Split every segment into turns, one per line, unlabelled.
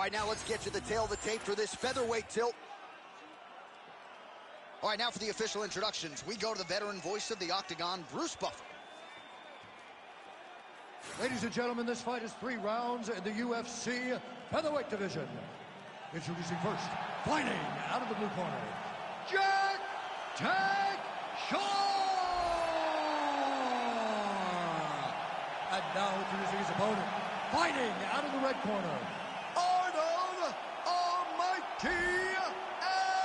right, now let's get you the tail of the tape for this featherweight tilt. All right, now for the official introductions, we go to the veteran voice of the Octagon, Bruce Buffer.
Ladies and gentlemen, this fight is 3 rounds in the UFC featherweight division. Introducing first, fighting out of the blue corner, Jack Tag Shaw! And now introducing his opponent, fighting out of the red corner, Arnold Almighty Allen!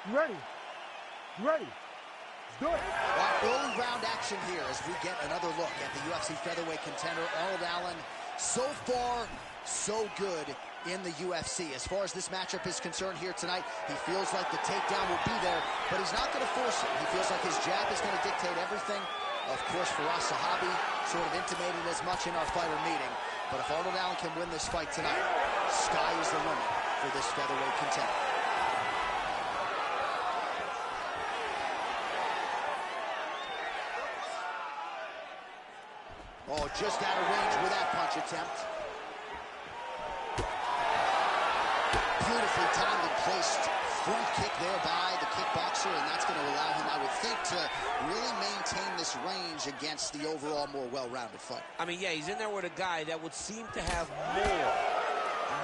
You ready? You ready? Let's do it.
All right, early round action here as we get another look at the UFC featherweight contender, Arnold Allen. So far, so good in the UFC. As far as this matchup is concerned here tonight, he feels like the takedown will be there, but he's not going to force it. He feels like his jab is going to dictate everything. Of course, Firas Zahabi sort of intimated as much in our fighter meeting. But if Arnold Allen can win this fight tonight, sky is the limit for this featherweight contender. Oh, just out of range with that punch attempt. Beautifully timed and placed front kick there by the kickboxer, and that's going to allow him, I would think, to really maintain this range against the overall more well-rounded fight.
I mean, yeah, he's in there with a guy that would seem to have more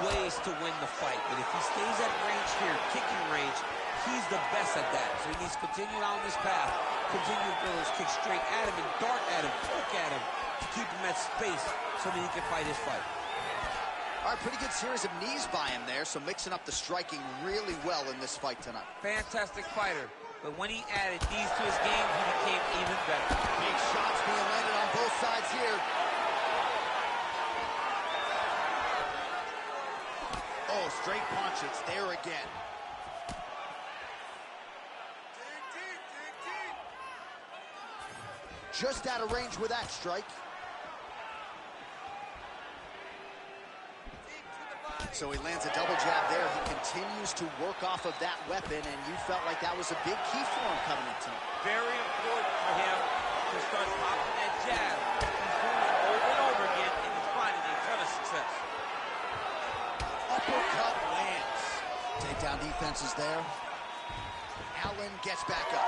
ways to win the fight. But if he stays at range here, kicking range, he's the best at that. So he needs to continue on this path, continue to throw those kicks straight at him and dart at him, poke at him, to keep him at space so that he can fight his fight.
All right, pretty good series of knees by him there, so mixing up the striking really well in this fight tonight.
Fantastic fighter, but when he added knees to his game, he became even better.
Big shots being landed on both sides here. Oh, straight punch, it's there again. Just out of range with that strike. So he lands a double jab there. He continues to work off of that weapon, and you felt like that was a big key for him coming into it.
Very important for him to start popping that jab. He's doing it over and over again, and he's finding a ton of success.
Uppercut lands. Takedown defense is there. Allen gets back up.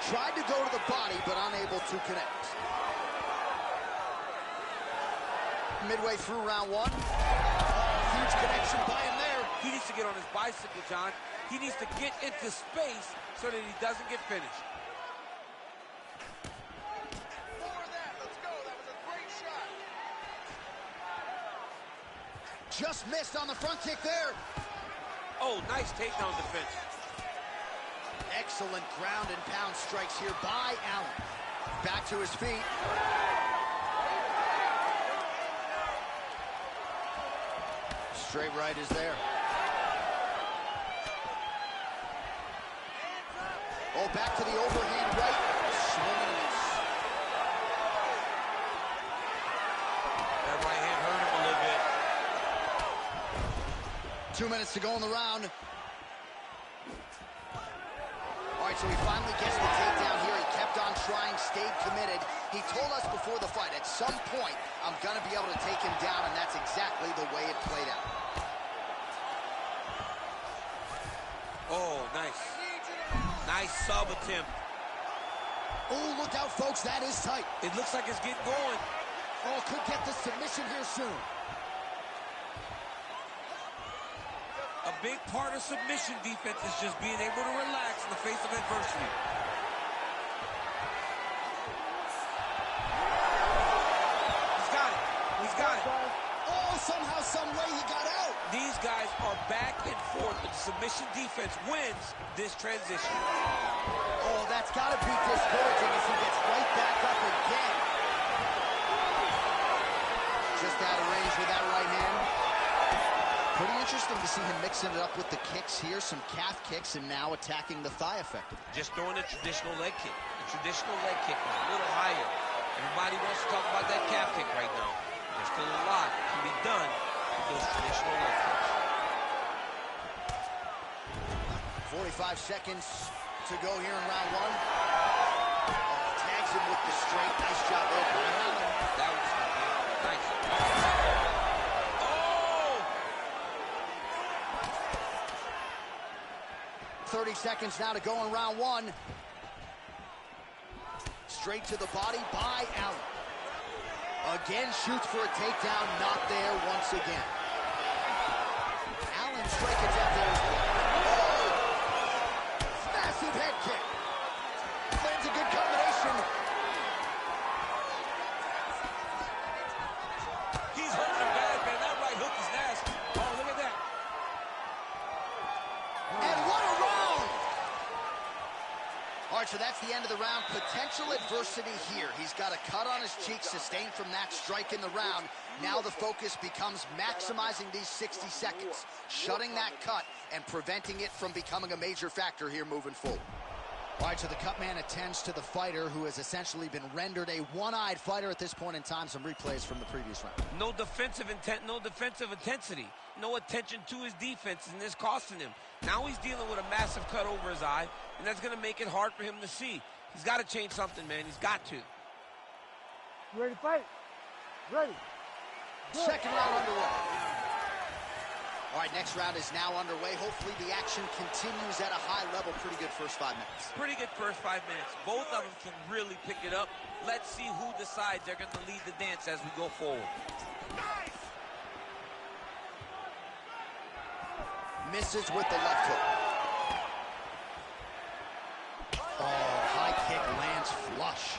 Tried to go to the body, but unable to connect. Midway through round 1. Huge connection by him there.
He needs to get on his bicycle, John. He needs to get into space so that he doesn't get finished.
More of that. Let's go. That was a great shot. Just missed on the front kick there.
Oh, nice takedown defense.
Excellent ground and pound strikes here by Allen. Back to his feet. Straight right is there. Oh, back to the overhand right. Swing and a miss.
That right hand hurt him a little bit.
2 minutes to go in the round. All right, so he finally gets the takedown here. He kept on trying, stayed committed. He told us before the fight, at some point, I'm going to be able to take him down, and that's exactly the way it played out.
Oh, nice. Nice sub attempt.
Oh, look out, folks. That is tight.
It looks like it's getting going.
Oh, could get the submission here soon.
A big part of submission defense is just being able to relax in the face of adversity. He's got it. He's got it.
Oh, somehow, some way he got out.
These guys are back and forth, but the submission defense wins this transition.
Oh, that's got to be discouraging as he gets right back up again. Just out of range with that right hand. Pretty interesting to see him mixing it up with the kicks here, some calf kicks, and now attacking the thigh effectively.
Just throwing a traditional leg kick. The traditional leg kick is a little higher. Everybody wants to talk about that calf kick right now. There's still a lot can be done with those traditional leg kicks.
45 seconds to go here in round one. Oh, tags him with the straight. Nice job there by Allen.
That was nice. Oh!
30 seconds now to go in round one. Straight to the body by Allen. Again, shoots for a takedown, not there once again. Allen strikes out there as well. Oh! Massive head kick. Lands a good combination.
He's hurting him bad, man. That right hook is nasty. Oh, look at that.
And what a round! All right, so that's the end of the round. Potential adversity here. He's got a cut on his cheek sustained from that strike in the round. Now the focus becomes maximizing these 60 seconds, shutting that cut and preventing it from becoming a major factor here moving forward. All right, so the cut man attends to the fighter who has essentially been rendered a one-eyed fighter at this point in time. Some replays from the previous round.
No defensive intent, no defensive intensity. No attention to his defense, and it's costing him. Now he's dealing with a massive cut over his eye, and that's going to make it hard for him to see. He's got to change something, man. He's got to.
You ready to fight? Ready. Good.
Second round underway. All right, next round is now underway. Hopefully the action continues at a high level. Pretty good first 5 minutes.
Pretty good first 5 minutes. Both of them can really pick it up. Let's see who decides they're going to lead the dance as we go forward.
Nice. Misses with the left hook. Oh, high kick lands flush.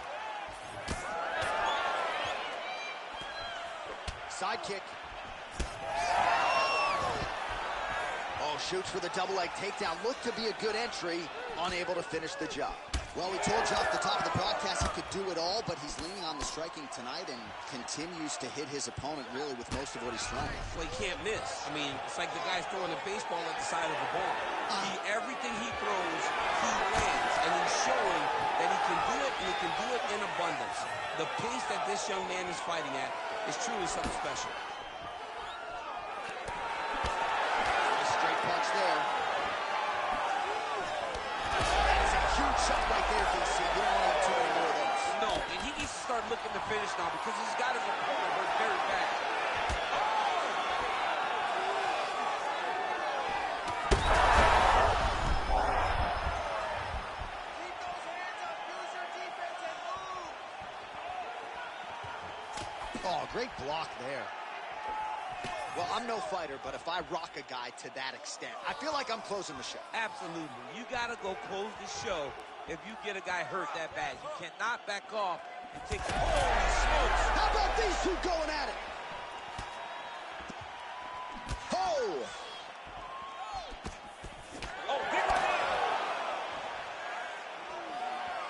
Side kick. Oh, shoots for the double leg takedown. Looked to be a good entry. Unable to finish the job. Well, we told you off the top of the broadcast he could do it all, but he's leaning on the striking tonight and continues to hit his opponent really with most of what he's throwing.
Well, he can't miss. I mean, it's like the guy's throwing a baseball at the side of the ball. Everything he throws, he lands, and he's showing that he can do it, and he can do it in abundance. The pace that this young man is fighting at is truly something special.
A straight punch there. That is a huge shot right there, DC. You don't want to have too many more of those.
No, and he needs to start looking to finish now because he's got his opponent hurt very bad.
Oh, great block there. Well, I'm no fighter, but if I rock a guy to that extent, I feel like I'm closing the show.
Absolutely. You got to go close the show if you get a guy hurt that bad. You cannot back off and take the... Holy smokes!
How about these two going at it? Oh!
Oh, big right.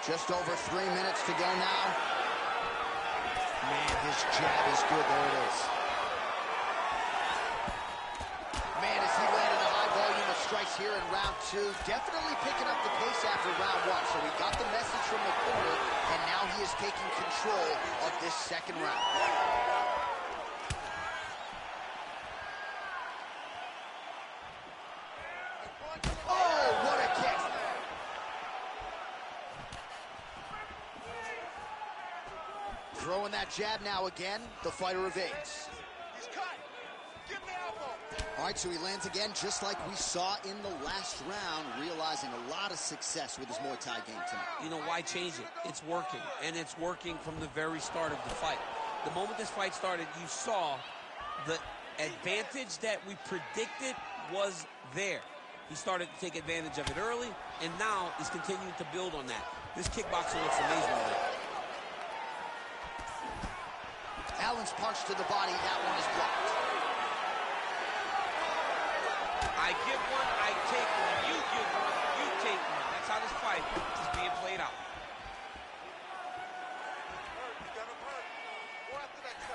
Just over 3 minutes to go now. Man, his jab is good. There it is. Man, as he landed a high volume of strikes here in round two, definitely picking up the pace after round one. So he got the message from the corner, and now he is taking control of this second round. Oh, what a kick! Throwing that jab now again, the fighter evades.
He's cut. Give him the elbow.
All right, so he lands again just like we saw in the last round, realizing a lot of success with his Muay Thai game tonight.
You know, why change it? It's working, and it's working from the very start of the fight. The moment this fight started, you saw the advantage that we predicted was there. He started to take advantage of it early, and now he's continuing to build on that. This kickboxing looks amazing today.
Allen's punch to the body, that one is blocked.
I give one, I take one. You give one, you take one. That's how this fight is being played out.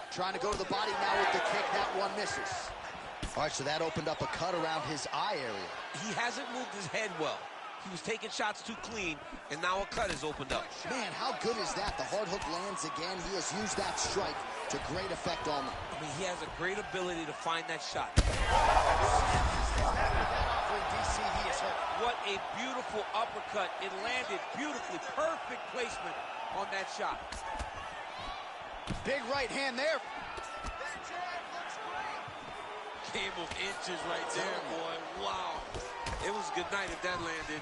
Trying to go to the body now with the kick, that one misses. All right, so that opened up a cut around his eye area.
He hasn't moved his head well. He was taking shots too clean, and now a cut has opened up.
Man, how good is that? The hard hook lands again. He has used that strike to great effect all night.
I mean, he has a great ability to find that shot.
Offering we see he is hurt.
What a beautiful uppercut. It landed beautifully. Perfect placement on that shot.
Big right hand there.
That jab looks great.
Game of inches right there, boy. Wow. It was good night if that landed.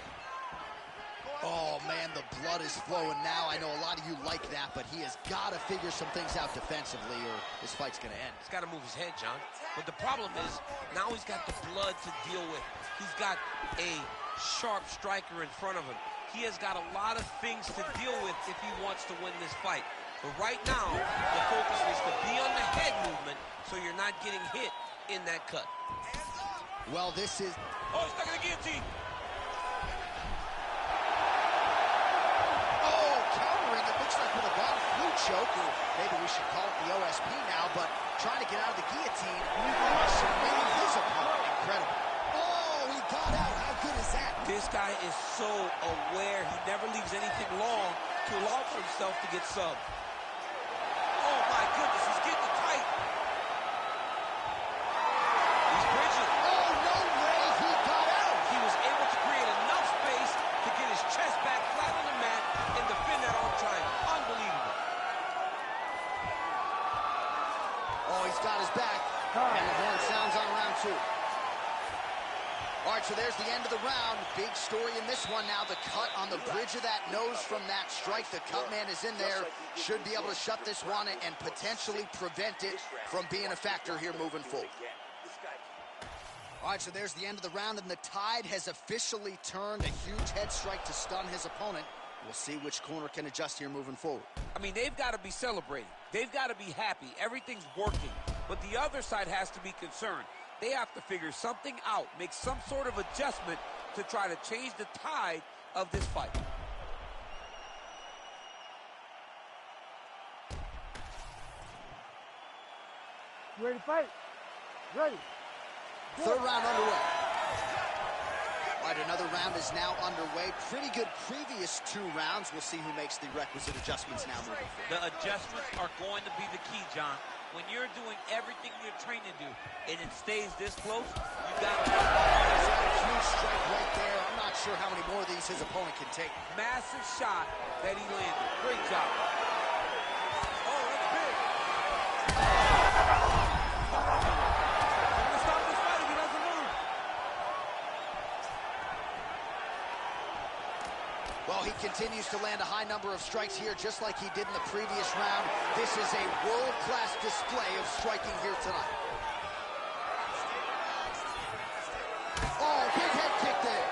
Oh, man, the blood is flowing now. I know a lot of you like that, but he has got to figure some things out defensively or this fight's going to end.
He's got to move his head, John. But the problem is, now he's got the blood to deal with. He's got a sharp striker in front of him. He has got a lot of things to deal with if he wants to win this fight. But right now, the focus is to be on the head movement so you're not getting hit in that cut.
Well, this is...
Oh, he's stuck in the guillotine.
With a bottom flu choke, or maybe we should call it the OSP now, but trying to get out of the guillotine, submitting his opponent. Incredible. Oh, he got out. How good is that?
This guy is so aware. He never leaves anything long to allow for himself to get subbed. Oh, my goodness. He's getting tight. He's bridging.
Oh, no way. He got out.
He was able to create enough space to get his chest back flat on the mat and defend that arm triangle. Unbelievable.
Oh, he's got his back. And the horn sounds on round 2. All right, so there's the end of the round. Big story in this one now. The cut on the bridge of that nose from that strike. The cut man is in there. Should be able to shut this one and potentially prevent it from being a factor here moving forward. All right, so there's the end of the round, and the tide has officially turned. A huge head strike to stun his opponent. We'll see which corner can adjust here moving forward.
I mean, they've got to be celebrating. They've got to be happy. Everything's working. But the other side has to be concerned. They have to figure something out, make some sort of adjustment to try to change the tide of this fight.
You ready to fight? Ready.
Third round underway. All right, another round is now underway. Pretty good previous 2 rounds. We'll see who makes the requisite adjustments now moving forward.
The adjustments are going to be the key, John. When you're doing everything you're trained to do and it stays this close, you got to work hard.
Huge strike right there. I'm not sure how many more of these his opponent can take.
Massive shot that he landed. Great job. Oh, that's big.
Well, he continues to land a high number of strikes here, just like he did in the previous round. This is a world-class display of striking here tonight. Oh, big head kick there.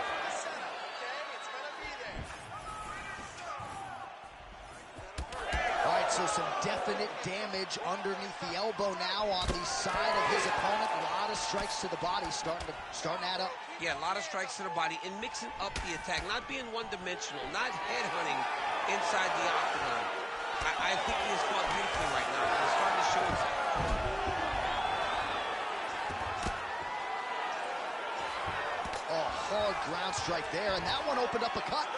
All right, so some definite damage underneath the elbow now on the side of his opponent. A lot of strikes to the body starting to add up.
Yeah, a lot of strikes to the body and mixing up the attack, not being one-dimensional, not headhunting inside the octagon. I think he has fought beautifully right now. He's starting to show himself.
Oh, hard ground strike there, and that one opened up a cut.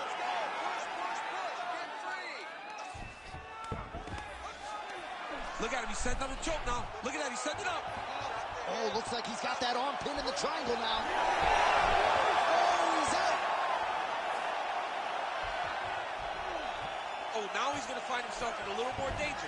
Look at him, he's setting up a choke now. Look at that, he's setting it up.
Oh, looks like he's got that arm pinned in the triangle now. Oh, he's out.
Oh, now he's going to find himself in a little more danger.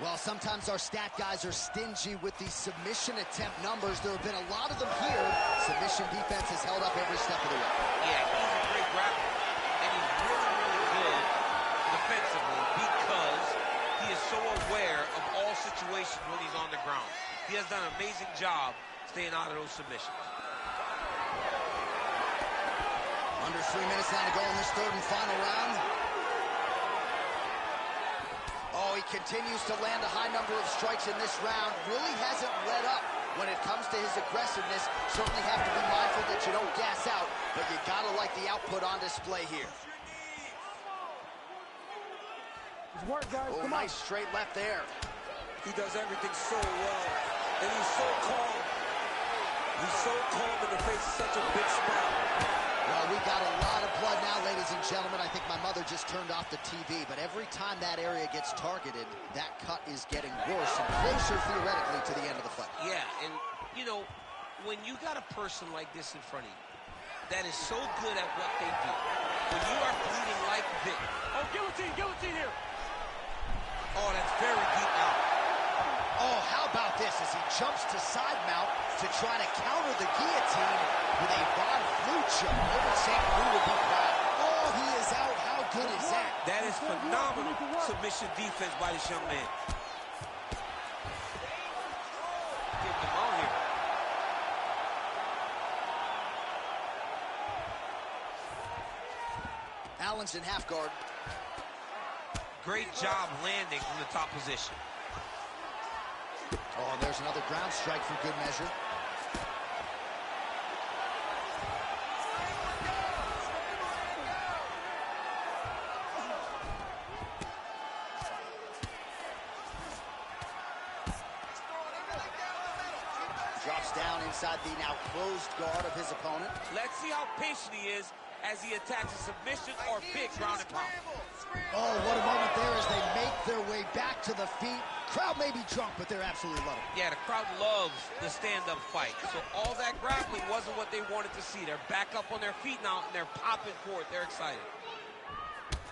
Well, sometimes our stat guys are stingy with the submission attempt numbers. There have been a lot of them here. Submission defense has held up every step of the way.
Yeah, he's a great grappler, and he's really, really good defensively because he is so aware of all situations when he's on the ground. He has done an amazing job staying out of those submissions.
Under 3 minutes now to go in this third and final round. Oh, he continues to land a high number of strikes in this round. Really hasn't let up when it comes to his aggressiveness. Certainly have to be mindful that you don't gas out, but you gotta like the output on display here.
It's work, guys.
Oh,
Come on.
nice straight left there.
He does everything so well, and he's so calm. He's so calm in the face of such a big spot.
Well, we got a lot of blood now, ladies and gentlemen. I think my mother just turned off the TV, but every time that area gets targeted, that cut is getting worse and closer, theoretically, to the end of the fight.
Yeah, and, you know, when you got a person like this in front of you that is so good at what they do, when you are bleeding like this.
Oh, guillotine here.
Oh, that's very deep now.
Oh, how about this as he jumps to side mount to try to counter the guillotine with a Von Flue choke. Over St. Louis would be proud. Oh, he is out. How good is that?
That is phenomenal submission defense by this young man. Give him on here.
Allen's in half guard.
Great job landing from the top position.
Oh, there's another ground strike for good measure. Drops down inside the now closed guard of his opponent.
Let's see how patient he is as he attacks a submission or big ground and pound.
Oh, what a moment there as they make their way back to the feet. Crowd may be drunk, but they're absolutely loving it.
Yeah, the crowd loves the stand-up fight. So all that grappling wasn't what they wanted to see. They're back up on their feet now, and they're popping for it. They're excited.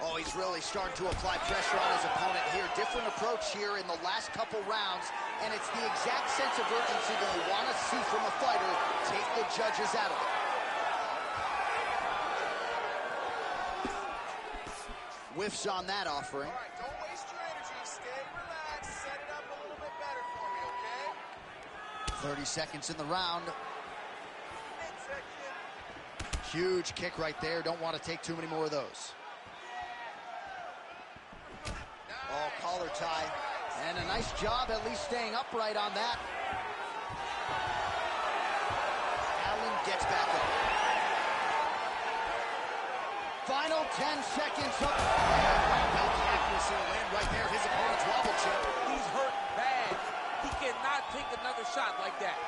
Oh, he's really starting to apply pressure on his opponent here. Different approach here in the last couple rounds, and it's the exact sense of urgency that you want to see from a fighter. Take the judges out of it. Whiffs on that offering.
All right, don't waste your energy. Stay relaxed. Set it up a little bit better for me, okay?
30 seconds in the round.
Midsection.
Huge kick right there. Don't want to take too many more of those. Oh, collar tie. And a nice job at least staying upright on that. Allen gets back up. Final 10 seconds up. Accuracy will land right there. His opponent's wobble chip.
He's hurt bad. He cannot take another shot like that.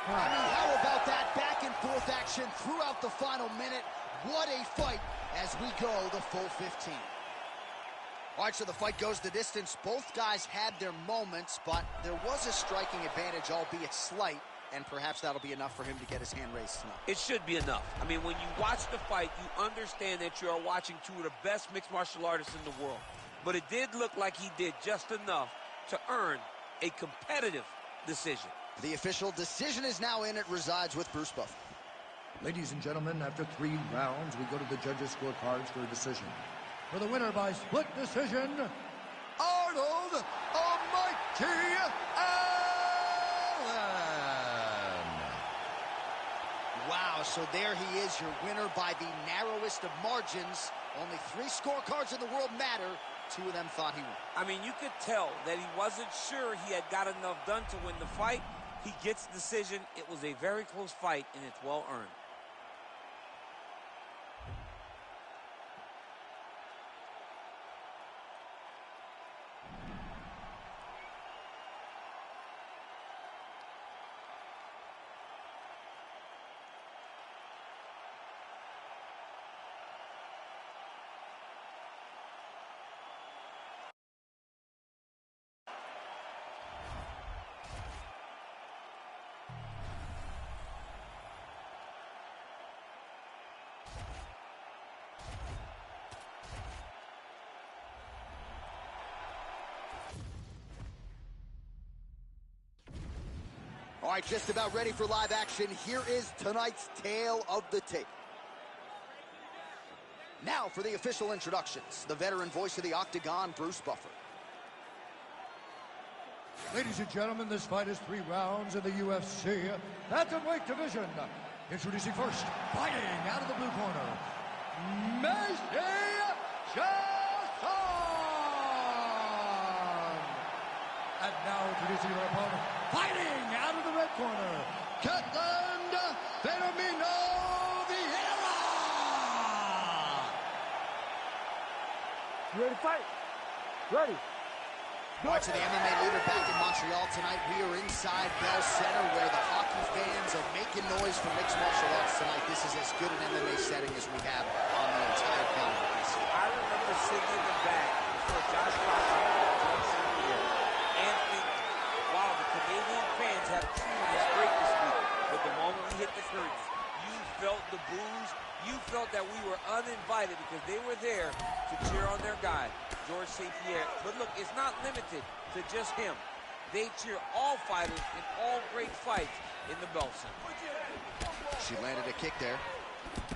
I mean, how about that back and forth action throughout the final minute? What a fight as we go the full 15. All right, so the fight goes the distance. Both guys had their moments, but there was a striking advantage, albeit slight, and perhaps that'll be enough for him to get his hand raised tonight.
It should be enough. I mean, when you watch the fight, you understand that you are watching two of the best mixed martial artists in the world. But it did look like he did just enough to earn a competitive decision.
The official decision is now in. It resides with Bruce Buffer.
Ladies and gentlemen, after 3 rounds, we go to the judges' scorecards for a decision. For the winner by split decision, Arnold Almighty Allen.
Wow, so there he is, your winner by the narrowest of margins. Only 3 scorecards in the world matter. 2 of them thought he won.
I mean, you could tell that he wasn't sure he had got enough done to win the fight. He gets the decision. It was a very close fight, and it's well earned.
All right, just about ready for live action. Here is tonight's tale of the tape. Now for the official introductions. The veteran voice of the Octagon, Bruce Buffer.
Ladies and gentlemen, this fight is 3 rounds in the UFC Bantamweight division. Introducing first, fighting out of the blue corner, Macy Johnson. And now introducing your opponent, fighting out of the red corner, Ketland Benamino Vieira.
You ready to fight? Ready.
Watching the MMA leader back in Montreal tonight. We are inside Bell Center where the hockey fans are making noise for mixed martial arts tonight. This is as good an MMA setting as we have on the entire calendar this year.
I remember sitting in the back before Josh and thinking, wow, the Canadian fans have treated us great this week. But the they were there to cheer on their guy, George St. Pierre. But look, it's not limited to just him. They cheer all fighters in all great fights in the belt center.
She landed a kick there.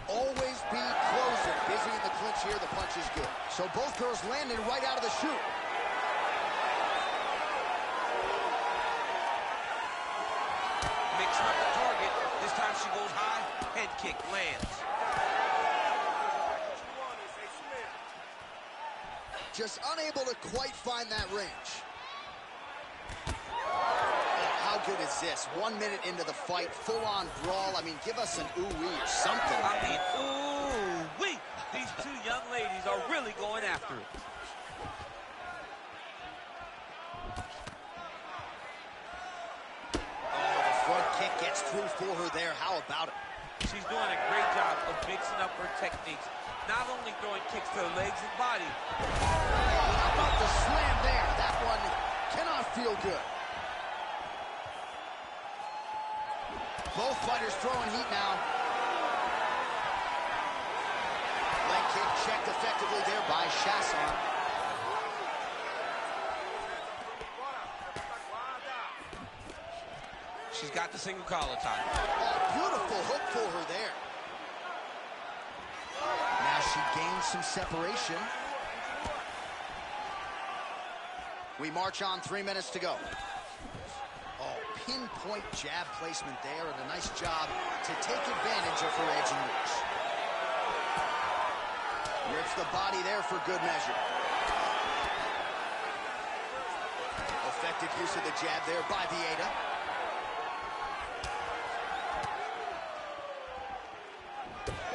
Always be closing. Busy in the clinch here. The punch is good. So both girls landing right out of the chute.
Mixing up the target. This time she goes high. Head kick lands.
Just unable to quite find that range. How good is this? 1 minute into the fight, full-on brawl. I mean, give us an ooh-wee or something.
I mean, ooh-wee. These two young ladies are really going after it.
Oh, the front kick gets through for her there. How about it?
She's doing a great job of mixing up her techniques. Not only throwing kicks to the legs and body.
How about the slam there? That one cannot feel good. Both fighters throwing heat now. Leg kick checked effectively there by Chasson.
She's got the single collar tie.
Oh, beautiful hook for her there. Now she gains some separation. We march on, 3 minutes to go. Oh, pinpoint jab placement there, and a nice job to take advantage of her edge and reach. Rips the body there for good measure. Effective use of the jab there by Vieta.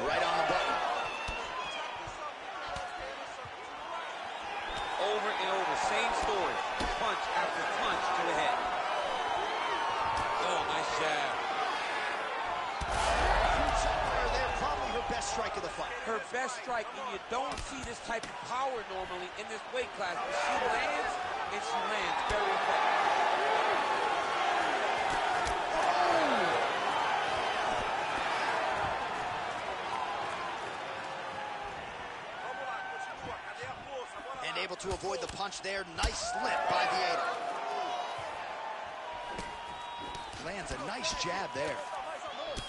Right on the button.
Over and over, same story. Punch after punch to the head. Oh, nice jab.
Huge shot by her there, probably her best strike of the fight.
Her best strike, and you don't see this type of power normally in this weight class, but she lands, and she lands very effective. And able to avoid the punch there. Nice slip by Vieta. Lands a nice jab there.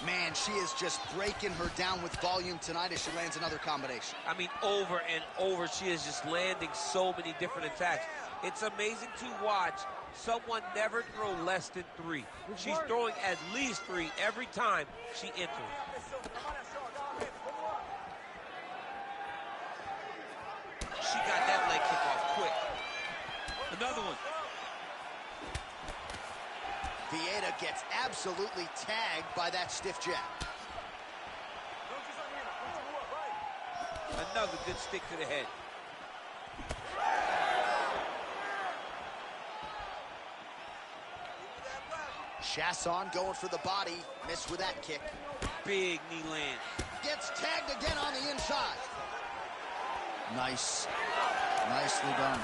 Man, she is just breaking her down with volume tonight as she lands another combination. I mean, over and over, she is just landing so many different attacks. It's amazing to watch someone never throw less than 3. She's throwing at least 3 every time she enters. She got that leg kick off quick. Another one.
Vieta gets absolutely tagged by that stiff jab.
Another good stick to the head.
Chasson going for the body. Missed with that kick.
Big knee land.
Gets tagged again on the inside. Nice. Nicely done.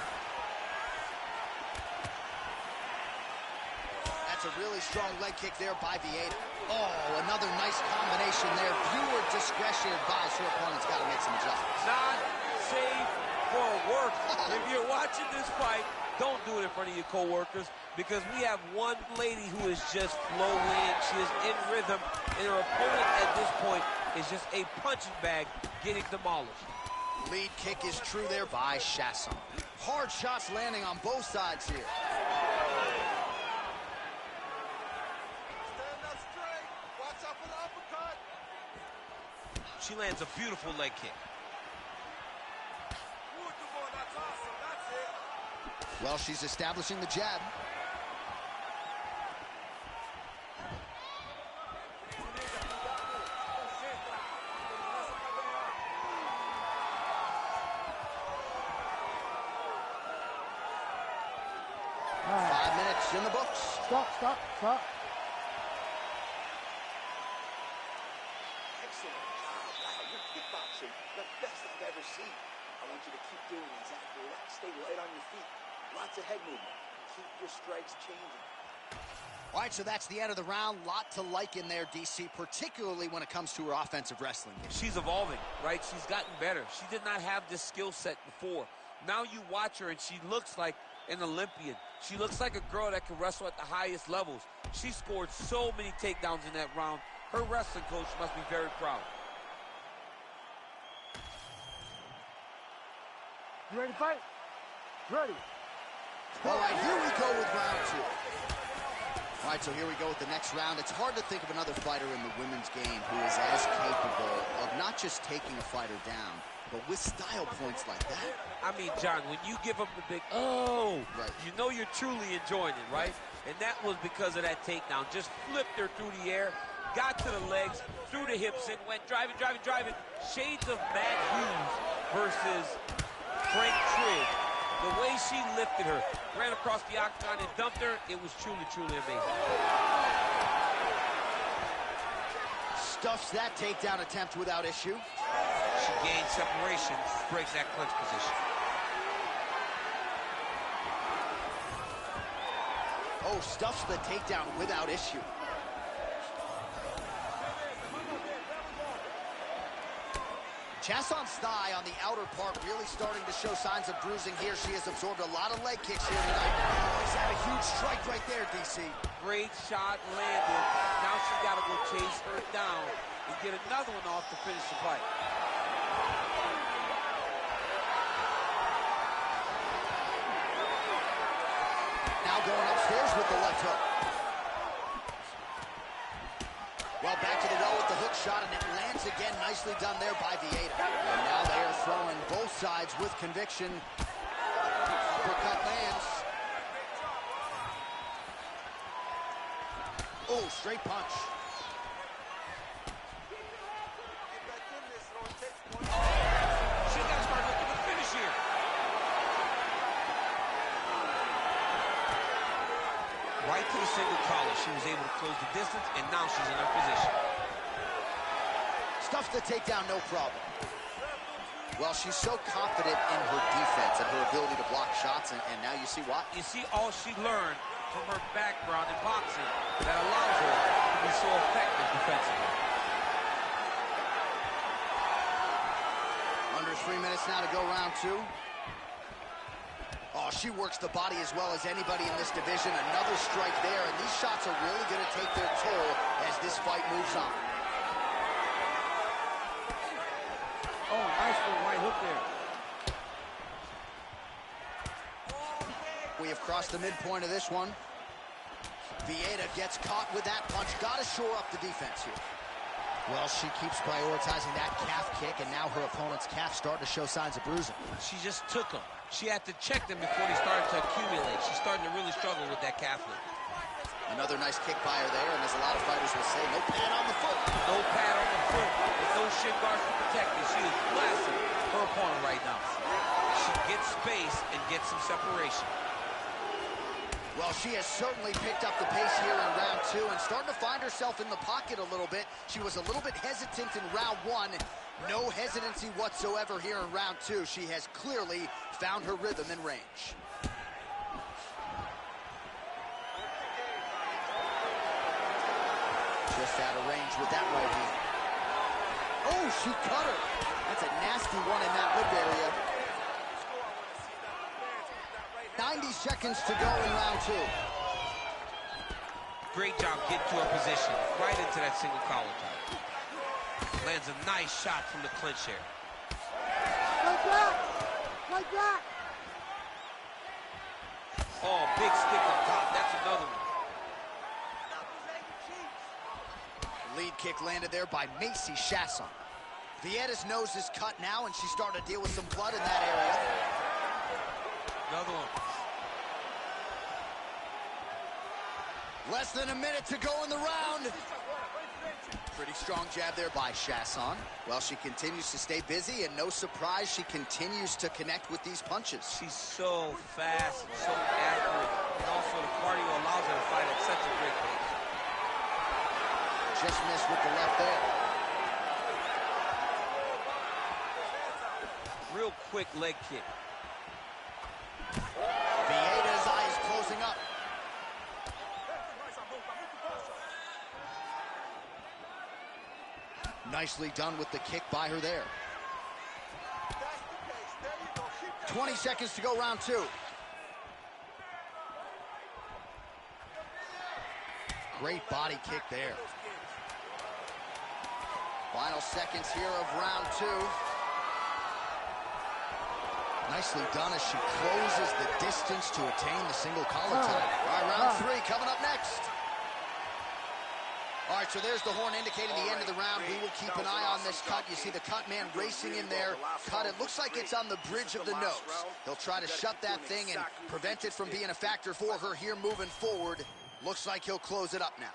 That's a really strong leg kick there by Vieta. Oh, another nice combination there. Viewer discretion advised. Her opponent's got to make some adjustments.
Not safe for work. If you're watching this fight, don't do it in front of your co-workers, because we have one lady who is just flowing. She is in rhythm, and her opponent at this point is just a punching bag getting demolished.
Lead kick is true there by Chasson. Hard shots landing on both sides here.
Stand up straight. Watch out for the uppercut.
She lands a beautiful leg kick.
Beautiful. That's awesome. That's it.
Well, she's establishing the jab.
Right.
5 minutes in the books.
Stop.
Excellent. Wow, you're kickboxing the best I've ever seen. I want you to keep doing exactly that. Stay light on your feet. Lots of head movement. Keep your strikes changing.
All right, so that's the end of the round. Lot to like in there, DC, particularly when it comes to her offensive wrestling game.
She's evolving, right? She's gotten better. She did not have this skill set before. Now you watch her, and she looks like an Olympian. She looks like a girl that can wrestle at the highest levels. She scored so many takedowns in that round. Her wrestling coach must be very proud.
You ready to fight? Ready.
All right, here we go with round 2. All right, so here we go with the next round. It's hard to think of another fighter in the women's game who is as capable of not just taking a fighter down, but with style points like that.
I mean, John, when you give up the big, oh,
right,
you know you're truly enjoying it, right? And that was because of that takedown. Just flipped her through the air, got to the legs, through the hips, and went driving. Shades of Matt Hughes versus Frank Trigg. The way she lifted her, ran across the octagon and dumped her, it was truly amazing.
Stuffs that takedown attempt without issue.
She gained separation, breaks that clinch position.
Oh, stuffs the takedown without issue. Chasson's thigh on the outer part really starting to show signs of bruising here. She has absorbed a lot of leg kicks here tonight. Oh, he's had a huge strike right there, DC.
Great shot landed. Now she's got to go chase her down and get another one off to finish the fight.
Now going upstairs with the left hook. Well, back to the well with the hook shot, and it lands again. Nicely done there by Vieira. And now they are throwing both sides with conviction. Uppercut lands. Oh, straight punch.
She's got to start looking to finish here. Right to the single collar. She was able to close the distance, and now she's in her position.
Stuffs the takedown, no problem. Well, she's so confident in her defense and her ability to block shots, and now you see what?
You see all she learned from her background in boxing that allows her to be so effective defensively.
Under 3 minutes now to go round 2. Oh, she works the body as well as anybody in this division. Another strike there, and these shots are really going to take their toll as this fight moves on.
Oh, nice little right hook there.
We have crossed the midpoint of this one. Vieira gets caught with that punch. Got to shore up the defense here. Well, she keeps prioritizing that calf kick, and now her opponent's calf starting to show signs of bruising.
She just took them. She had to check them before they started to accumulate. She's starting to really struggle with that calf lift.
Another nice kick by her there, and as a lot of fighters will say, no pad on the foot.
No pad on the foot, with no shin guards to protect it. She is blasting her opponent right now. She gets space and gets some separation.
Well, she has certainly picked up the pace here in round 2 and starting to find herself in the pocket a little bit. She was a little bit hesitant in round 1. No hesitancy whatsoever here in round 2. She has clearly found her rhythm and range. Just out of range with that right hand. Oh, she cut her. That's a nasty one in that lip area. 90 seconds to go in round 2.
Great job getting to her position, right into that single collar tie. Lands a nice shot from the clinch here.
Like that! Like that!
Oh, big stick up top. That's another one.
Lead kick landed there by Macy Chasson. Vieira's nose is cut now, and she's starting to deal with some blood in that area.
Another one.
Less than a minute to go in the round. Pretty strong jab there by Chasson. Well, she continues to stay busy, and no surprise, she continues to connect with these punches.
She's so fast, so accurate, and also the cardio allows her to fight at such a great pace.
Just missed with the left there.
Real quick leg kick.
Vieira's eyes closing up. Nicely done with the kick by her there.
That's the pace. There you go. Keep that
20 seconds to go, round 2. Great body kick there. Final seconds here of round 2. Nicely done as she closes the distance to attain the single collar tie. All right, round 3 coming up next. All right, so there's the horn indicating the end of the round. We will keep an eye on this cut. You see the cut man racing in there. Cut, it looks like it's on the bridge of the nose. They'll try to shut that thing and prevent it from being a factor for her here moving forward. Looks like he'll close it up now.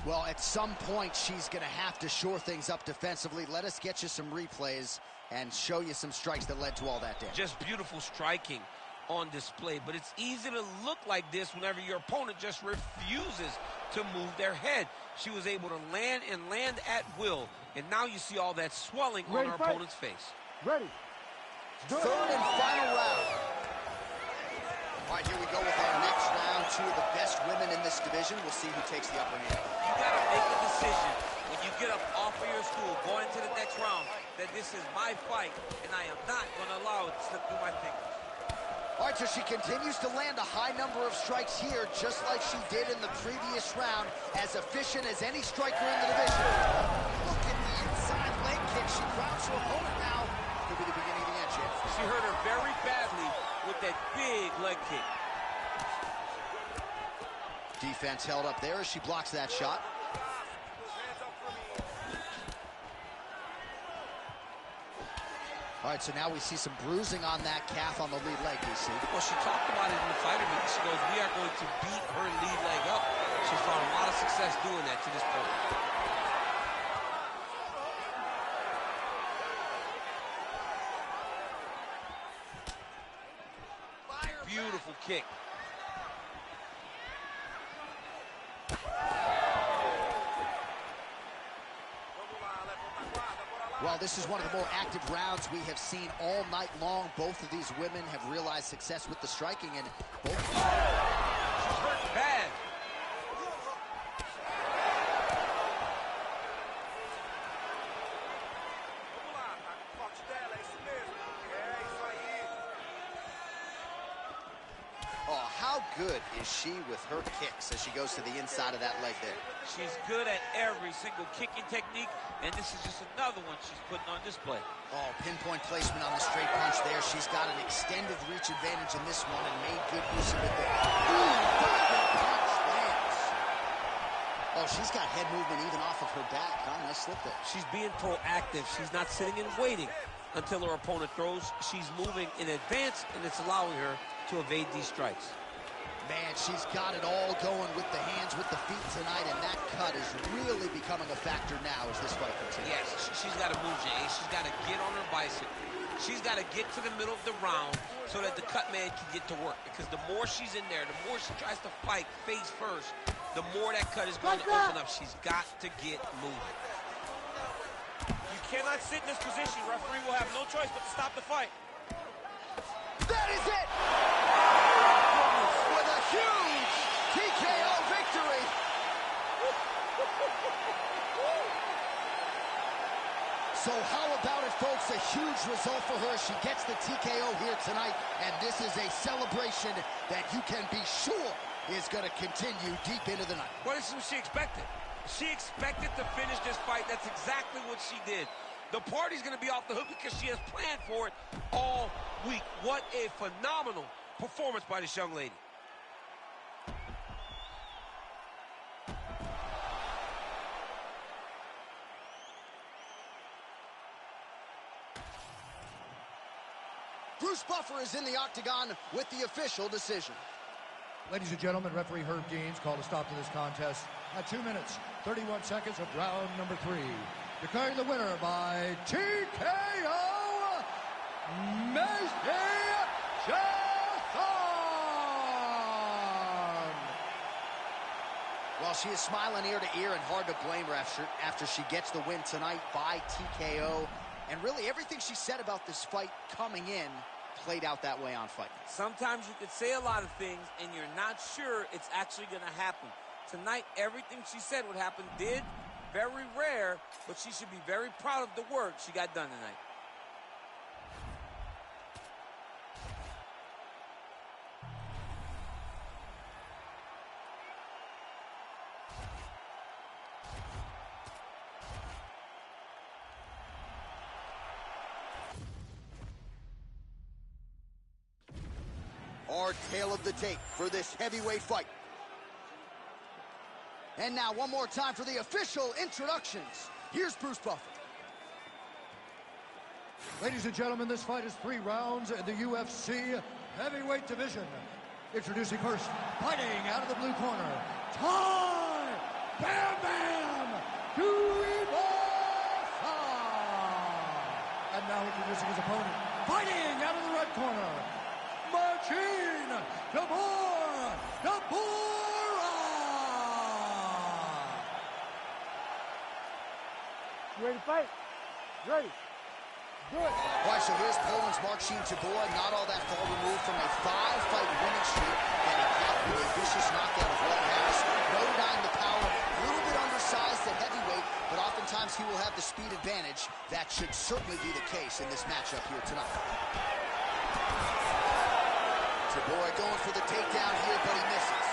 Well, at some point, she's going to have to shore things up defensively. Let us get you some replays and show you some strikes that led to all that damage.
Just beautiful striking on display, but it's easy to look like this whenever your opponent just refuses to move their head. She was able to land and land at will, and now you see all that swelling on her opponent's face.
Ready.
Third and final round. All right, here we go with our next round. 2 of the best women in this division. We'll see who takes the upper hand.
You gotta make a decision when you get up off of your stool, going into the next round, that this is my fight, and I am not gonna allow it to slip through my fingers.
All right, so she continues to land a high number of strikes here, just like she did in the previous round, as efficient as any striker in the division. Look at the inside leg kick. She grounds her opponent now. Could be the beginning of the end, Chip.
She hurt her very badly with that big leg kick.
Defense held up there as she blocks that shot. All right, so now we see some bruising on that calf on the lead leg, DC.
Well, she talked about it in the fighter meeting. She goes, we are going to beat her lead leg up. She's found a lot of success doing that to this point. Beautiful kick.
Well, this is one of the more active rounds we have seen all night long. Both of these women have realized success with the striking, and both...
She's hurt bad.
Oh, how good is she with her kicks as she goes to the inside of that leg there?
She's good at every single kicking technique, and this is just another one she's putting on display.
Oh, pinpoint placement on the straight punch there. She's got an extended reach advantage in this one and made good use of it there. Ooh, diving punch lands. Oh, she's got head movement even off of her back. Huh? Nice slip there.
She's being proactive. She's not sitting and waiting until her opponent throws. She's moving in advance, and it's allowing her to evade these strikes.
Man, she's got it all going with the hands, with the feet tonight, and that cut is really becoming a factor now as this fight continues.
Yes, she's got to move, Jay. She's got to get on her bicycle. She's got to get to the middle of the round so that the cut man can get to work. Because the more she's in there, the more she tries to fight face first, the more that cut is going to open up. She's got to get moving. You cannot sit in this position. Referee will have no choice but to stop the fight.
That is it! With a huge TKO victory. So how about it, folks? A huge result for her. She gets the TKO here tonight, and this is a celebration that you can be sure is going to continue deep into the night.
What is she expected? She expected to finish this fight. That's exactly what she did. The party's going to be off the hook because she has planned for it all week. What a phenomenal performance by this young lady.
Bruce Buffer is in the octagon with the official decision.
Ladies and gentlemen, referee Herb Deans called a stop to this contest at 2 minutes, 31 seconds of round number 3. Declaring the winner by TKO,
Well, she is smiling ear to ear, and hard to blame her after she gets the win tonight by TKO. And really, everything she said about this fight coming in played out that way on Fight Night.
Sometimes you could say a lot of things, and you're not sure it's actually going to happen. Tonight, everything she said would happen did, Very rare, but she should be very proud of the work she got done tonight.
Our tale of the tape for this heavyweight fight. And now one more time for the official introductions. Here's Bruce Buffer.
Ladies and gentlemen, this fight is 3 rounds in the UFC heavyweight division. Introducing first, fighting out of the blue corner, Ty Bam Bam Duivasa. And now introducing his opponent, fighting out of the red corner, Machine Dabura.
You ready to fight? Ready. Do it.
All right, so here's Poland's Marcin Tybura, not all that far removed from a 5-fight winning streak that he capped with a vicious knockout of Walt Harris. No denying the power, a little bit undersized at heavyweight, but oftentimes he will have the speed advantage. That should certainly be the case in this matchup here tonight. Tybura going for the takedown here, but he misses.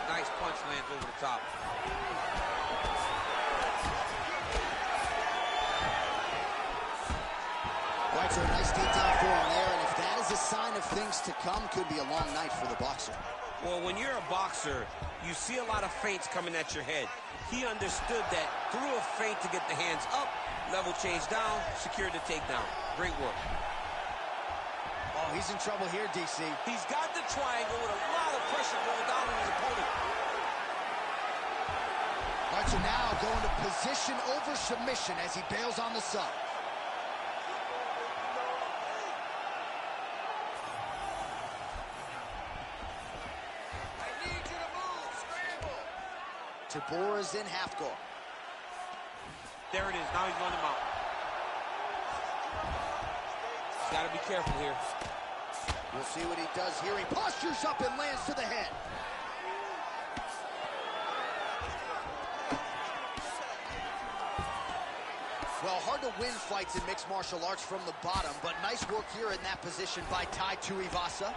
Nice punch lands over the top.
All right, so a nice takedown for him there, and if that is a sign of things to come, could be a long night for the boxer.
Well, when you're a boxer, you see a lot of feints coming at your head. He understood that through a feint to get the hands up, level change down, secured the takedown. Great work.
Oh, he's in trouble here, DC.
He's got the triangle with a lot of pressure going down on his opponent.
All right, so now going to position over submission as he bails on the sub. Tybura's in half guard.
There it is. Now he's running him out. He's got to be careful here.
We'll see what he does here. He postures up and lands to the head. Well, hard to win fights in mixed martial arts from the bottom, but nice work here in that position by Tai Tuivasa.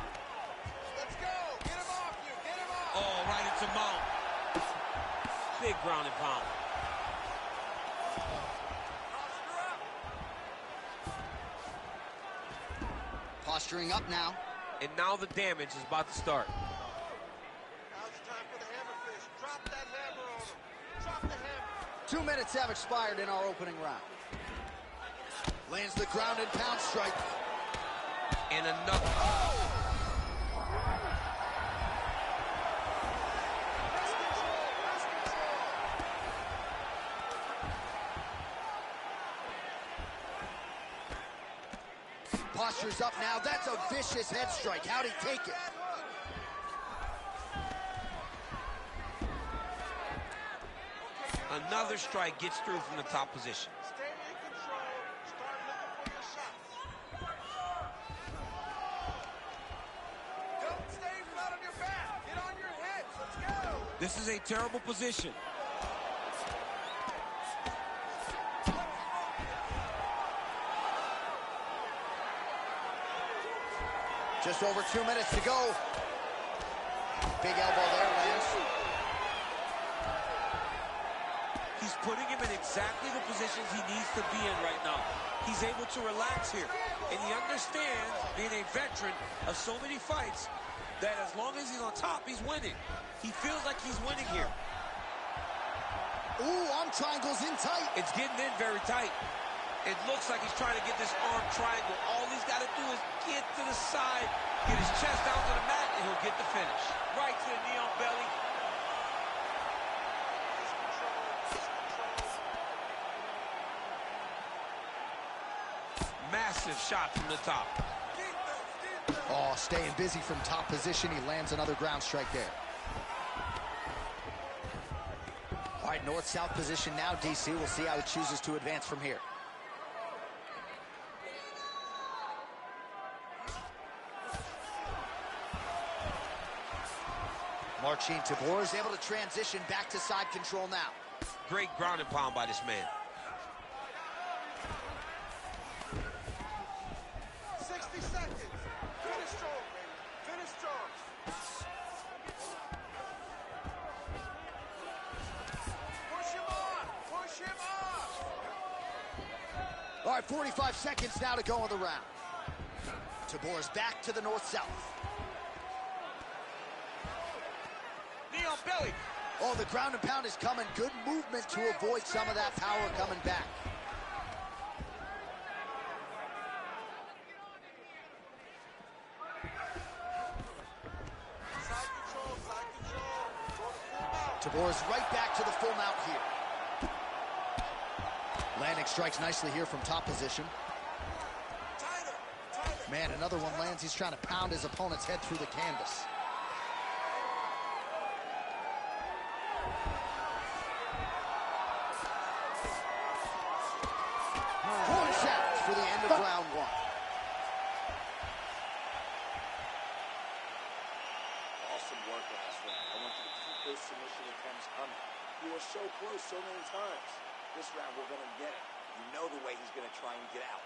Let's go. Get him off you. Get him off.
Oh, right into mount. Big ground and pound.
Posturing up now.
And now the damage is about to start.
Now's the time for the hammer fist. Drop that hammer on him. Drop the hammer.
2 minutes have expired in our opening round. Lands the ground and pound strike.
And another.
Postures up now. That's a vicious head strike. How'd he take it?
Another strike gets through from the top position.
Stay in control. Start looking for your shots. Don't stay flat on your back. Get on your hips. Let's go.
This is a terrible position.
Just over 2 minutes to go. Big elbow there, lands.
He's putting him in exactly the positions he needs to be in right now. He's able to relax here. And he understands, being a veteran of so many fights, that as long as he's on top, he's winning. He feels like he's winning here.
Ooh, arm triangle's in tight.
It's getting in very tight. It looks like he's trying to get this arm triangle. All he's got to do is get to the side, get his chest down to the mat, and he'll get the finish. Right to the knee on belly. Massive shot from the top.
Oh, staying busy from top position. He lands another ground strike there. All right, north-south position now, DC. We'll see how he chooses to advance from here. Marcin Tybura is able to transition back to side control now.
Great ground and pound by this man.
60 seconds. Finish strong, baby. Finish strong. Push him off. Push him off.
All right, 45 seconds now to go in the round. Tybura's back to the north-south.
Knee on belly.
Oh, the ground and pound is coming. Good movement to avoid some of that power coming back.
Side control, side control. Go to full mount.
Tybura's right back to the full mount here. Landing strikes nicely here from top position.
Tighter, tighter.
Man, another one lands. He's trying to pound his opponent's head through the canvas. Horn sounds for the end of round one.
Awesome work last round. I want you to keep those submission attempts coming. You were so close so many times. This round, we're going to get it. You know the way he's going to try and get out.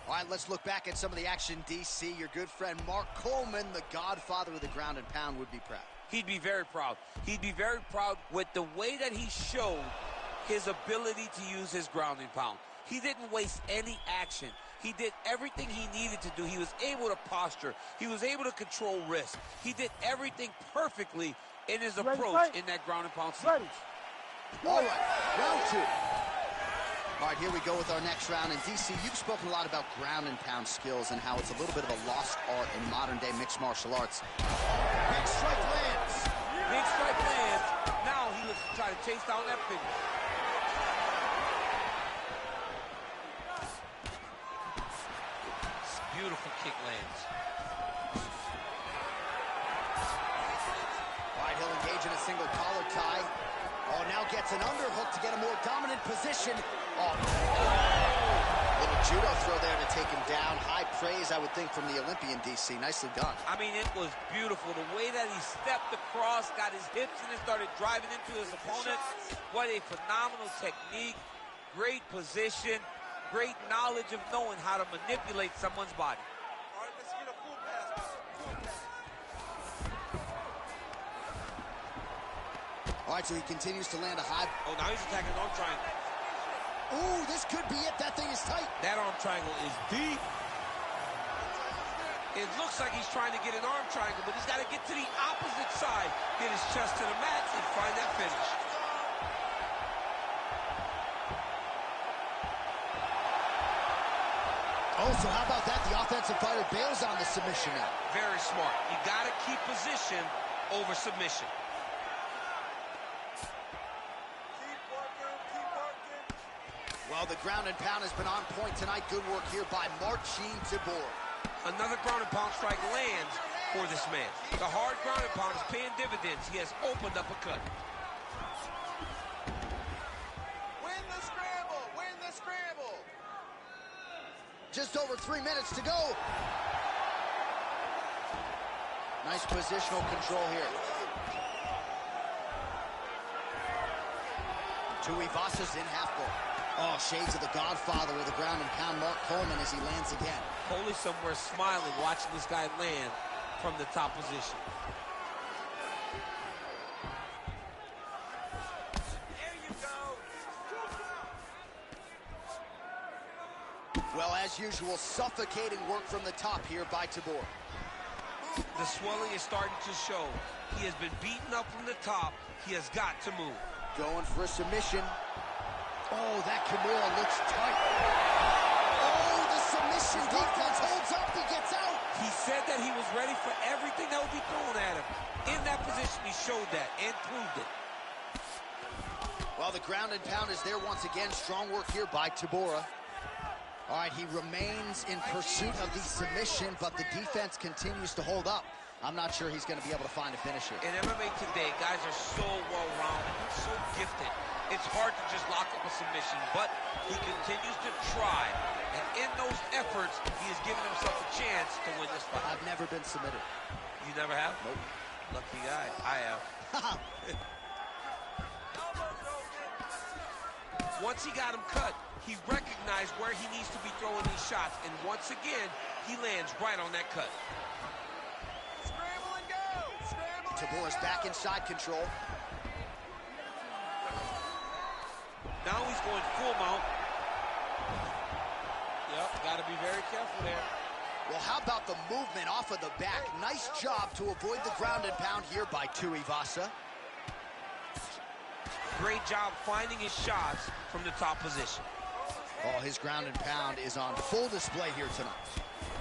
All right, let's look back at some of the action, DC. Your good friend Mark Coleman, the godfather of the ground and pound, would be proud.
He'd be very proud. He'd be very proud with the way that he showed his ability to use his ground and pound. He didn't waste any action. He did everything he needed to do. He was able to posture. He was able to control risk. He did everything perfectly in his approach in that ground and pound sequence.
All right, round two. All right, here we go with our next round. And DC, you've spoken a lot about ground and pound skills and how it's a little bit of a lost art in modern-day mixed martial arts. Big strike lands.
Big strike lands. Now he looks to try to chase down that finish. Beautiful kick lands.
All right, he'll engage in a single collar tie. Oh, now gets an underhook to get a more dominant position. Oh, little judo throw there to take him down. High praise, I would think, from the Olympian, DC. Nicely done.
I mean, it was beautiful. The way that he stepped across, got his hips in and started driving into his opponent. What a phenomenal technique. Great position. Great knowledge of knowing how to manipulate someone's body.
All right, let's get a full pass. Full pass.
All right, so he continues to land a high.
Oh, now he's attacking an arm triangle.
Ooh, this could be it. That thing is tight.
That arm triangle is deep. It looks like he's trying to get an arm triangle, but he's got to get to the opposite side, get his chest to the mat, and find that finish.
Oh, so how about that? The offensive fighter bails on the submission now.
Very smart. You got to keep position over submission.
Keep working, keep working.
Well, the ground and pound has been on point tonight. Good work here by Marcin Tybura.
Another ground and pound strike lands for this man. The hard ground and pound is paying dividends. He has opened up a cut.
Win the scramble, win the scramble.
Just over 3 minutes to go. Nice positional control here. Tuivasas in half guard. Oh, shades of the godfather of the ground and pound, Mark Coleman, as he lands again.
Coley somewhere smiling, watching this guy land from the top position.
There you go.
Well, as usual, suffocating work from the top here by Tybura.
The swelling is starting to show. He has been beaten up from the top. He has got to move.
Going for a submission. Oh, that Kimura looks tight. Oh, the submission defense holds up. He gets out.
He said that he was ready for everything that would be thrown at him. In that position, he showed that and proved it.
Well, the ground and pound is there once again. Strong work here by Tybura. All right, he remains in pursuit of the submission, but the defense continues to hold up. I'm not sure he's going to be able to find a finish here.
In MMA today, guys are so well-rounded, so gifted. It's hard to just lock up a submission, but he continues to try. And in those efforts, he is giving himself a chance to win this fight.
I've never been submitted.
You never have?
Nope.
Lucky guy. I am. Once he got him cut, he recognized where he needs to be throwing these shots. And once again, he lands right on that cut.
Scramble and go! Scramble and
Tabor's
go!
back inside control.
Now he's going full mount. Yep, got to be very careful there.
Well, how about the movement off of the back? Nice job to avoid the ground and pound here by Tuivasa.
Great job finding his shots from the top position.
Oh, his ground and pound is on full display here tonight.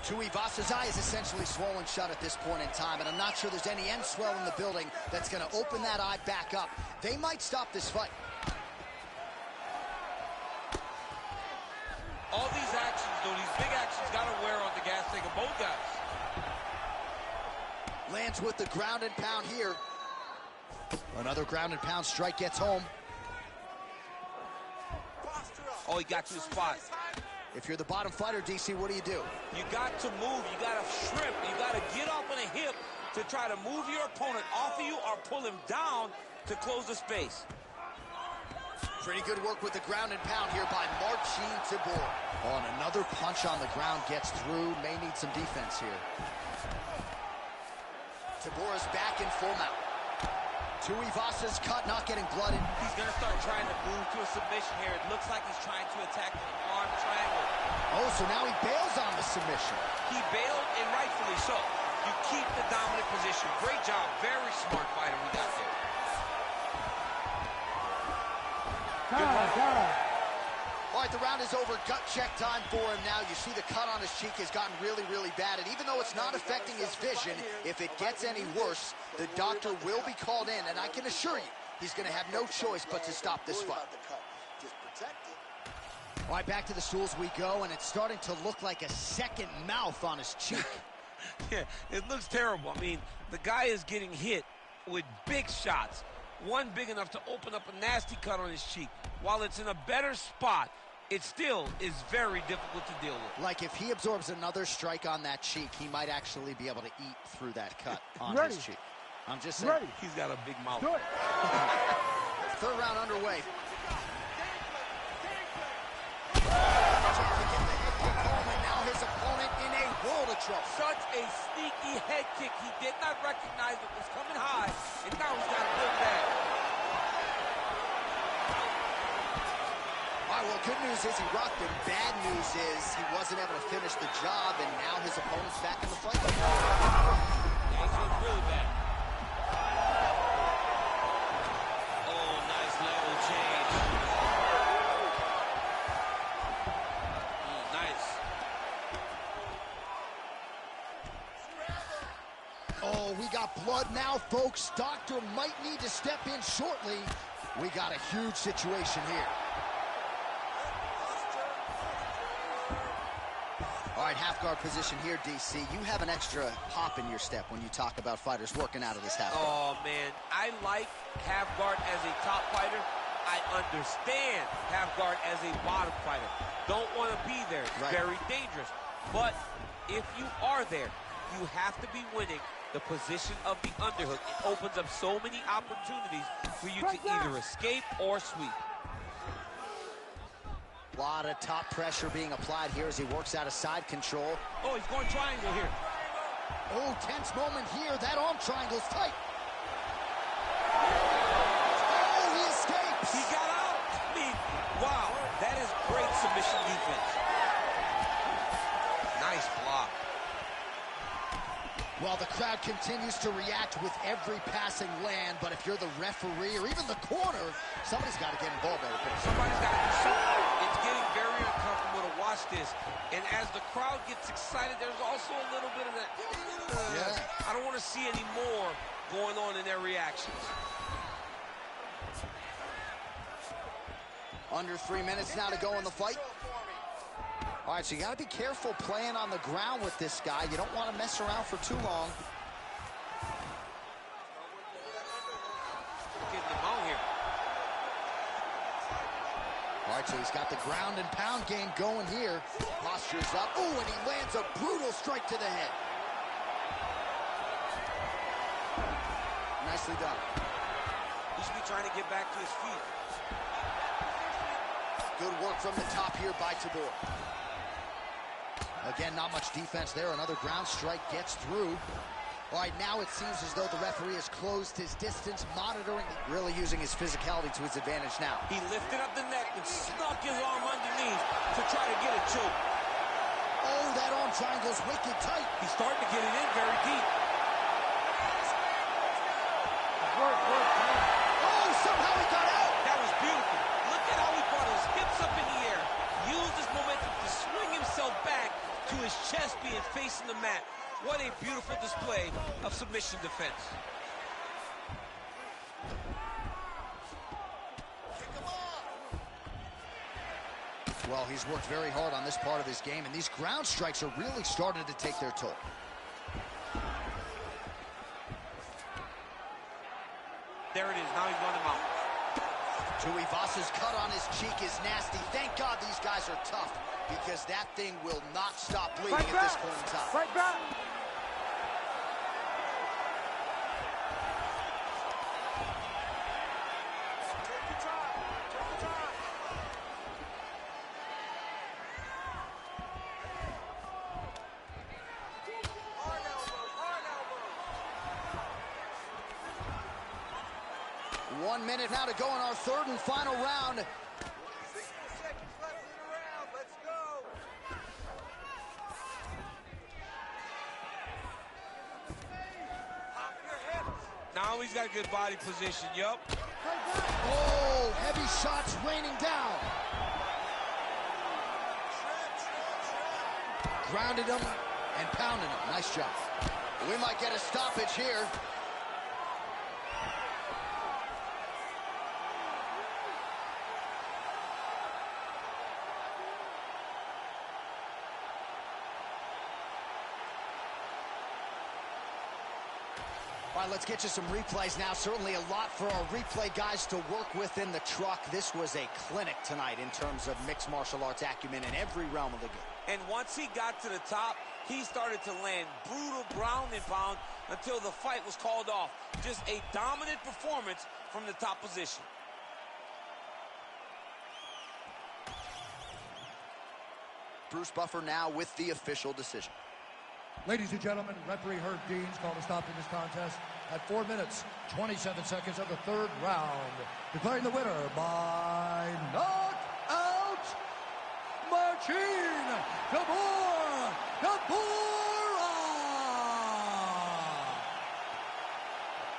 Tuivasa's eye is essentially swollen shut at this point in time, and I'm not sure there's any end swell in the building that's going to open that eye back up. They might stop this fight.
All these actions, though, these big actions got to wear on the gas tank of both guys.
Lands with the ground and pound here. Another ground and pound strike gets home.
Oh, he got to the spot.
If you're the bottom fighter, DC, what do?
You got to move. You got to shrimp. You got to get off on a hip to try to move your opponent off of you or pull him down to close the space.
Pretty good work with the ground and pound here by Marcin Tybur. Oh, and another punch on the ground gets through. May need some defense here. Tybur is back in full mount. Tuivasa's cut, not getting blooded.
He's going to start trying to move to a submission here. It looks like he's trying to attack an arm triangle.
Oh, so now he bails on the submission.
He bailed, and rightfully so. You keep the dominant position. Great job. Very smart fighter we got there.
All right, the round is over. Gut check time for him now. You see the cut on his cheek has gotten really, really bad. And even though it's not affecting his vision, if it gets any worse, the doctor will be called in. And I can assure you, he's going to have no choice but to stop this fight. All right, back to the stools we go. And it's starting to look like a second mouth on his cheek.
Yeah, it looks terrible. I mean, the guy is getting hit with big shots. One big enough to open up a nasty cut on his cheek. While it's in a better spot, it still is very difficult to deal with.
Like if he absorbs another strike on that cheek, he might actually be able to eat through that cut on his cheek. I'm just saying.
He's got a big mouth.
Do it.
Third round underway. Now his opponent in a world of trouble.
Such a sneaky head kick. He did not recognize it was coming high, and now he's got to pull back.
All right, well, good news is he rocked him. Bad news is he wasn't able to finish the job, and now his opponent's back in the fight.
Yeah, he's looking really bad. Oh, nice level change. Nice.
Oh, we got blood now, folks. Doctor might need to step in shortly. We got a huge situation here. All right, half guard position here, DC. You have an extra hop in your step when you talk about fighters working out of this half guard.
Oh, man. I like half guard as a top fighter. I understand half guard as a bottom fighter. Don't want to be there. It's very dangerous. But if you are there, you have to be winning the position of the underhook. It opens up so many opportunities for you to either escape or sweep.
A lot of top pressure being applied here as he works out of side control.
Oh, he's going triangle here.
Oh, tense moment here. That arm triangle's tight. Oh, he escapes.
He got out. I mean, wow. That is great submission defense. Nice block.
Well, the crowd continues to react with every passing land, but if you're the referee or even the corner, somebody's got to get involved.
Somebody's got to do something. It's getting very uncomfortable to watch this. And as the crowd gets excited, there's also a little bit of that. I don't want to see any more going on in their reactions.
Under 3 minutes now to go in the fight. All right, so you got to be careful playing on the ground with this guy. You don't want to mess around for too long.
Getting him out here.
All right, so he's got the ground and pound game going here. Posture's up. Oh, and he lands a brutal strike to the head. Nicely done.
He should be trying to get back to his feet.
Good work from the top here by Tabor. Again, not much defense there. Another ground strike gets through. All right, now it seems as though the referee has closed his distance, monitoring, really using his physicality to his advantage now.
He lifted up the neck and snuck his arm underneath to try to get a choke.
Oh, that arm triangle's wicked tight.
He's starting to get it in very deep.
Oh, somehow he got out.
That was beautiful. Look at how he brought his hips up in the air. Used his momentum to swing himself back to his chest being facing the mat. What a beautiful display of submission defense.
Well, he's worked very hard on this part of his game, and these ground strikes are really starting to take their toll.
There it is. Now he's running him out.
Tuivasa's cut on his cheek is nasty. Thank God these guys are tough, because that thing will not stop bleeding at this point in time.
Fight back!
Take your time. Take your time. Hard elbows. Hard elbows.
1 minute now to go in our third and final round.
60 seconds left in the round. Let's go. Pop your hips.
Now he's got a good body position. Yup.
Oh, heavy shots raining down. Grounded him and pounded him. Nice job. We might get a stoppage here. All right, let's get you some replays now. Certainly a lot for our replay guys to work with in the truck. This was a clinic tonight in terms of mixed martial arts acumen in every realm of the game.
And once he got to the top, he started to land brutal ground and pound until the fight was called off. Just a dominant performance from the top position.
Bruce Buffer now with the official decision.
Ladies and gentlemen, referee Herb Dean's called a stop to this contest at 4 minutes, 27 seconds of the third round, declaring the winner by knockout, Marcin Tabor.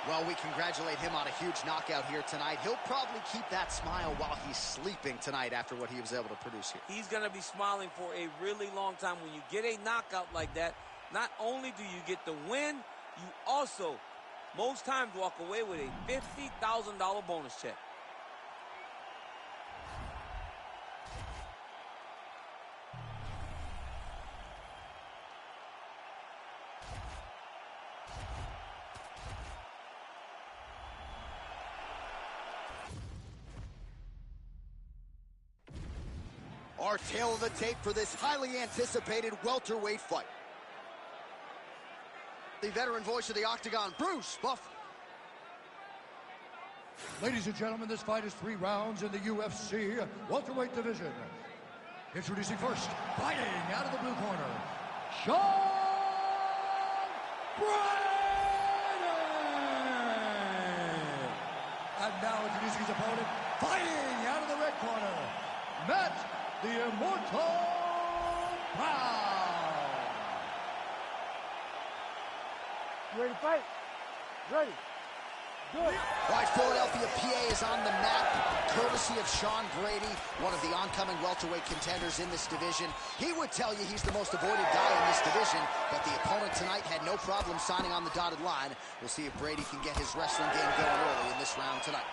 Well, we congratulate him on a huge knockout here tonight. He'll probably keep that smile while he's sleeping tonight after what he was able to produce here.
He's going to be smiling for a really long time. When you get a knockout like that, not only do you get the win, you also, most times, walk away with a $50,000 bonus check.
Our tail of the tape for this highly anticipated welterweight fight. The veteran voice of the Octagon, Bruce Buffer.
Ladies and gentlemen, this fight is 3 rounds in the UFC welterweight division. Introducing first, fighting out of the blue corner, Sean Brady! And now introducing his opponent, fighting out of the red corner, Matt the Immortal Brown.
You ready to fight? Ready. Good.
All right, Philadelphia, PA is on the map, courtesy of Sean Brady, one of the oncoming welterweight contenders in this division. He would tell you he's the most avoided guy in this division, but the opponent tonight had no problem signing on the dotted line. We'll see if Brady can get his wrestling game going early in this round tonight.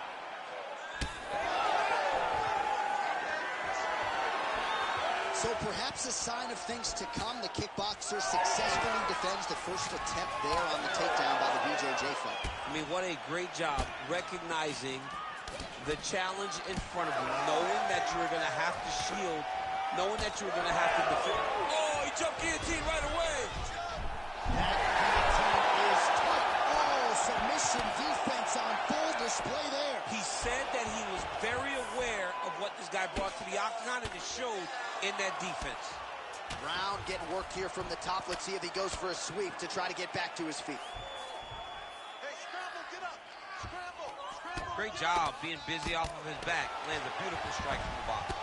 So perhaps a sign of things to come. The kickboxer successfully defends the first attempt there on the takedown by the BJJ fighter.
I mean, what a great job recognizing the challenge in front of him, knowing that you were going to have to shield, knowing that you were going to have to defend. Oh, he jumped guillotine right away.
That guillotine is tight. Oh, submission defense.
in that defense.
Brown getting worked here from the top. Let's see if he goes for a sweep to try to get back to his feet.
Hey, scramble, get up. Scramble, scramble.
Great job being busy off of his back. Lands a beautiful strike from the bottom.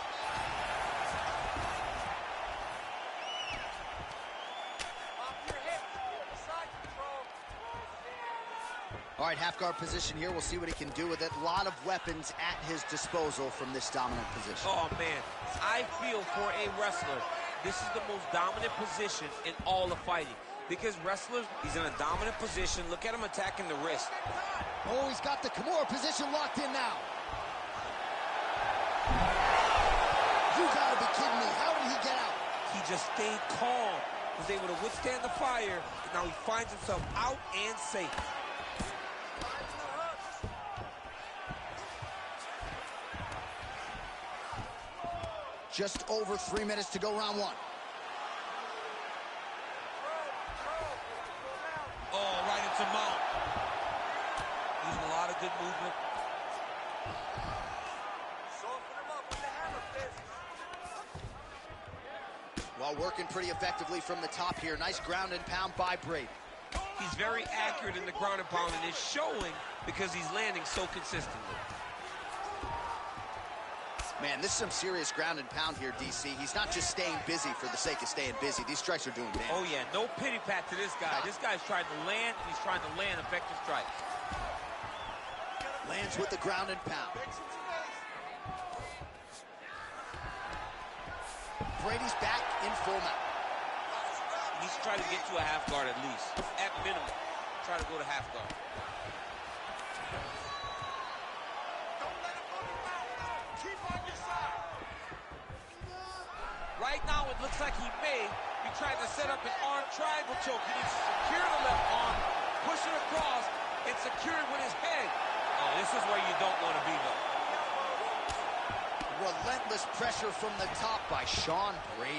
All right, half guard position here. We'll see what he can do with it. A lot of weapons at his disposal from this dominant position.
Oh, man. I feel for a wrestler, this is the most dominant position in all of fighting. Because wrestlers, he's in a dominant position. Look at him attacking the wrist.
Oh, he's got the Kimura position locked in now. You gotta be kidding me. How did he get out?
He just stayed calm, was able to withstand the fire, and now he finds himself out and safe.
Just over 3 minutes to go, round one.
Oh, right into mount. Using a lot of good movement.
While working pretty effectively from the top here. Nice ground and pound by Brady.
He's very accurate in the ground and pound, and it's showing because he's landing so consistently.
Man, this is some serious ground and pound here, DC. He's not just staying busy for the sake of staying busy. These strikes are doing damage.
Oh, yeah, no pity pat to this guy. This guy's trying to land, and he's trying to land effective strikes.
Lands with the ground and pound. Brady's back in full mount.
He needs to try to get to a half guard at least. At minimum, try to go to half guard. Right now, it looks like he may be trying to set up an arm triangle choke. He needs to secure the left arm, push it across, and secure it with his head. Oh, this is where you don't want to be, though.
Relentless pressure from the top by Sean Brady.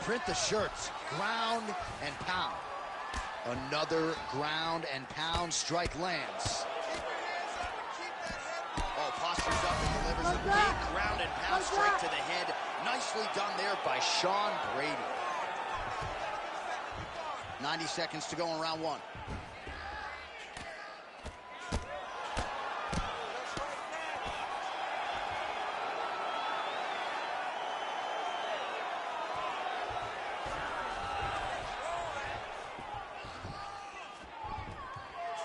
Print the shirts. Ground and pound. Another ground and pound strike lands. Postures up and delivers a big ground and pound straight to the head. Nicely done there by Sean Brady. 90 seconds to go in round one.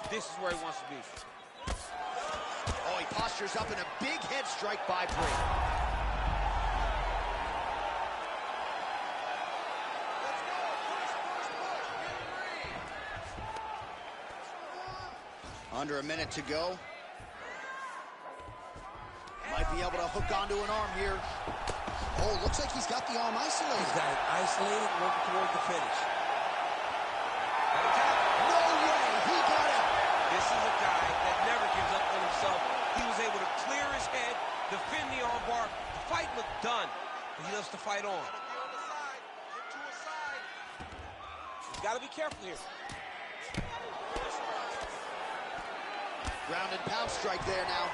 This is where he wants to be.
Oh, he postures up in a big head strike by Brady. Under a minute to go. Might be able to hook onto an arm here. Oh, looks like he's got the arm isolated.
He's got it isolated, working toward the finish.
No way, he got it.
This is a guy that never gives up on himself. He was able to clear his head, defend the armbar. The fight looked done, but he loves to fight on. He's got to be careful here.
Ground and pound strike there now.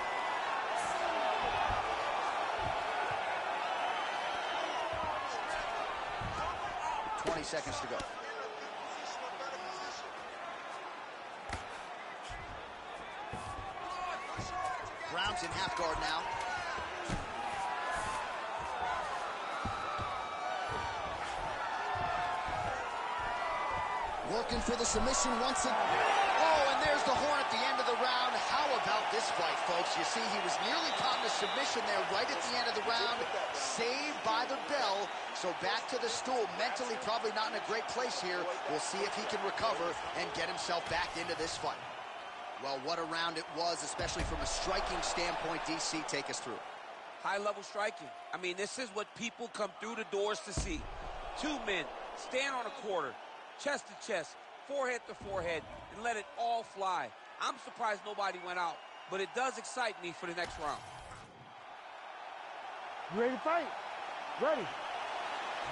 Seconds to go. Brown's in half guard now. Working for the submission once again. Oh, and there's the horn at the end of the round. How about this fight, folks? You see, he was nearly caught in a submission there right at the end of the round. Saved by the bell. So back to the stool. Mentally probably not in a great place here. We'll see if he can recover and get himself back into this fight. Well, what a round it was, especially from a striking standpoint. DC, take us through.
High-level striking. I mean, this is what people come through the doors to see. Two men stand on a quarter, chest to chest, forehead to forehead, and let it all fly. I'm surprised nobody went out, but it does excite me for the next round.
You ready to fight? Ready.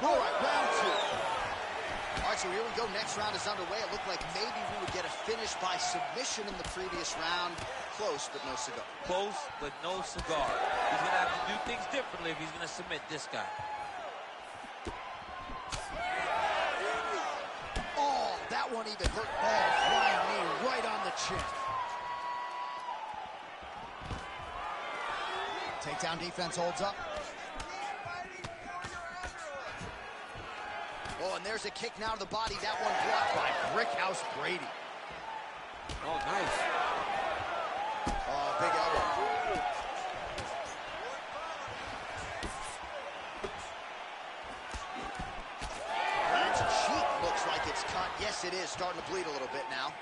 All right, round two. All right, so here we go. Next round is underway. It looked like maybe we would get a finish by submission in the previous round. Close, but no cigar.
Close, but no cigar. He's going to have to do things differently if he's going to submit this guy.
Oh, that one even hurt. Oh, flying knee right on the chin. Takedown defense holds up. Oh, and there's a kick now to the body. That one blocked by Brickhouse Brady.
Oh, nice.
Oh, big elbow. Brand's cheek looks like it's cut. Yes, it is. Starting to bleed a little bit now.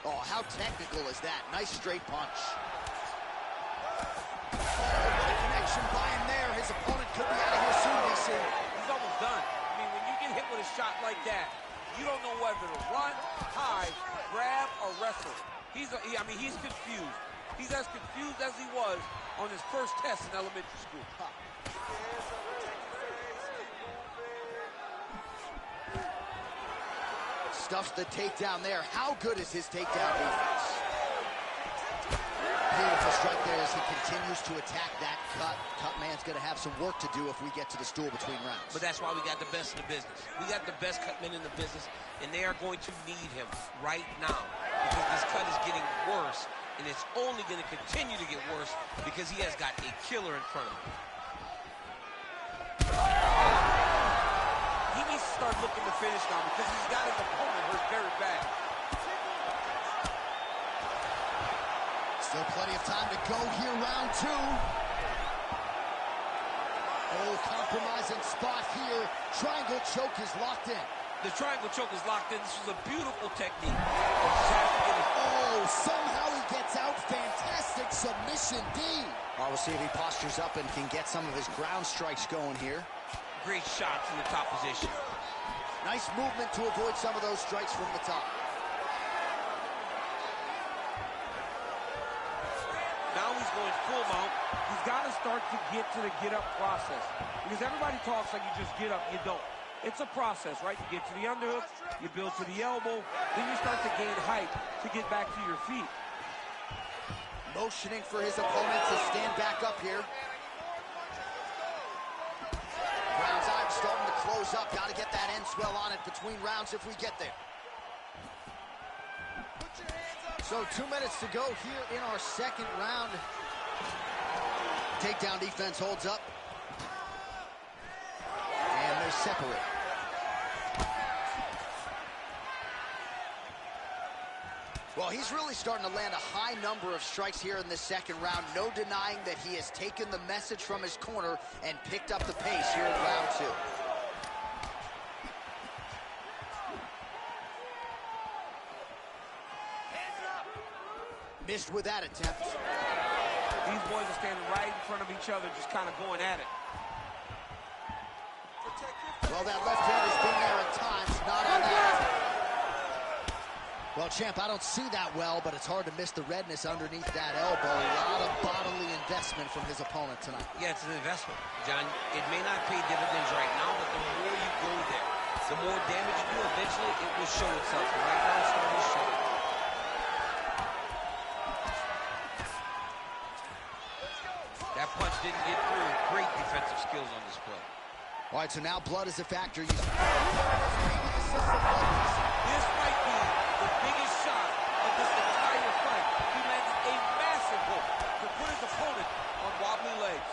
Oh, how technical is that? Nice straight punch. Oh, what a connection by him there. His opponent could be out of here soon, DC.
He's almost done. I mean, when you get hit with a shot like that, you don't know whether to run, hide, grab, or wrestle. He's confused. He's as confused as he was on his first test in elementary school.
Stuffs the takedown there. How good is his takedown defense? Beautiful strike there as he continues to attack that cut. Cut man's going to have some work to do if we get to the stool between rounds.
But that's why we got the best in the business. We got the best cut men in the business, and they are going to need him right now because this cut is getting worse, and it's only going to continue to get worse because he has got a killer in front of him. He needs to start looking to finish now because he's got his opponent hurt very bad.
Still plenty of time to go here, round two. Oh, compromising spot here. Triangle choke is locked in.
The triangle choke is locked in. This was a beautiful technique.
Oh, somehow he gets out. Fantastic submission D. Well, we'll see if he postures up and can get some of his ground strikes going here.
Great shot from the top position.
Nice movement to avoid some of those strikes from the top.
Now he's going full mount. He's got to start to get to the get-up process. Because everybody talks like you just get up, you don't. It's a process, right? You get to the underhook, you build to the elbow, then you start to gain height to get back to your feet.
Motioning for his opponent to stand back up here. Brown's eye starting to close up. Got to get that end swell on it between rounds if we get there. So 2 minutes to go here in our second round. Takedown defense holds up. And they're separate. Well, he's really starting to land a high number of strikes here in this second round. No denying that he has taken the message from his corner and picked up the pace here in round two. Missed with that attempt.
These boys are standing right in front of each other, just kind of going at it.
Well, that left hand has been there at times, not on that. Well, champ, I don't see that well, but it's hard to miss the redness underneath that elbow. A lot of bodily investment from his opponent tonight.
Yeah, it's an investment, John. It may not pay dividends right now, but the more you go there, the more damage you do, eventually it will show itself. And right now it's starting to show. That punch didn't get through. Great defensive skills on this play.
All right, so now blood is a factor.
This might be the biggest shot of this entire fight. He landed a massive hook to put his opponent on wobbly legs.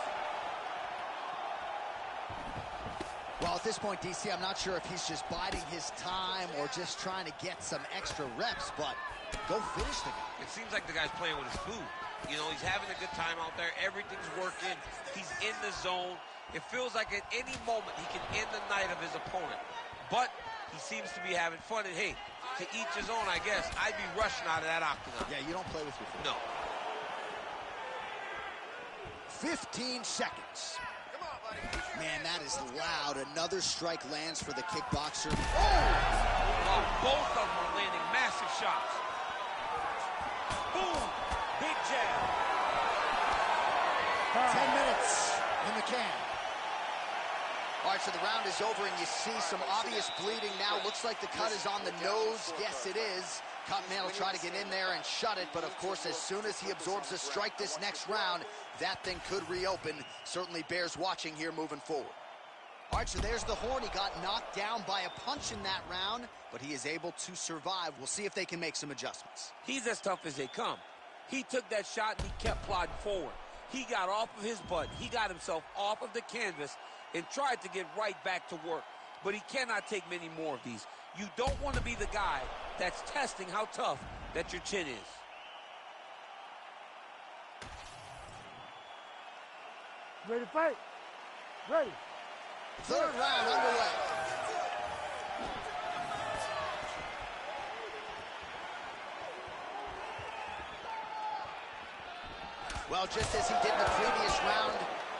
Well, at this point, DC, I'm not sure if he's just biding his time or just trying to get some extra reps, but go finish the guy.
It seems like the guy's playing with his food. You know, he's having a good time out there. Everything's working. He's in the zone. It feels like at any moment he can end the night of his opponent. But he seems to be having fun. And, hey, to each his own, I guess. I'd be rushing out of that octagon.
Yeah, you don't play with your food.
No.
15 seconds. Man, that is loud. Another strike lands for the kickboxer.
Oh! Both of them are landing massive shots. Boom! Big jab.
10 minutes. in the can. All right, so the round is over, and you see some obvious bleeding now. Looks like the cut is on the nose. Yes, it is. Cottonman will try to get in there and shut it, but of course, as soon as he absorbs a strike this next round, that thing could reopen. Certainly bears watching here moving forward. All right, so there's the Horn. He got knocked down by a punch in that round, but he is able to survive. We'll see if they can make some adjustments.
He's as tough as they come. He took that shot and he kept plodding forward. He got off of his butt. He got himself off of the canvas and tried to get right back to work. But he cannot take many more of these. You don't want to be the guy that's testing how tough that your chin is.
Ready to fight? Ready.
Third round underway. Well, just as he did in the previous round,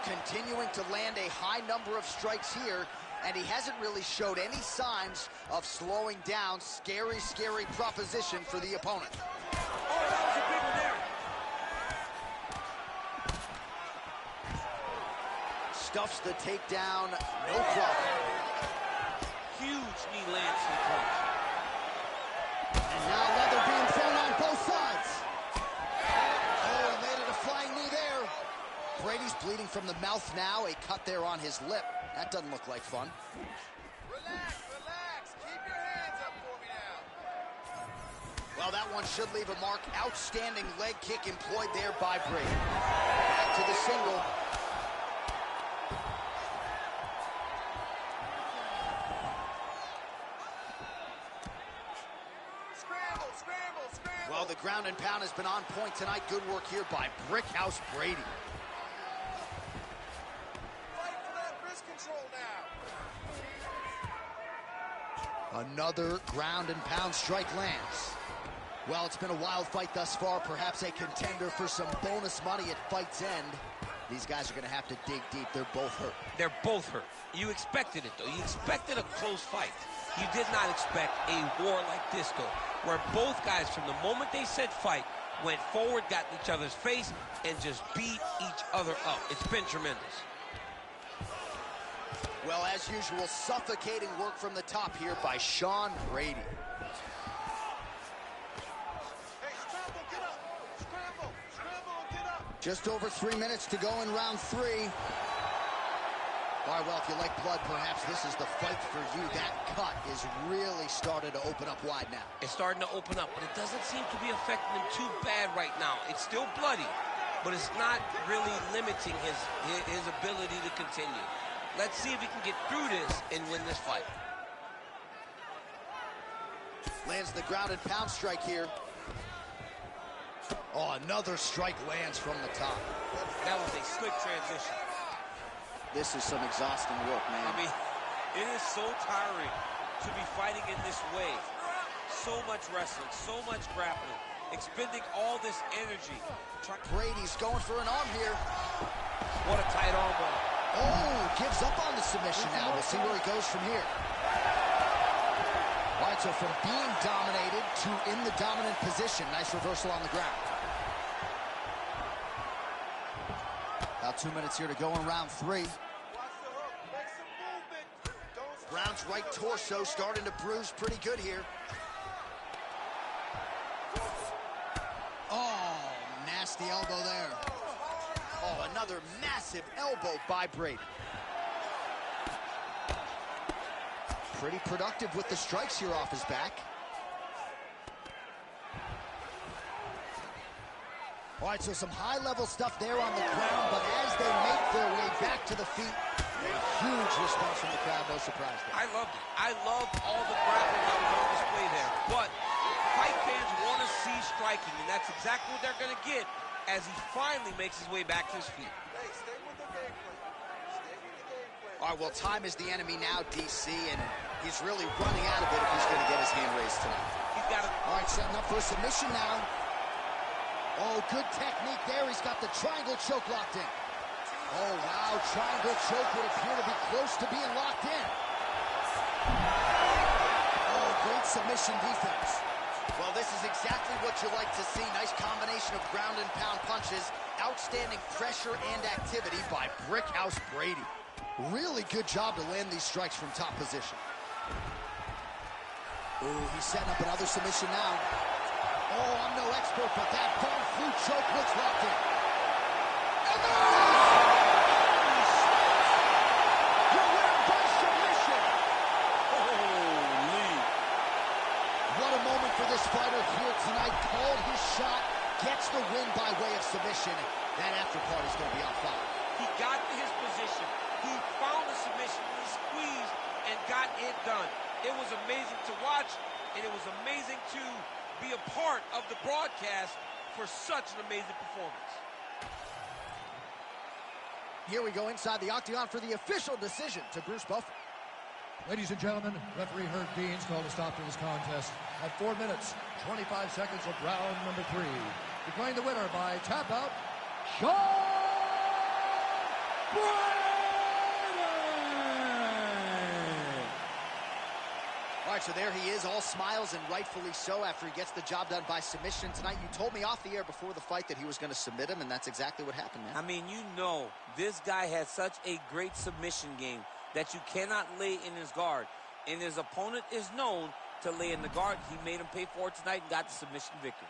continuing to land a high number of strikes here, and he hasn't really showed any signs of slowing down. Scary, scary proposition for the opponent.
Oh, that was a big one there.
Stuffs the takedown, no problem.
Huge knee lands to the punch.
And now leather being thrown on both sides. Oh, he made it a flying knee there. Brady's bleeding from the mouth now, a cut there on his lip. That doesn't look like fun.
Relax, relax. Keep your hands up for me now.
Well, that one should leave a mark. Outstanding leg kick employed there by Brady. Back to the single.
Scramble, scramble, scramble.
Well, the ground and pound has been on point tonight. Good work here by Brickhouse Brady.
Fight for that wrist control now.
Another ground and pound strike lands. Well, it's been a wild fight thus far. Perhaps a contender for some bonus money at fight's end. These guys are going to have to dig deep. They're both hurt.
They're both hurt. You expected it, though. You expected a close fight. You did not expect a war like this, though, where both guys, from the moment they said fight, went forward, got in each other's face, and just beat each other up. It's been tremendous.
Well, as usual, suffocating work from the top here by Sean Brady.
Hey, scramble, get up. Scramble, scramble, and get up.
Just over 3 minutes to go in round 3. All right, well, if you like blood, perhaps this is the fight for you. That cut is really started to open up wide now.
It's starting to open up, but it doesn't seem to be affecting him too bad right now. It's still bloody, but it's not really limiting his ability to continue. Let's see if he can get through this and win this fight.
Lands the ground and pound strike here. Oh, another strike lands from the top.
That was a quick transition.
This is some exhausting work, man.
I mean, it is so tiring to be fighting in this way. So much wrestling, so much grappling, expending all this energy.
Brady's going for an arm here.
What a tight arm bar.
Oh, gives up on the submission now. We'll see where he goes from here. All right, so from being dominated to in the dominant position. Nice reversal on the ground. About 2 minutes here to go in round 3.
Watch the hook. Make some movement. Don't stop.
Brown's right torso starting to bruise pretty good here. Oh, nasty elbow there. Oh, another massive elbow by Brady. Pretty productive with the strikes here off his back. All right, so some high-level stuff there on the ground, but as they make their way back to the feet, a huge response from the crowd, no surprise there.
I loved it. I loved all the grappling that was on display there. But fight fans want to see striking, and that's exactly what they're going to get as he finally makes his way back to his feet.
Hey, stay with the game plan. Stay with the game plan.
All right, well, time is the enemy now, DC, and he's really running out of it if he's going to get his hand raised tonight.
He's got to...
All right, setting up for a submission now. Oh, good technique there. He's got the triangle choke locked in. Oh, wow, triangle choke would appear to be close to being locked in. Oh, great submission defense. Well, this is exactly what you like to see. Nice combination of ground and pound punches. outstanding pressure and activity by Brickhouse Brady. Really good job to land these strikes from top position. Ooh, he's setting up another submission now. Oh, I'm no expert, but that bone flu choke looks locked in. And your winner by submission.
Holy.
What a moment for this fighter here tonight. Called his shot, gets the win by way of submission. That after part is going to be on fire.
He got to his position. He found the submission, he squeezed, and got it done. It was amazing to watch, and it was amazing to be a part of the broadcast for such an amazing performance.
Here we go inside the octagon for the official decision to Bruce Buffer.
Ladies and gentlemen, referee Herb Deans called a stop to this contest at 4 minutes, 25 seconds of round number 3. Declaring the winner by tap out, Sean Brady!
All right, so there he is, all smiles, and rightfully so after he gets the job done by submission tonight. You told me off the air before the fight that he was going to submit him, and that's exactly what happened, man.
I mean, you know, this guy has such a great submission game that you cannot lay in his guard. And his opponent is known to lay in the guard. He made him pay for it tonight and got the submission victory.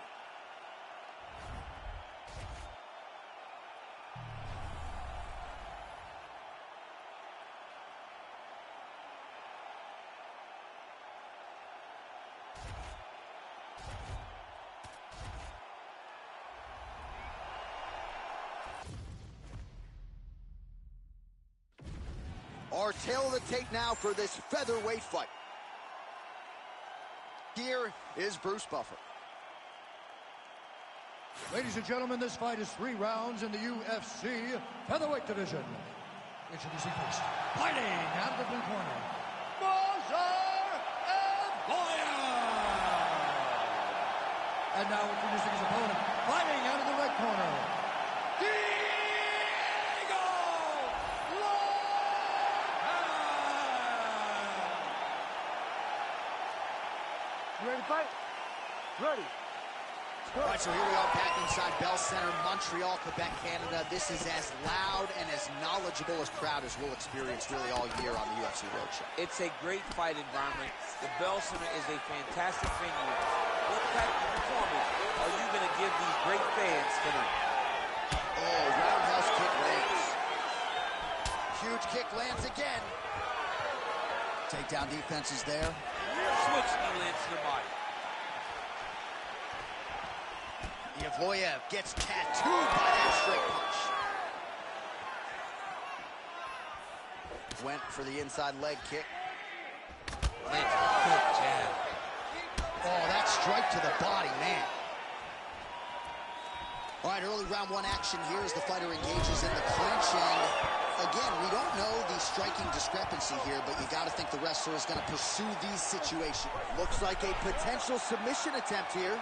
Our tail of the tape now for this featherweight fight. Here is Bruce Buffer.
Ladies and gentlemen, this fight is 3 rounds in the UFC featherweight division. Introducing first, fighting out of the blue corner, and now introducing his opponent, fighting out of the red corner,
You ready to fight? Ready.
All right, so here we are back inside Bell Center, Montreal, Quebec, Canada. This is as loud and as knowledgeable a crowd as we'll experience really all year on the UFC Roadshow.
It's a great fight environment. The Bell Center is a fantastic venue. What type of performance are you going to give these great fans tonight?
Oh, roundhouse kick lands. Huge kick lands again. Takedown defense is there.
Switch knee lands to the body.
Yevloyev gets tattooed by that straight punch. Went for the inside leg kick.
Lands a good jab.
Oh, that strike to the body, man. All right, early round 1 action here as the fighter engages in the clinch. And again, we don't know the striking discrepancy here, but you got to think the wrestler is going to pursue these situations. Looks like a potential submission attempt here.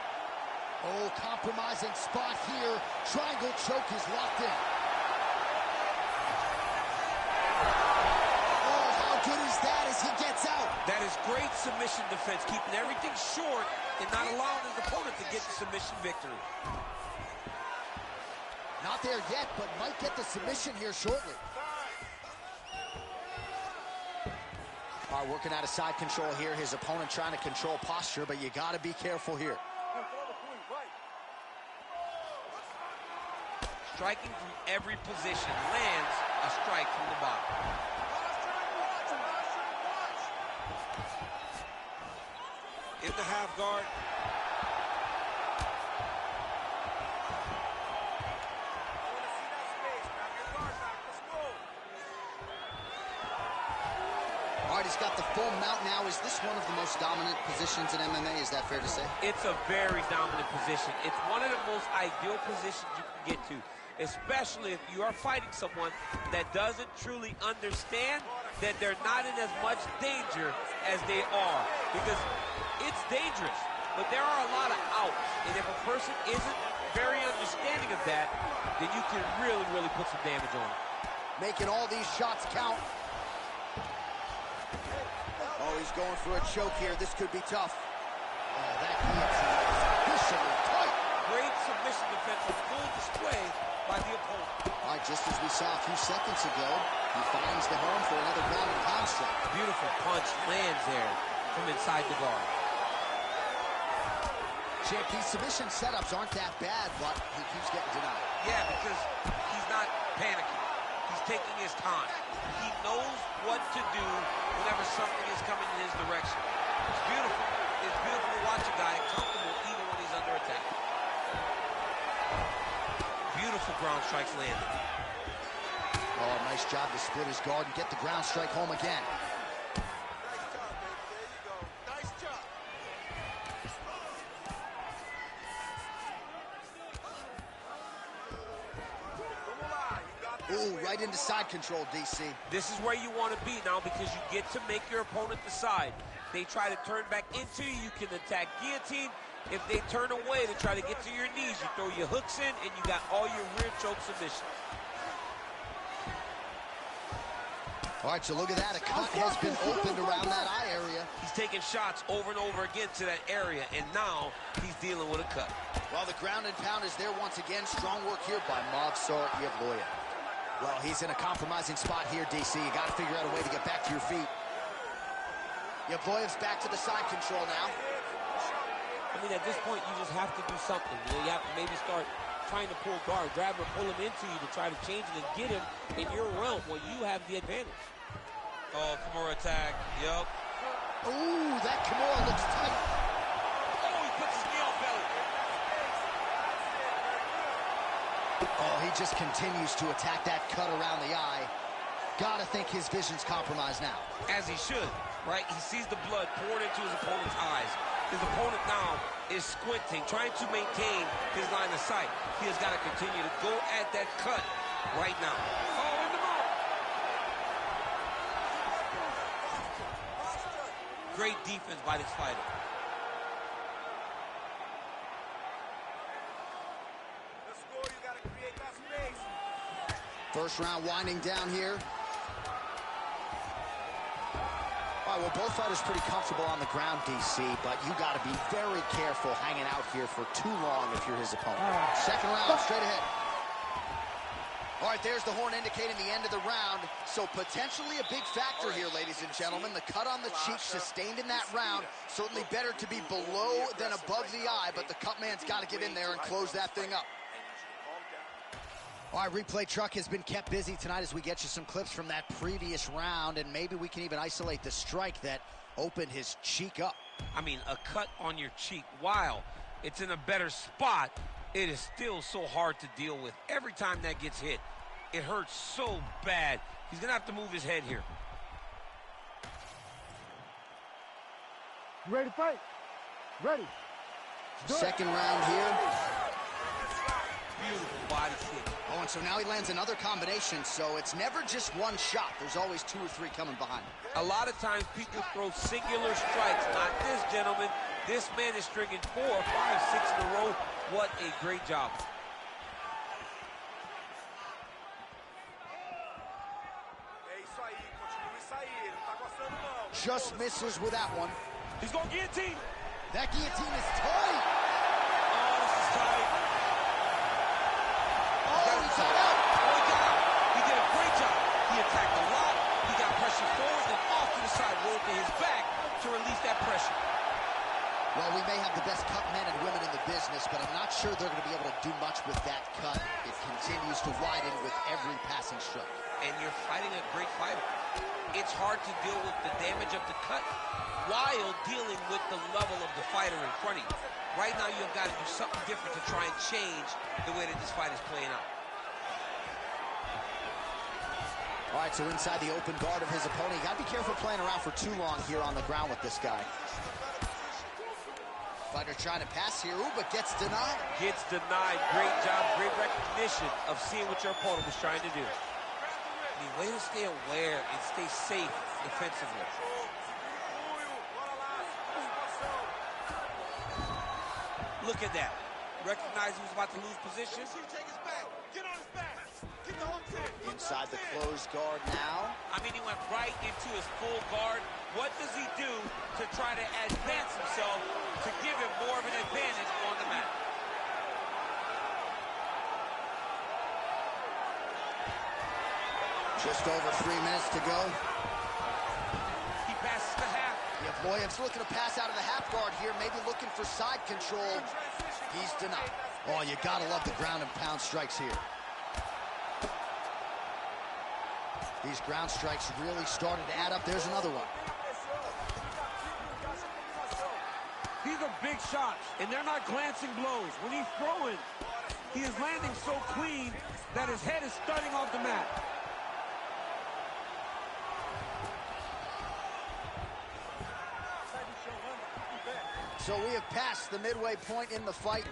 Oh, compromising spot here. Triangle choke is locked in. Oh, how good is that as he gets out?
That is great submission defense, keeping everything short and not allowing his opponent to get the submission victory.
Not there yet, but might get the submission here shortly. All right, working out of side control here. His opponent trying to control posture, but you got to be careful here.
Striking from every position, lands a strike from the bottom. In the half guard.
All right, he's got the full mount now. Is this one of the most dominant positions in MMA? Is that fair to say?
It's a very dominant position. It's one of the most ideal positions you can get to, especially if you are fighting someone that doesn't truly understand that they're not in as much danger as they are. Because it's dangerous, but there are a lot of outs. And if a person isn't very understanding of that, then you can really, really put some damage on it.
Making all these shots count. Oh, he's going for a choke here. This could be tough. Oh, that guillotine is officially tight.
Great submission defense on full display by the opponent.
All right, just as we saw a few seconds ago, he finds the home for another ground and pound strike.
Beautiful punch lands there from inside the guard.
Champ, these submission setups aren't that bad, but he keeps getting denied.
Yeah, because he's not panicking. He's taking his time. He knows what to do whenever something is coming in his direction. It's beautiful. It's beautiful to watch a guy comfortable even when he's under attack. Beautiful ground strikes landed.
Oh, nice job to split his guard and get the ground strike home again.
Nice job, baby. There you go. Nice job.
Ooh, right into side control, DC.
This is where you want to be now because you get to make your opponent decide. They try to turn back into you, you can attack guillotine. If they turn away to try to get to your knees, you throw your hooks in and you got all your rear choke submissions.
All right, so look at that. A cut has been opened around that eye area.
He's taking shots over and over again to that area, and now he's dealing with a cut.
Well, the ground and pound is there once again. Strong work here by Movsar Yevloyev. Well, he's in a compromising spot here, DC. You got to figure out a way to get back to your feet. Yevloyev's back to the side control now.
I mean, at this point, you just have to do something. You know, you have to maybe start trying to pull guard, grab him, pull him into you to try to change it and get him in your realm where you have the advantage. Oh, Kimura attack. Yup.
Ooh, that Kimura looks tight.
Oh, he puts his knee on belly.
Oh, he just continues to attack that cut around the eye. Gotta think his vision's compromised now.
As he should, right? He sees the blood pouring into his opponent's eyes. His opponent now is squinting, trying to maintain his line of sight. He has got to continue to go at that cut right now. Oh, in the mouth. Great defense by this fighter.
Let's go. You got to create that space.
First round winding down here. All right, well, both fighters pretty comfortable on the ground, DC, but you got to be very careful hanging out here for too long if you're his opponent. Second round, straight ahead. All right, there's the horn indicating the end of the round. So potentially a big factor here, ladies and gentlemen. The cut on the cheek sustained in that round. Certainly better to be below than above the eye, but the cut man's got to get in there and close that thing up. All right, replay truck has been kept busy tonight as we get you some clips from that previous round, and maybe we can even isolate the strike that opened his cheek up.
I mean, a cut on your cheek, while it's in a better spot, it is still so hard to deal with. Every time that gets hit, it hurts so bad. He's going to have to move his head here.
You ready to fight? Ready.
Second round here.
Beautiful body kick.
Oh, and so now he lands another combination, so it's never just one shot. There's always two or three coming behind him.
A lot of times people throw singular strikes. Not this gentleman. This man is stringing 4, 5, 6 in a row. What a great job.
Just misses with that one.
He's going guillotine.
That guillotine is tight.
Oh, this is tight.
Oh, he got out.
Oh, he got out. He did a great job. He attacked a lot. He got pressure forward and off to the side, rolled to his back to release that pressure.
Well, we may have the best cut men and women in the business, but I'm not sure they're going to be able to do much with that cut. It continues to widen with every passing stroke.
And you're fighting a great fighter. It's hard to deal with the damage of the cut while dealing with the level of the fighter in front of you. Right now, you've got to do something different to try and change the way that this fight is playing out.
All right, so inside the open guard of his opponent, you got to be careful playing around for too long here on the ground with this guy. Fighter trying to pass here, ooh, but gets denied.
Gets denied. Great job, great recognition of seeing what your opponent was trying to do. I mean, way to stay aware and stay safe defensively. Look at that. Recognized he was about to lose position.
Inside the closed guard now.
I mean, he went right into his full guard. What does he do to try to advance himself to give him more of an advantage on the mat?
Just over 3 minutes to go.
He passes the half.
Yevloyev's looking to pass out of the half guard here, maybe looking for side control. He's denied. Oh, you gotta love the ground and pound strikes here. These ground strikes really started to add up. There's another one.
These are big shots, and they're not glancing blows. When he's throwing, he is landing so clean that his head is starting off the mat.
So we have passed the midway point in the fight.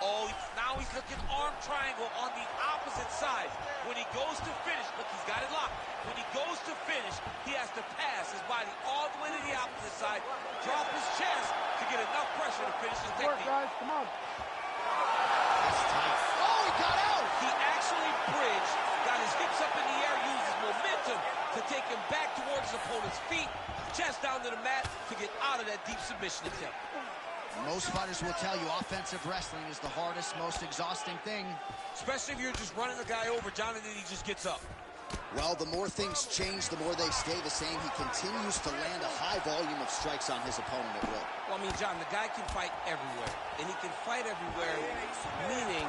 Oh, now he's looking arm triangle on the opposite side. When he goes to finish, look, he's got it locked. When he goes to finish, he has to pass his body all the way to the opposite side, drop his chest to get enough pressure to finish his technique.
Work, guys, come on.
That's tight. Oh, he got out!
He actually bridged, got his hips up in the air, used his momentum to take him back towards his opponent's feet, chest down to the mat to get out of that deep submission attempt.
Most fighters will tell you offensive wrestling is the hardest, most exhausting thing.
Especially if you're just running the guy over, John, and then he just gets up.
Well, the more things change, the more they stay the same. He continues to land a high volume of strikes on his opponent at will.
Well, I mean, John, the guy can fight everywhere. And he can fight everywhere, meaning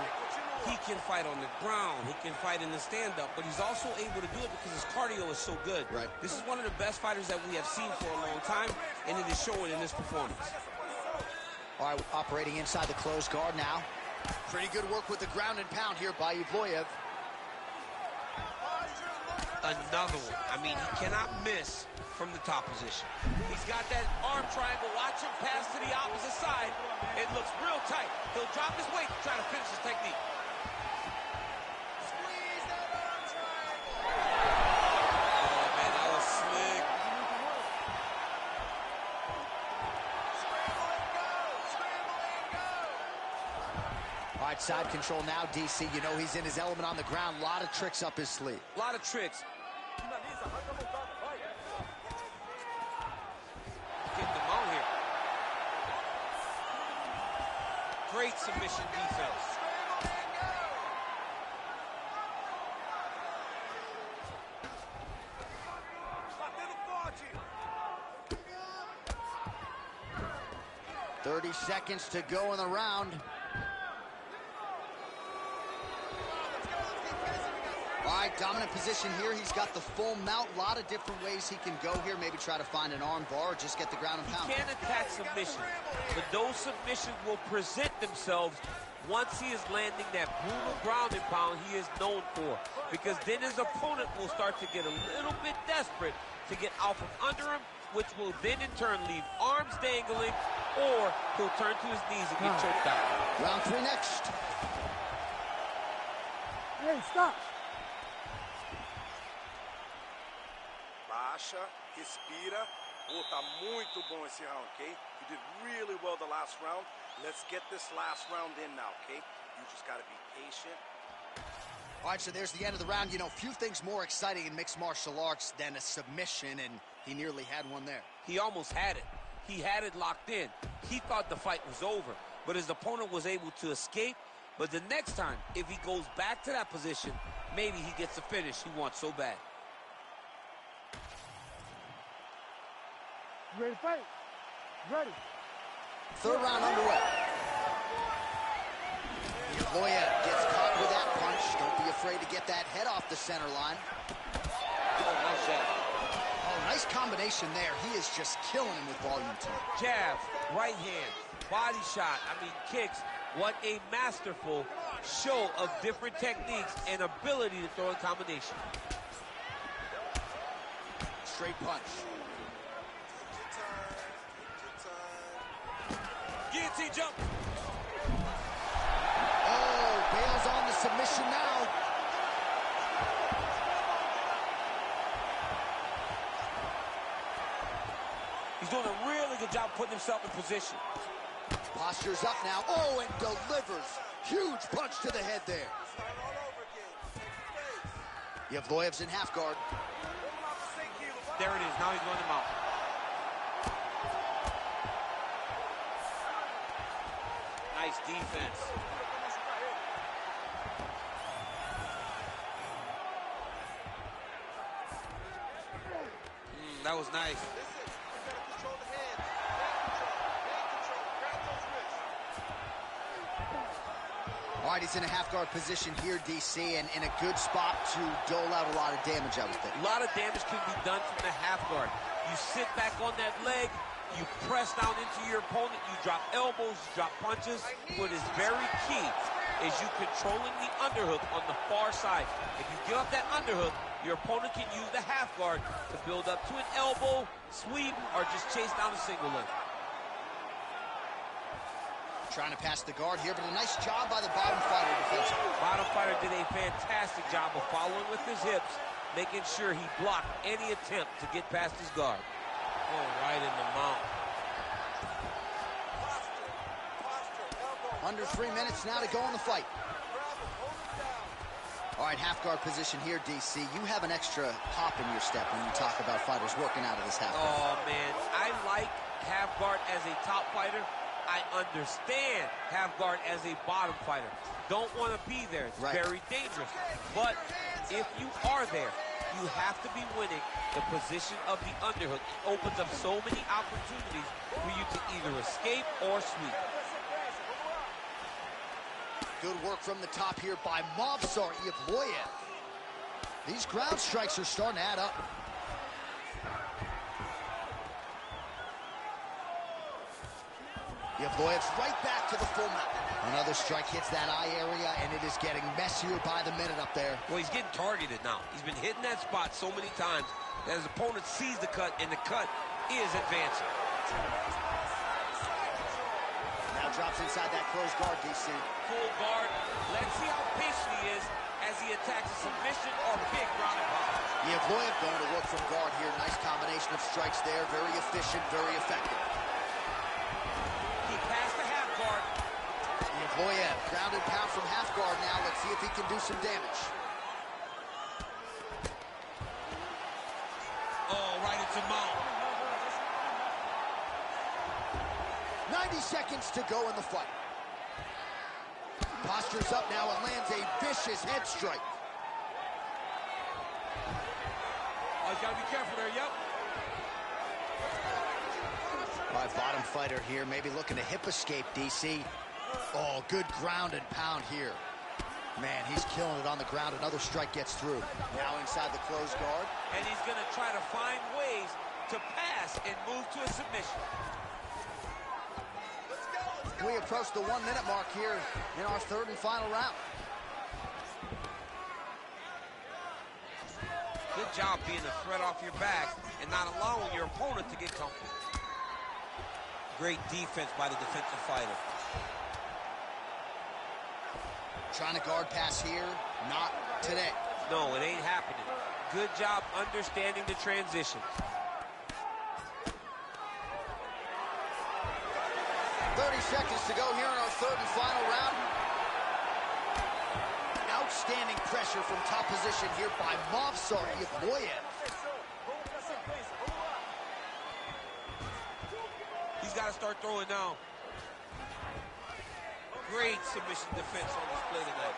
he can fight on the ground. He can fight in the stand-up. But he's also able to do it because his cardio is so good.
Right.
This is one of the best fighters that we have seen for a long time, and it is showing in this performance.
All right, operating inside the closed guard now. Pretty good work with the ground and pound here by Yevloyev.
Another one. I mean, he cannot miss from the top position. He's got that arm triangle. Watch him pass to the opposite side. It looks real tight. He'll drop his weight to try to finish his technique.
Squeeze that arm triangle.
Oh, man, that was slick.
Scramble and go. Scramble and go.
All right, side control now, DC. You know he's in his element on the ground. A lot of tricks up his sleeve.
A lot of tricks. Getting them out here. Great submission defense.
Scramble and go.
30 seconds to go in the round. All right, dominant position here. He's got the full mount. A lot of different ways he can go here. Maybe try to find an arm bar or just get the ground and pound.
He can attack submission, but those submissions will present themselves once he is landing that brutal ground and pound he is known for. Because then his opponent will start to get a little bit desperate to get out from under him, which will then in turn leave arms dangling, or he'll turn to his knees and get choked out.
Round 3 next.
Hey, stop.
Baixa, respira. Oh, tá muito bom esse round, okay? You did really well the last round. Let's get this last round in now, okay? You just gotta be patient.
All right, so there's the end of the round. You know, few things more exciting in mixed martial arts than a submission, and he nearly had one there.
He almost had it. He had it locked in. He thought the fight was over, but his opponent was able to escape. But the next time, if he goes back to that position, maybe he gets the finish he wants so bad.
You ready to fight? Ready.
Third round underway. Yevloyev gets caught with that punch. Don't be afraid to get that head off the center line.
Oh, nice shot.
Oh, nice combination there. He is just killing him with volume tonight.
Jab, right hand, body shot, I mean kicks. What a masterful show of different techniques and ability to throw in combination.
Straight punch.
Guillotine jump.
Oh, bails on the submission now.
He's doing a really good job putting himself in position.
Posture's up now. Oh, and delivers. Huge punch to the head there. Yevloyev's in half guard.
There it is. Now he's going to mount. Nice defense. That was nice.
Listen, you gotta control the hands. Hand control. Grab those wrists.
All right, he's in a half-guard position here, DC, and in a good spot to dole out a lot of damage, I would think.
A lot of damage can be done from the half guard. You sit back on that leg, you press down into your opponent, you drop elbows, you drop punches. What is very key is you controlling the underhook on the far side. If you give up that underhook, your opponent can use the half guard to build up to an elbow, sweep, or just chase down a single leg.
Trying to pass the guard here, but a nice job by the bottom fighter defensively.
Bottom fighter did a fantastic job of following with his hips, making sure he blocked any attempt to get past his guard. Oh, right in the mount.
Under 3 minutes now to go in the fight. All right, half guard position here, DC. You have an extra hop in your step when you talk about fighters working out of this half guard.
Oh, man, I like half guard as a top fighter. I understand half guard as a bottom fighter. Don't want to be there. It's very dangerous. But if you are there, you have to be winning the position of the underhook. It opens up so many opportunities for you to either escape or sweep.
Good work from the top here by Movsar Evloyev. These ground strikes are starting to add up. Evloyev's right back to the full mount. Another strike hits that eye area, and it is getting messier by the minute up there.
Well, he's getting targeted now. He's been hitting that spot so many times that his opponent sees the cut, and the cut is advancing.
Now drops inside that closed guard, DC.
Full guard. Let's see how patient he is as he attacks a submission or big ground and pound.
Evloyev going to work from guard here. Nice combination of strikes there. Very efficient, very effective. Evloyev, ground and pound from half guard now. Let's see if he can do some damage.
Oh, right into mount.
90 seconds to go in the fight. Postures up now and lands a vicious head strike.
Oh, he's got to be careful there, yep.
All right, bottom fighter here, maybe looking to hip escape, DC. Oh, good ground and pound here. Man, he's killing it on the ground. Another strike gets through. Now inside the closed guard.
And he's going to try to find ways to pass and move to a submission.
We approach the 1 minute mark here in our third and final round.
Good job being a threat off your back and not allowing your opponent to get comfortable. Great defense by the defensive fighter.
Trying to guard pass here, not today.
No, it ain't happening. Good job understanding the transitions.
30 seconds to go here in our third and final round. Outstanding pressure from top position here by Movsar Evloyev.
He's got to start throwing now. Great submission defense on display tonight.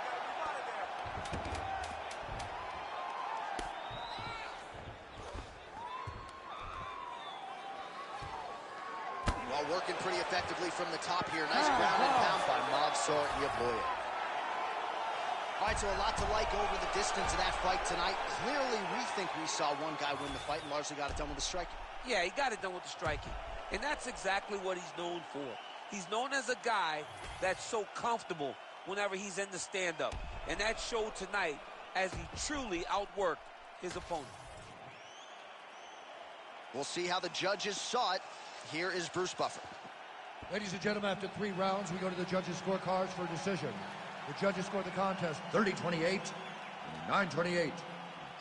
Well, working pretty effectively from the top here. Nice ground and pound by Movsar Evloyev. All right, so a lot to like over the distance of that fight tonight. Clearly, we think we saw one guy win the fight and largely got it done with the striking.
Yeah, he got it done with the striking. And that's exactly what he's known for. He's known as a guy that's so comfortable whenever he's in the stand-up. And that showed tonight as he truly outworked his opponent.
We'll see how the judges saw it. Here is Bruce Buffer.
Ladies and gentlemen, after 3 rounds, we go to the judges' scorecards for a decision. The judges scored the contest 30-28, 9-28,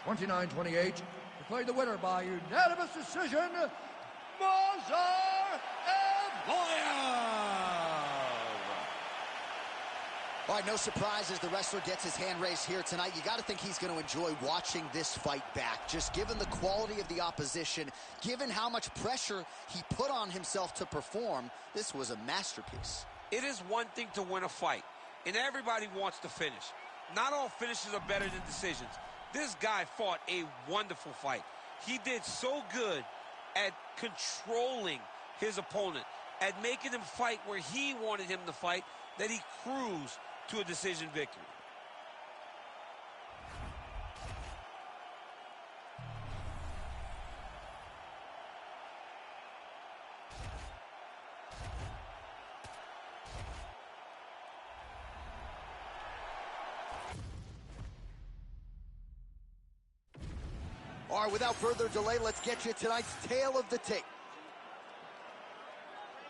29-28. Declared the winner by unanimous decision, Movsar Evloyev.
All right, no surprise as the wrestler gets his hand raised here tonight. You got to think he's going to enjoy watching this fight back. Just given the quality of the opposition, given how much pressure he put on himself to perform, this was a masterpiece.
It is one thing to win a fight, and everybody wants to finish. Not all finishes are better than decisions. This guy fought a wonderful fight. He did so good at controlling his opponent, at making him fight where he wanted him to fight, that he cruised to a decision victory.
All right, without further delay, let's get you tonight's tale of the tape.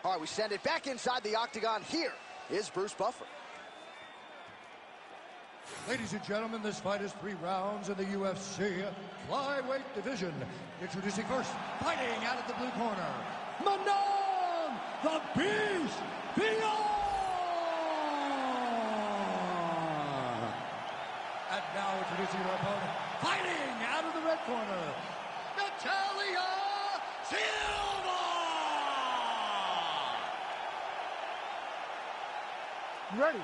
All right, we send it back inside the octagon. Here is Bruce Buffer.
Ladies and gentlemen, this fight is 3 rounds in the UFC flyweight division. Introducing first, fighting out of the blue corner, Manon the Beast Pierre! And now introducing her opponent, fighting out of the red corner, Natalia Silva!
You ready?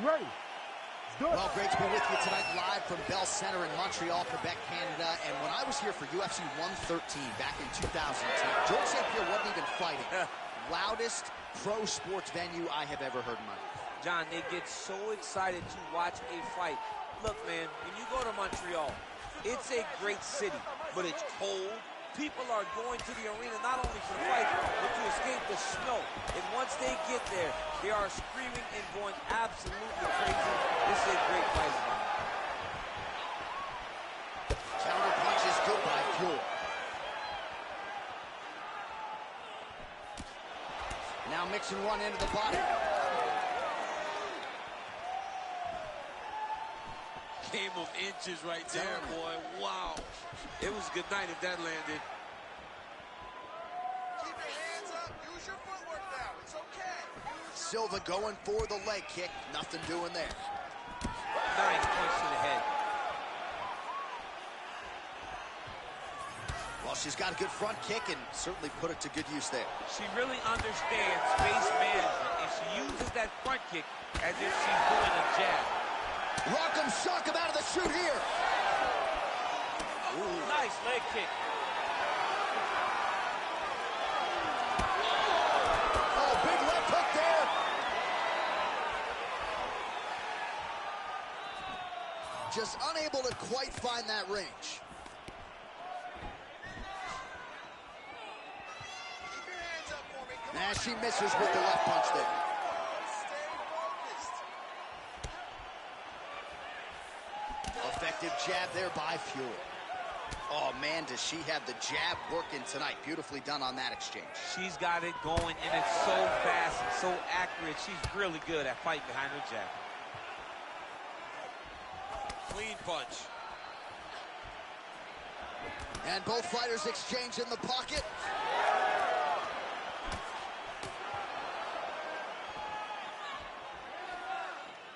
You ready?
Well, great to be with you tonight live from Bell Center in Montreal, Quebec, Canada. And when I was here for UFC 113 back in 2010, George St. Pierre wasn't even fighting. Loudest pro sports venue I have ever heard in my life.
John, they get so excited to watch a fight. Look, man, when you go to Montreal, it's a great city, but it's cold. People are going to the arena not only for the fight, but to escape the snow. And once they get there, they are screaming and going absolutely crazy. This is a great fight.
Counter punch is good by Pierre. Now mixing one into the body.
Game of inches right there, boy. Wow. It was a good night if that landed.
Keep your hands up. Use your footwork now. It's okay.
Silva going for the leg kick. Nothing doing there.
Nice punch to the head.
Well, she's got a good front kick and certainly put it to good use there.
She really understands space management, and she uses that front kick as if she's doing a jab.
Rock'em shock him out of the chute here.
Ooh, nice leg kick.
Oh, big left hook there. Just unable to quite find that range.
Keep your hands up for me. Come
And
on.
she misses with the left punch there.
Stay focused.
Effective jab there by Fury. Oh, man, does she have the jab working tonight. Beautifully done on that exchange.
She's got it going, and it's so fast and so accurate. She's really good at fighting behind her jab. Clean punch.
And both fighters exchange in the pocket.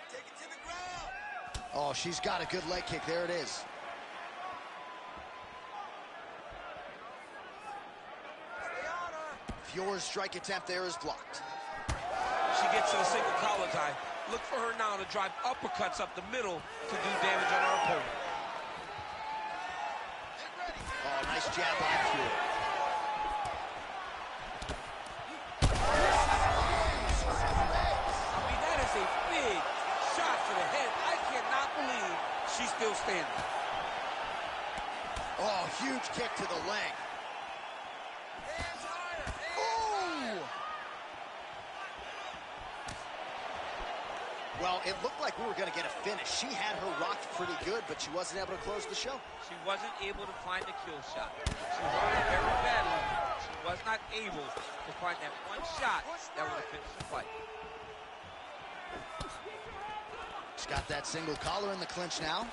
Take it to the ground.
Oh, she's got a good leg kick. There it is.
Stay on her.
Fiore's strike attempt there is blocked.
She gets to the single collar tie. Look for her now to drive uppercuts up the middle to do damage on our opponent.
Get ready.
Oh, nice jab by Fiore.
I mean, that is a big shot to the head. I cannot believe she's still standing.
Oh, huge kick to the leg.
Hands higher. Hands
Ooh! Well, it looked like we were going to get a finish. She had her rocked pretty good, but she wasn't able to close the show.
She wasn't able to find the kill shot. She hurt very badly. She was not able to find that one shot that would have finished the fight.
She's got that single collar in the clinch now.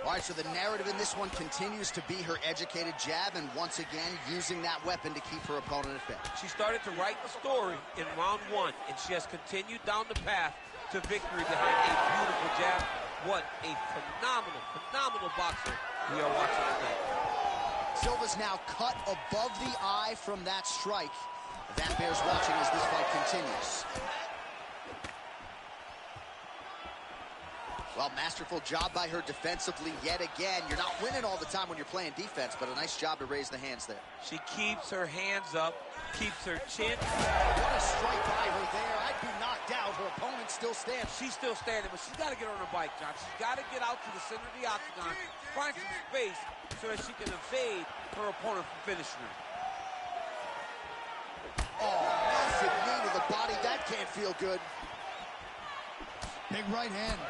All right, so the narrative in this one continues to be her educated jab and once again using that weapon to keep her opponent at bay.
She started to write the story in round one, and she has continued down the path to victory behind a beautiful jab. What a phenomenal, phenomenal boxer we are watching tonight.
Silva's now cut above the eye from that strike. That bears watching as this fight continues. Well, masterful job by her defensively yet again. You're not winning all the time when you're playing defense, but a nice job to raise the hands there.
She keeps her hands up, keeps her chin.
What a strike by her there. I'd be knocked out. Her opponent still stands.
She's still standing, but she's got to get on her bike, John. She's got to get out to the center of the octagon, find some space so that she can evade her opponent from finishing her.
Oh, massive knee to the body. That can't feel good.
Big right hand.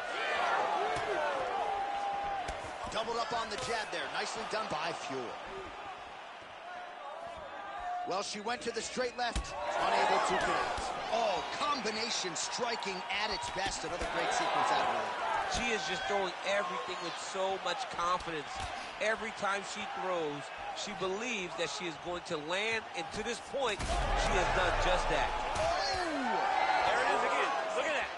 Doubled up on the jab there. Nicely done by Fuel. Well, she went to the straight left, unable to connect. Oh, combination striking at its best. Another great sequence out of her.
She is just throwing everything with so much confidence. Every time she throws, she believes that she is going to land, and to this point, she has done just that.
Oh!
There it is again. Look at that.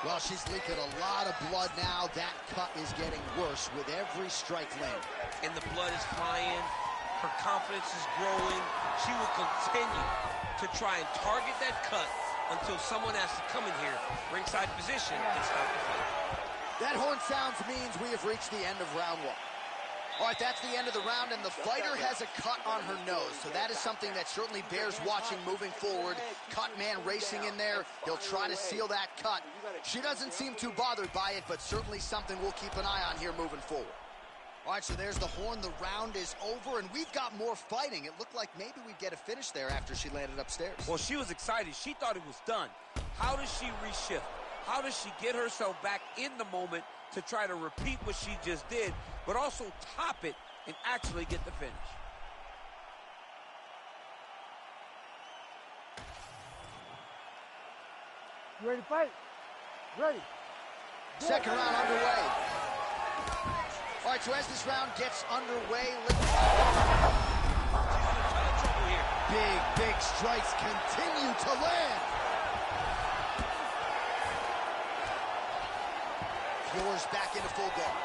Well, she's leaking a lot of blood now. That cut is getting worse with every strike landed.
And the blood is flying. Her confidence is growing. She will continue to try and target that cut until someone has to come in here, ringside position, and stop the fight.
That horn sounds means we have reached the end of round one. All right, that's the end of the round, and the fighter has a cut on her nose. So that is something that certainly bears watching moving forward. Cut man racing in there. He'll try to seal that cut. She doesn't seem too bothered by it, but certainly something we'll keep an eye on here moving forward. All right, so there's the horn. The round is over, and we've got more fighting. It looked like maybe we'd get a finish there after she landed upstairs.
Well, she was excited. She thought it was done. How does she reshift? How does she get herself back in the moment to try to repeat what she just did, but also top it and actually get the finish?
You ready to fight? Ready.
Second round underway. All right, so as this round gets underway,
She's in a ton of trouble here.
big strikes continue to land. Yours back into full guard.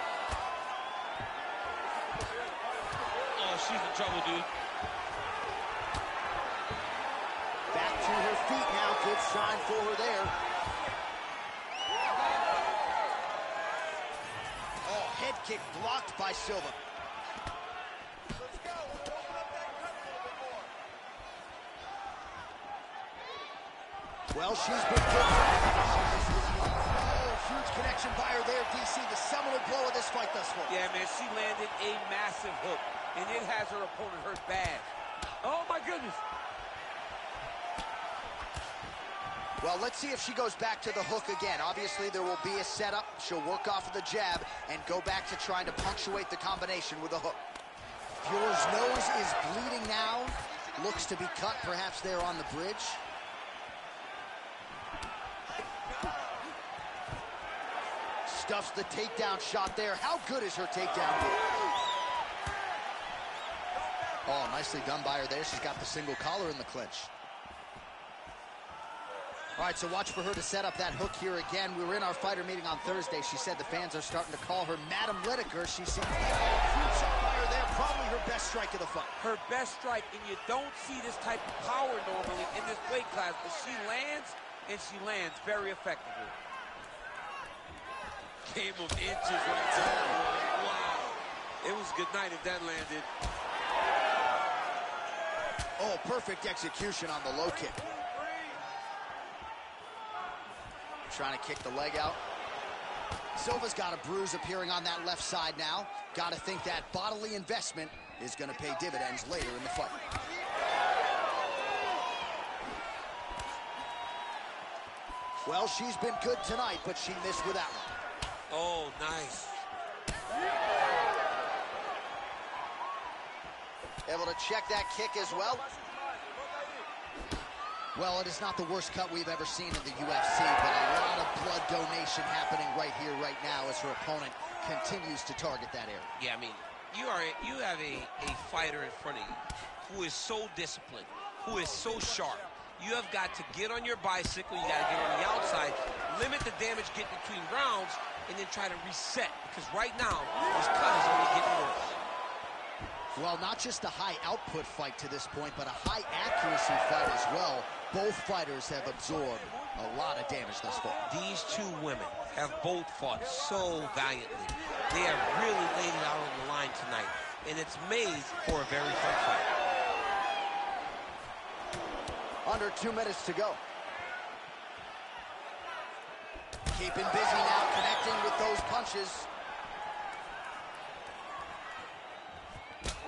Oh, she's in trouble, dude.
Back to her feet now. Good sign for her there. Oh, head kick blocked by Silva.
Let's go. Let's open up that cut a little bit more.
Well, she's been good. Oh, huge connection by her there, DC. The seminal blow of this fight thus far.
Yeah, man, she landed a massive hook, and it has her opponent hurt bad. Oh, my goodness.
Well, let's see if she goes back to the hook again. Obviously, there will be a setup. She'll work off of the jab and go back to trying to punctuate the combination with a hook. Feuer's nose is bleeding now. Looks to be cut, perhaps there on the bridge. Stuffs the takedown shot there. How good is her takedown? Oh, nicely done by her there. She's got the single collar in the clinch. All right, so watch for her to set up that hook here again. We were in our fighter meeting on Thursday. She said the fans are starting to call her Madam Whitaker. She seems to have a huge shot by her there. Probably her best strike of the fight.
Her best strike, and you don't see this type of power normally in this weight class, but she lands, and she lands very effectively. Game of inches right there. Wow. It was good night if that landed.
Oh, perfect execution on the low kick. Trying to kick the leg out. Silva's got a bruise appearing on that left side now. Got to think that bodily investment is going to pay dividends later in the fight. Well, she's been good tonight, but she missed with that one.
Oh, nice.
Able to check that kick as well. Well, it is not the worst cut we've ever seen in the UFC, but a lot of blood donation happening right here, right now, as her opponent continues to target that area.
Yeah, I mean, you have a fighter in front of you who is so disciplined, who is so sharp. You have got to get on your bicycle, you got to get on the outside, limit the damage getting between rounds, and then try to reset, because right now, this cut is only getting worse.
Well, not just a high output fight to this point, but a high accuracy fight as well. Both fighters have absorbed A lot of damage thus far.
These two women have both fought so valiantly. They have really laid it out on the line tonight, and it's made for a very fun fight.
Under 2 minutes to go. Keeping busy now, connecting with those punches.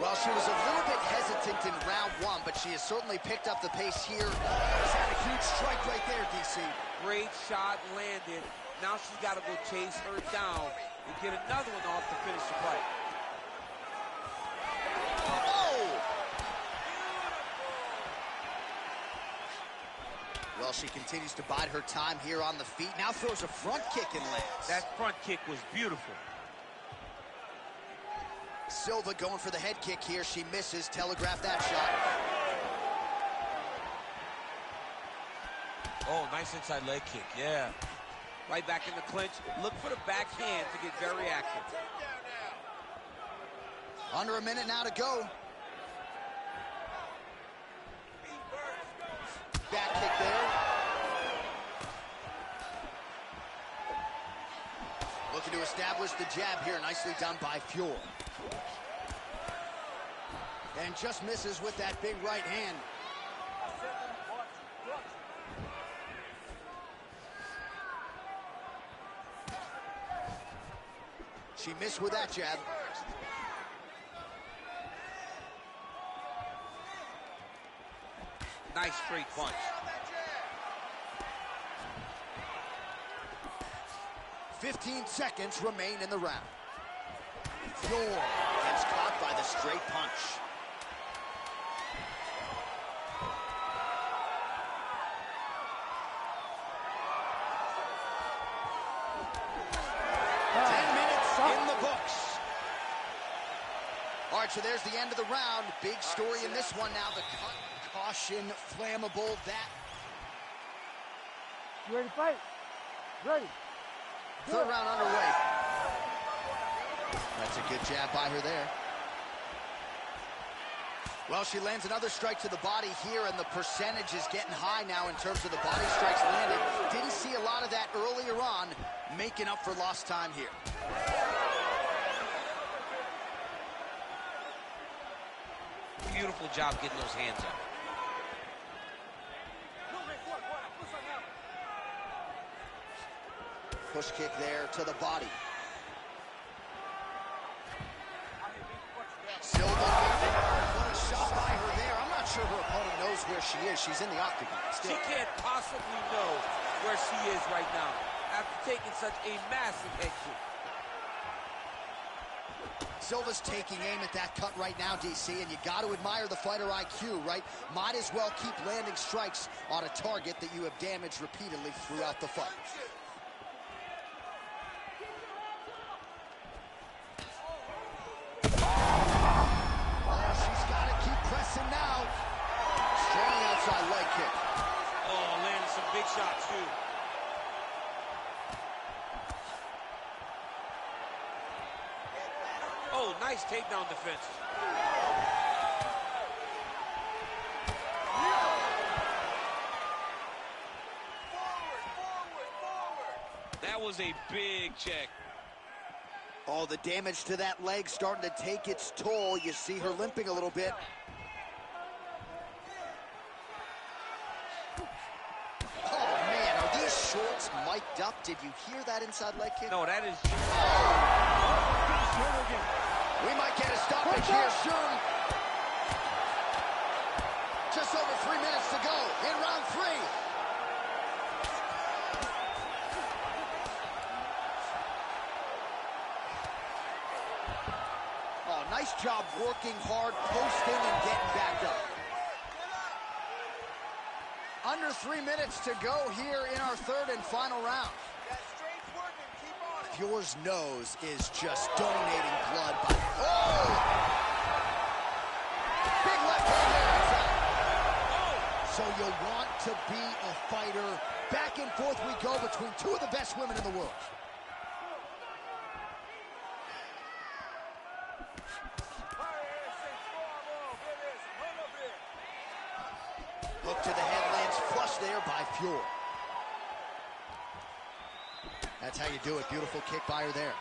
Well, she was a little bit hesitant in round one, but she has certainly picked up the pace here. She's had a huge strike right there, DC.
Great shot landed. Now she's got to go chase her down and get another one off to finish the fight.
Oh! Well, she continues to bide her time here on the feet. Now throws a front kick and lands.
That front kick was beautiful.
Silva going for the head kick here. She misses. Telegraphed that shot.
Oh, nice inside leg kick, yeah. Right back in the clinch. Look for the backhand to get very active.
Under a minute now to go. Back kick there. Looking to establish the jab here. Nicely done by Pierre. And just misses with that big right hand. She missed with that jab.
Nice straight punch.
"15 seconds remain in the round. Pierre gets caught by the straight punch. All right, so there's the end of the round. Big story in this one now. The cut, caution, flammable, that.
You ready to fight? Ready.
Third round underway. That's a good jab by her there. Well, she lands another strike to the body here, and the percentage is getting high now in terms of the body strikes landed. Didn't see a lot of that earlier on, making up for lost time here.
Beautiful job getting those hands up.
Push kick there to the body. Silva, what a shot by her there. I'm not sure her opponent knows where she is. She's in the octagon still.
She can't possibly know where she is right now after taking such a massive head kick.
Silva's taking aim at that cut right now, DC, and you got to admire the fighter IQ, right? Might as well keep landing strikes on a target that you have damaged repeatedly throughout the fight. Oh, she's got to keep pressing now. Strong outside leg kick.
Oh, landing some big shots, too. Oh, nice takedown defense. That was a big check.
Oh, the damage to that leg starting to take its toll. You see her limping a little bit. Oh, man, are these shorts mic'd up? Did you hear that inside leg kick?
No, that is...
We might get a stoppage here soon. Just over 3 minutes to go in round 3. Oh, nice job working hard, posting, and getting back up. Under 3 minutes to go here in our third and final round. Pierre's nose is just donating blood. Oh! Big left hand there. So you want to be a fighter. Back and forth we go between two of the best women in the world. Hook to the head lands flush there by Pierre. That's how you do it. Beautiful kick by her there.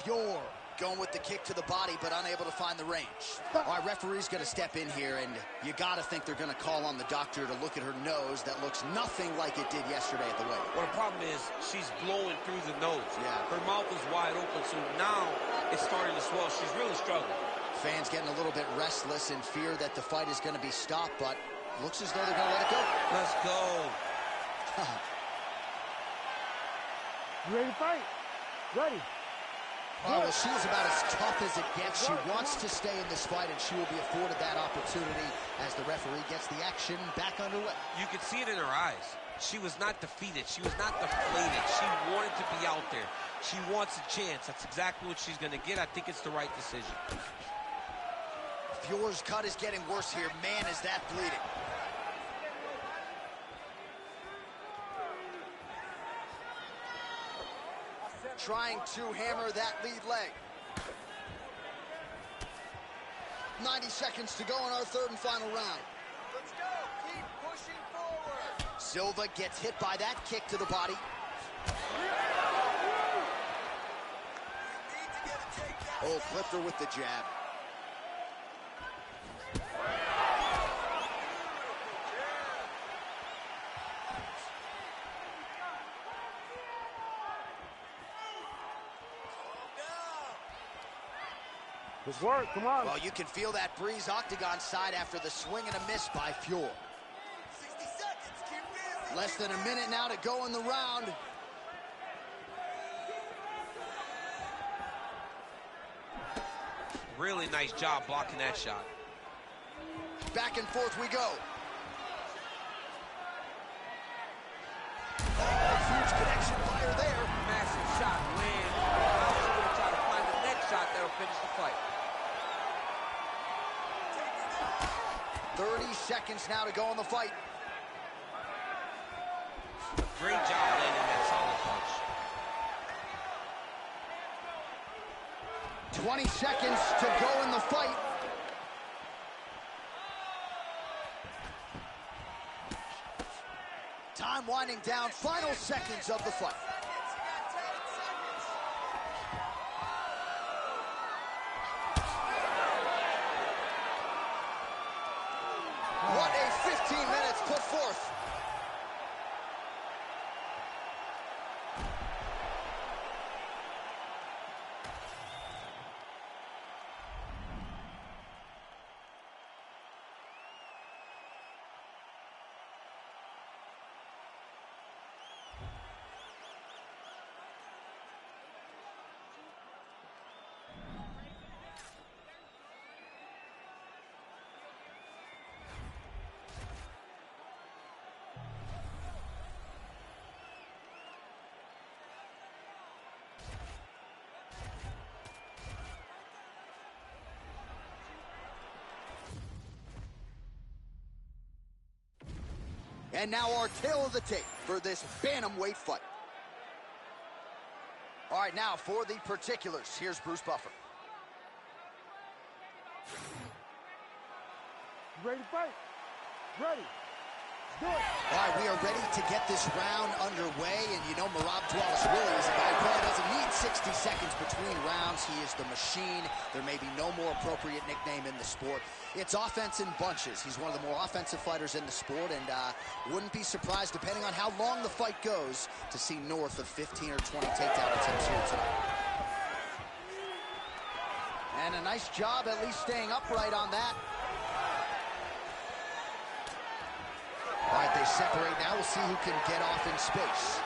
Pierre going with the kick to the body, but unable to find the range. All right, referee's going to step in here, and you got to think they're going to call on the doctor to look at her nose that looks nothing like it did yesterday at the weigh.
Well, the problem is she's blowing through the nose.
Yeah.
Her mouth is wide open, so now it's starting to swell. She's really struggling.
Fans getting a little bit restless in fear that the fight is going to be stopped, but looks as though they're going to let it go.
Let's go.
You ready to fight? Ready.
Oh, well, she is about as tough as it gets. She wants to stay in this fight, and she will be afforded that opportunity as the referee gets the action back underway.
You can see it in her eyes. She was not defeated. She was not deflated. She wanted to be out there. She wants a chance. That's exactly what she's going to get. I think it's the right decision.
Pierre's cut is getting worse here. Man, is that bleeding. Trying to hammer that lead leg. 90 seconds to go in our third and final round.
Let's go. Keep pushing forward.
Silva gets hit by that kick to the body.
Need to get a takedown.
Oh, clipped her with the jab.
Good work, come on.
Well, you can feel that breeze octagon side after the swing and a miss by Pierre.
60 seconds. Keep busy.
Less than a minute now to go in the round.
Really nice job blocking that shot.
Back and forth we go. Oh, huge connection fire there.
Massive shot, land. Now she's going to try to find the next shot that'll finish the fight.
30 seconds now to go in the fight.
Great job landing that solid punch.
20 seconds to go in the fight. Time winding down. Final seconds of the fight. What a 15 minutes put forth. And now our tail of the tape for this bantamweight fight. All right, now for the particulars, here's Bruce Buffer.
You ready to fight? Ready. Let's do it.
All right, we are ready to get this round underway, and you know Merab Dwalis-Willie is a guy who probably doesn't need 60 seconds between rounds. He is the machine. There may be no more appropriate nickname in the sport. It's offense in bunches. He's one of the more offensive fighters in the sport, and wouldn't be surprised, depending on how long the fight goes, to see north of 15 or 20 takedown attempts here tonight. And a nice job at least staying upright on that. All right, they separate now. We'll see who can get off in space.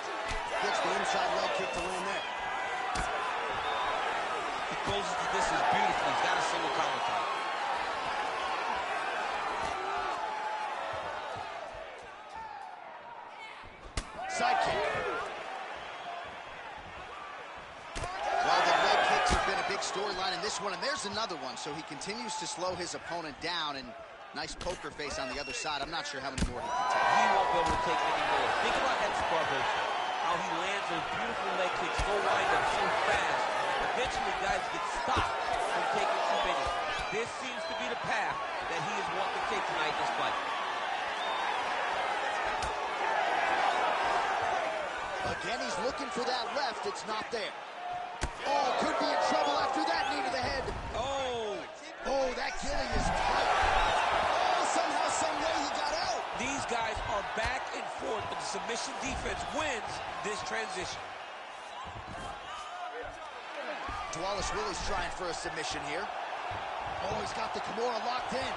Gets the inside leg kick to land there.
He closes the distance beautifully. He's got a single collar tie.
Side kick. Well, the leg kicks have been a big storyline in this one, and there's another one. So he continues to slow his opponent down, and nice poker face on the other side. I'm not sure how many more he can take.
He won't be able to take any more. Think about that scrubber. How he lands those beautiful leg kicks, go wind up so fast. Eventually, guys get stopped from taking too many. This seems to be the path that he is wanting to take tonight in this fight.
Again, he's looking for that left. It's not there. Oh, could be in trouble after that knee to the head.
Oh.
Oh, that Gilly is tight. Oh, somehow, some way he got out.
These guys are back and forth, but the submission defense wins this transition.
Wallace Willie's trying for a submission here. Oh, he's got the Kimura locked in.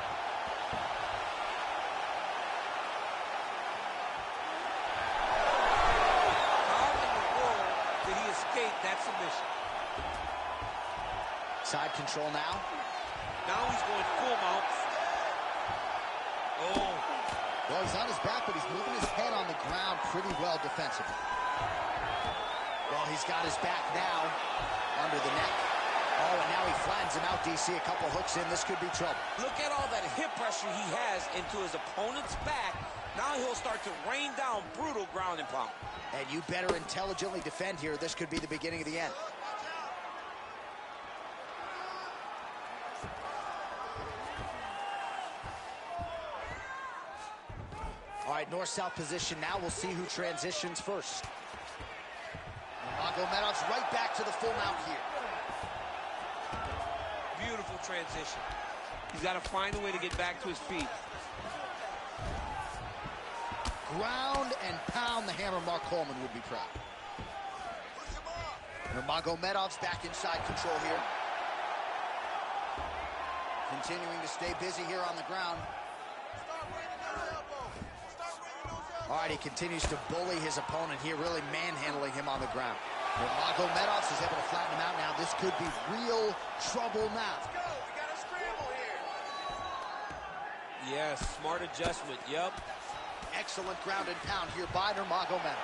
How in the world did he escape that submission?
Side control now.
Now he's going full mount. Oh.
Well, he's on his back, but he's moving his head on the ground pretty well defensively. Well, he's got his back now under the neck. Oh, and now he flattens him out, DC. A couple hooks in. This could be trouble.
Look at all that hip pressure he has into his opponent's back. Now he'll start to rain down brutal ground and pound.
And you better intelligently defend here. This could be the beginning of the end. All right, north-south position now. We'll see who transitions first. Magomedov's right back to the full mount here.
Beautiful transition. He's got to find a way to get back to his feet.
Ground and pound the hammer. Mark Coleman would be proud. Magomedov's back inside control here. Continuing to stay busy here on the ground. All right, he continues to bully his opponent here, really manhandling him on the ground. Magomedov is able to flatten him out now. This could be real trouble now.
Let's go. We got a scramble here.
Yes, smart adjustment. Yep.
Excellent ground and pound here by Nurmagomedov.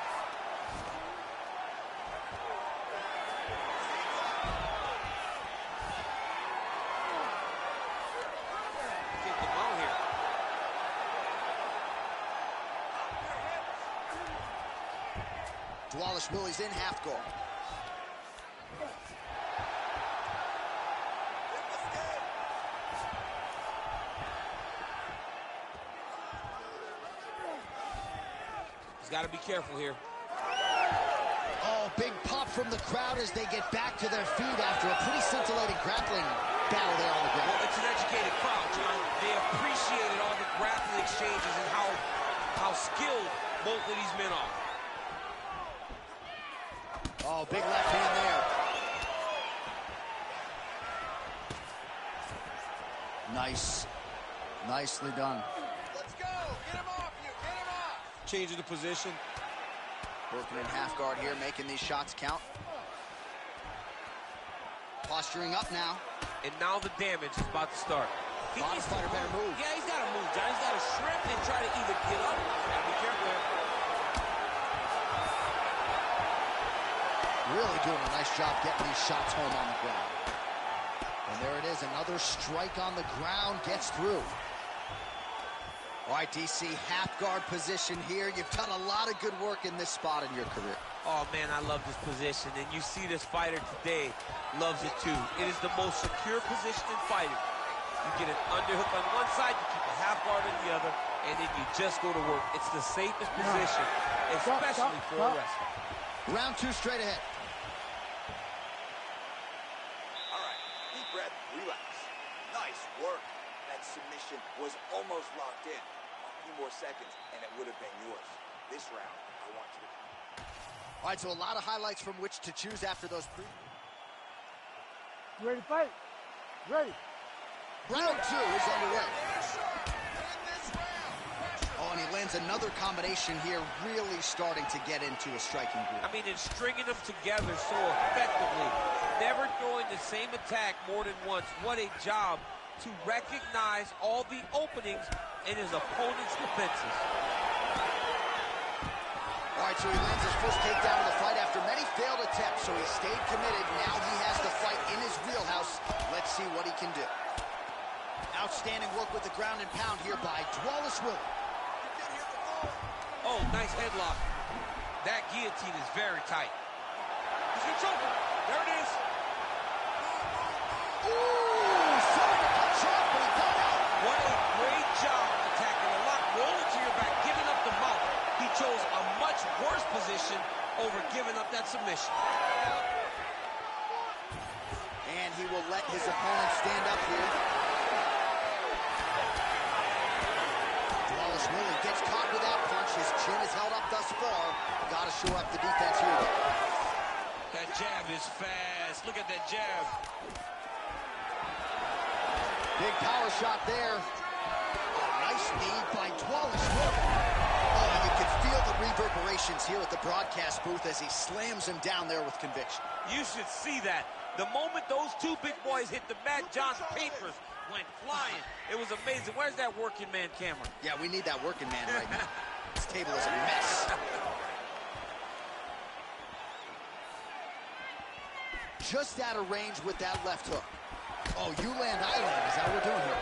Get the mount here.
Wallace Willie's in half guard.
He's got to be careful here.
Oh, big pop from the crowd as they get back to their feet after a pretty scintillating grappling battle there on the ground.
Well, it's an educated crowd, John. They appreciated all the grappling exchanges and how skilled both of these men are.
Oh, big left hand there. Nice. Nicely done.
Let's go. Get him off you. Get him off.
Changing the position.
Working in half guard here, making these shots count. Posturing up now.
And now the damage is about to start. He
Bottom
needs to
fighter better move.
Yeah, he's got to move, John. He's got to shrimp and try to either get up. Be careful here.
Really doing a nice job getting these shots home on the ground. And there it is, another strike on the ground, gets through. All right, DC, half guard position here. You've done a lot of good work in this spot in your career.
Oh, man, I love this position. And you see this fighter today loves it, too. It is the most secure position in fighting. You get an underhook on one side, you keep a half guard on the other, and then you just go to work. It's the safest position, especially for a wrestler.
Round two straight ahead.
All right, deep breath, relax. Nice work. That submission was almost locked in. A few more seconds, and it would have been yours. This round, I want you to...
All right, so a lot of highlights from which to choose after those three.
You ready to fight? Ready.
Round two is underway. Oh, and he lands another combination here, really starting to get into a striking groove.
I mean, and stringing them together so effectively. Never throwing the same attack more than once. What a job to recognize all the openings in his opponent's defenses.
All right, so he lands his first takedown of the fight after many failed attempts, so he stayed committed. Now he has the fight in his wheelhouse. Let's see what he can do. Outstanding work with the ground and pound here by Wallace Willie.
Oh, nice headlock. That guillotine is very tight. He's gonna choke him. There it is.
Ooh, sorry to cut you off, but he got out.
What a great job attacking a lock, rolling to your back, giving up the mount. He chose a much worse position over giving up that submission.
And he will let his opponent stand up here. Flawless Willie gets caught with that punch. His chin is held up thus far. Got to shore up the defense here.
That jab is fast. Look at that jab.
Big power shot there. Oh, nice knee by Flawless Willie. Oh, and you can feel the reverberations here at the broadcast booth as he slams him down there with conviction.
You should see that. The moment those two big boys hit the mat, John's papers went flying. It was amazing. Where's that working man camera?
Yeah, we need that working man right now. This table is a mess. Just out of range with that left hook. Oh, you land, I land. Is that what we're doing here?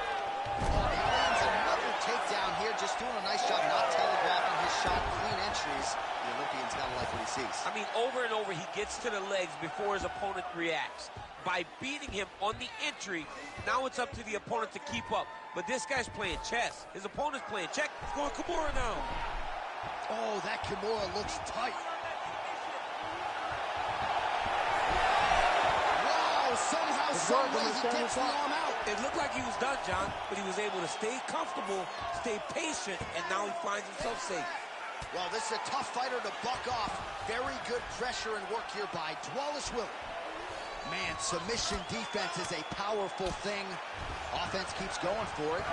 Oh, he lands another takedown here. Just doing a nice job, not telegraphing his shot. Clean entries. The Olympian's got to like what he sees.
I mean, over and over, he gets to the legs before his opponent reacts. By beating him on the entry, now it's up to the opponent to keep up. But this guy's playing chess. His opponent's playing check. He's going Kimura now.
Oh, that Kimura looks tight. Somehow, some way, he gets the arm out.
It looked like he was done, John, but he was able to stay comfortable, stay patient, and now he finds himself safe.
Well, this is a tough fighter to buck off. Very good pressure and work here by Flawless Willie. Man, submission defense is a powerful thing. Offense keeps going for it.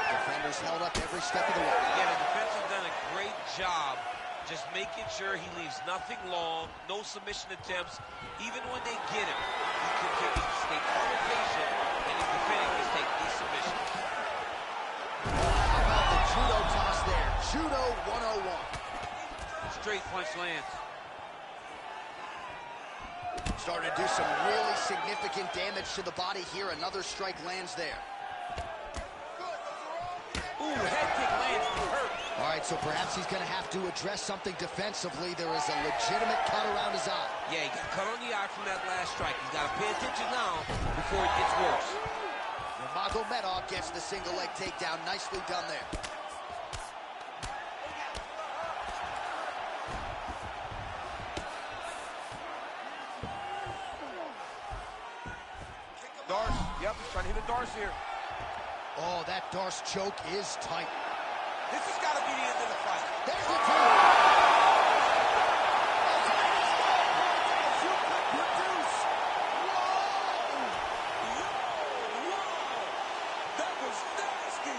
Defenders held up every step of the way.
Yeah, the defense has done a great job just making sure he leaves nothing long, no submission attempts. Even when they get him, he continues to stay calm and patient, and he's defending his take these submissions.
How about the judo toss there? Judo 101.
Straight punch lands.
Starting to do some really significant damage to the body here. Another strike lands there.
Ooh, head kick lands, he hurt.
All right, so perhaps he's going to have to address something defensively. There is a legitimate cut around his eye.
Yeah, he got cut on the eye from that last strike. He's got to pay attention now before it gets worse.
Magomedov gets the single leg takedown. Nicely done there.
Darce, yep, he's trying to hit a Darce here.
Oh, that Darce choke is tight.
This has got to be the end of the fight.
There's the two.
That was nasty.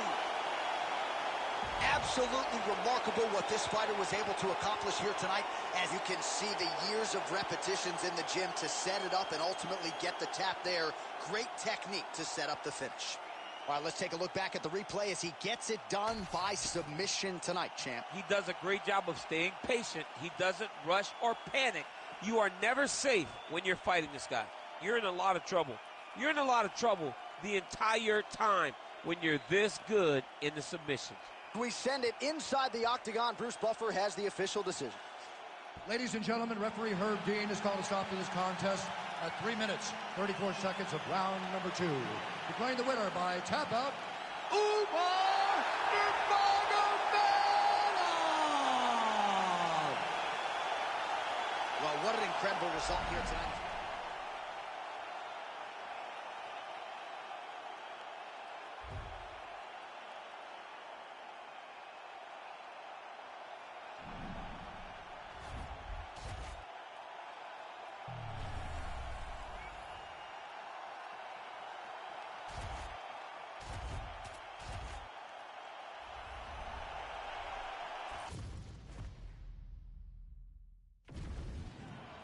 Absolutely remarkable what this fighter was able to accomplish here tonight. As you can see, the years of repetitions in the gym to set it up and ultimately get the tap there. Great technique to set up the finish. All right, let's take a look back at the replay as he gets it done by submission tonight, champ.
He does a great job of staying patient. He doesn't rush or panic. You are never safe when you're fighting this guy. You're in a lot of trouble. You're in a lot of trouble the entire time when you're this good in the submissions.
We send it inside the octagon. Bruce Buffer has the official decision.
Ladies and gentlemen, referee Herb Dean has called a stop to this contest at 3 minutes, 34 seconds of round number 2. Declaring the winner by tap out, Umar Nurmagomedov!
Well, what an incredible result here tonight.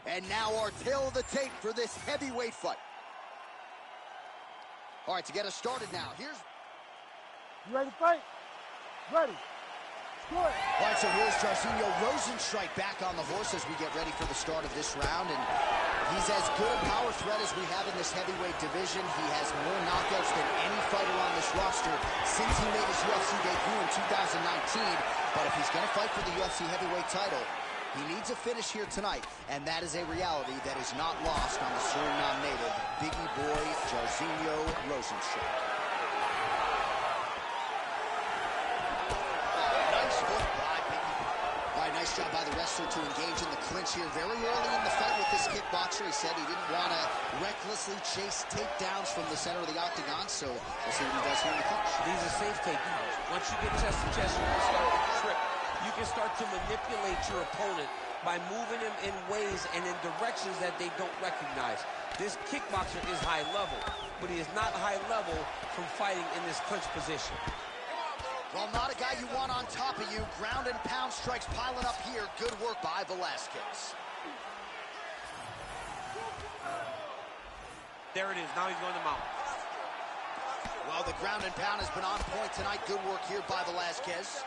And now our tail of the tape for this heavyweight fight. All right, to get us started now, here's...
You ready to fight? Ready. Good.
All right, so here's Jairzinho Rozenstruik back on the horse as we get ready for the start of this round. And he's as good a power threat as we have in this heavyweight division. He has more knockouts than any fighter on this roster since he made his UFC debut in 2019. But if he's going to fight for the UFC heavyweight title, he needs a finish here tonight, and that is a reality that is not lost on the Suriname native, Biggie Boy Jairzinho Rozenstruik. Nice hook by Biggie. All right, nice job by the wrestler to engage in the clinch here very early in the fight with this kickboxer. He said he didn't want to recklessly chase takedowns from the center of the octagon, so we'll see what he does here in the clinch.
These are safe takedowns. Once you get chest to chest, you can start to trip. You can start to manipulate your opponent by moving him in ways and in directions that they don't recognize. This kickboxer is high level, but he is not high level from fighting in this clinch position.
Well, not a guy you want on top of you. Ground and pound strikes piling up here. Good work by Velasquez.
There it is. Now he's going to mount.
Well, the ground and pound has been on point tonight. Good work here by Velasquez.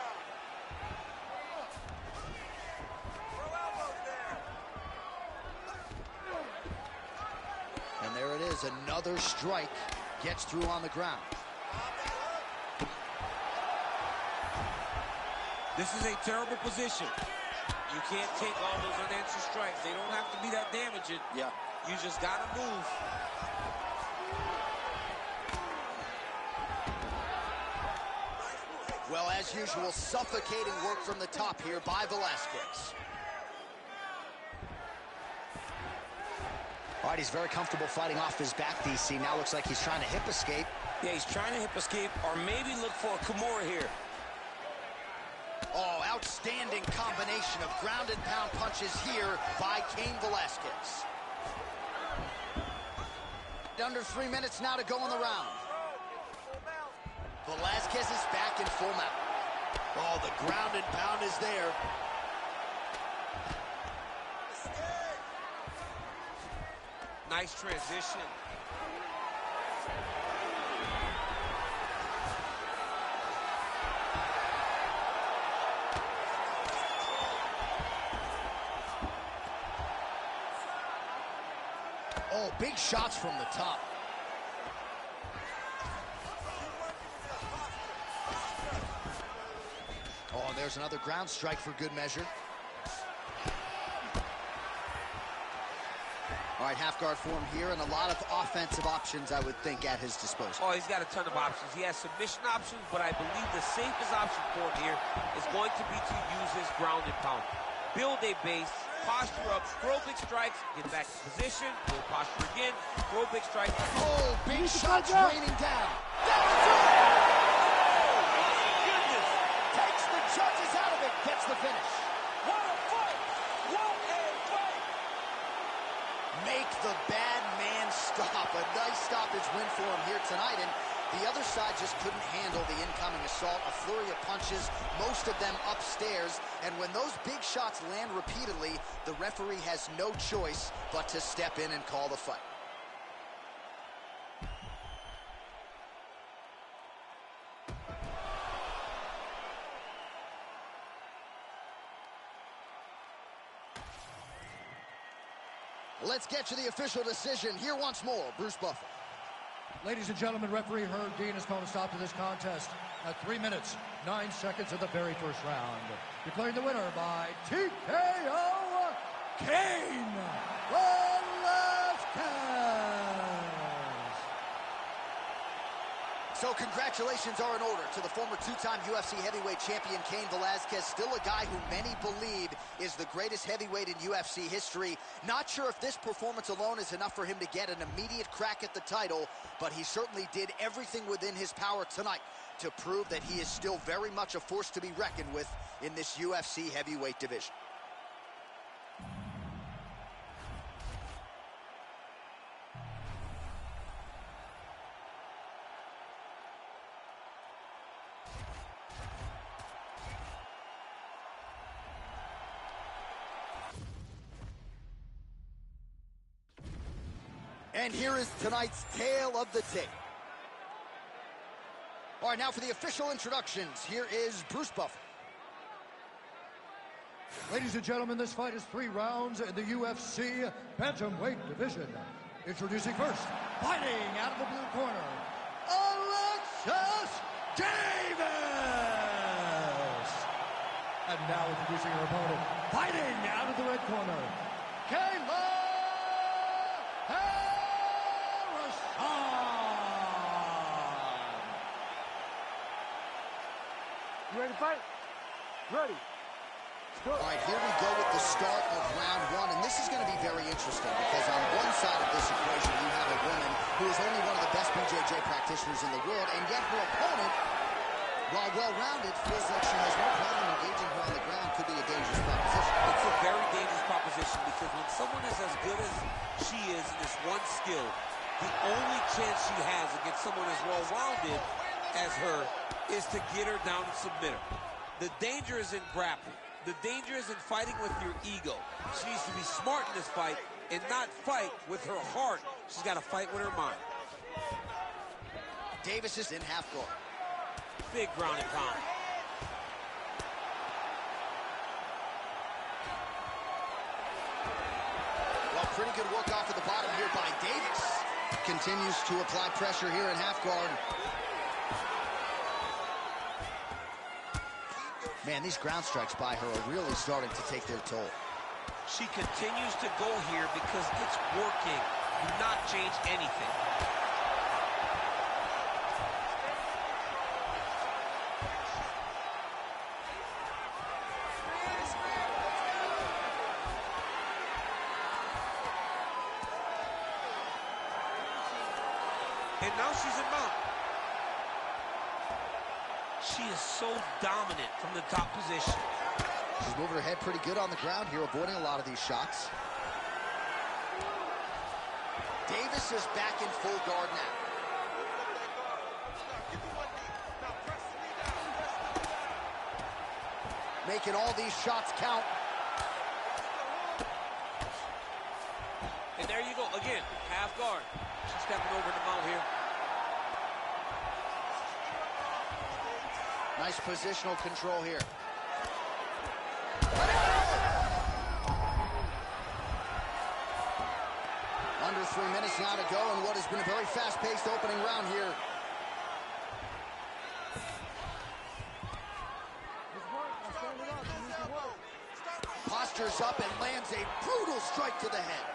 And there it is. Another strike gets through on the ground.
This is a terrible position. You can't take all those unanswered strikes. They don't have to be that damaging.
Yeah.
You just got to move.
Well, as usual, suffocating work from the top here by Velasquez. All right, he's very comfortable fighting off his back, DC. Now looks like he's trying to hip escape.
Yeah, he's trying to hip escape or maybe look for a Kimura here.
Oh, outstanding combination of ground and pound punches here by Cain Velasquez. Under 3 minutes now to go in the round. Velasquez is back in full mount. Oh, the ground and pound is there.
Nice transition.
Oh, big shots from the top. Oh, and there's another ground strike for good measure. All right, half guard form here, and a lot of offensive options, I would think, at his disposal.
Oh, he's got a ton of options. He has submission options, but I believe the safest option for him here is going to be to use his ground and pound. Build a base, posture up, throw big strikes, get back to position, build posture again, throw big strikes.
Oh, big shots raining down. That's
Goodness!
takes the judges out of it, gets the finish.
What a fight! What a fight!
Make the bad man stop. A nice stoppage win for him here tonight, and the other side just couldn't handle the incoming assault. A flurry of punches, most of them upstairs, and when those big shots land repeatedly, the referee has no choice but to step in and call the fight. Let's get to the official decision. Here once more, Bruce Buffer.
Ladies and gentlemen, referee Herb Dean has called a stop to this contest at 3 minutes, 9 seconds of the very first round. Declaring the winner by TKO, Cain Velasquez.
So congratulations are in order to the former two-time UFC heavyweight champion Cain Velasquez, still a guy who many believe is the greatest heavyweight in UFC history. Not sure if this performance alone is enough for him to get an immediate crack at the title, but he certainly did everything within his power tonight to prove that he is still very much a force to be reckoned with in this UFC heavyweight division. And here is tonight's tale of the tape. All right, now for the official introductions, here is Bruce Buffer.
Ladies and gentlemen, this fight is 3 rounds in the UFC bantamweight division. Introducing first, fighting out of the blue corner, Alexis Davis. And now introducing her opponent, fighting out of the red corner, Kayla.
You ready to fight? Ready.
All right, here we go with the start of round interesting because on one side of this equation, you have a woman who is only one of the best BJJ practitioners in the world, and yet her opponent, while well-rounded, feels like she has no problem engaging her on the ground. Could be a dangerous proposition.
It's a very dangerous proposition because when someone is as good as she is in this one skill, the only chance she has against someone as well-rounded as her is to get her down and submit her. The danger is in grappling. The danger is in fighting with your ego. She needs to be smart in this fight and not fight with her heart. She's got to fight with her mind.
Davis is in half guard.
Big ground and pound.
Well, pretty good work off of the bottom here by Davis. Continues to apply pressure here in half guard. Man, these ground strikes by her are really starting to take their toll.
She continues to go here because it's working. Do not change anything. And now she's in mount. She is so dominant from the top position.
She's moving her head pretty good on the ground here, avoiding a lot of these shots. Davis is back in full guard now. Making all these shots count.
And there you go, again, half guard. She's stepping over the mount here.
Nice positional control here. Under 3 minutes now to go in what has been a very fast-paced opening round here. Postures up and lands a brutal strike to the head.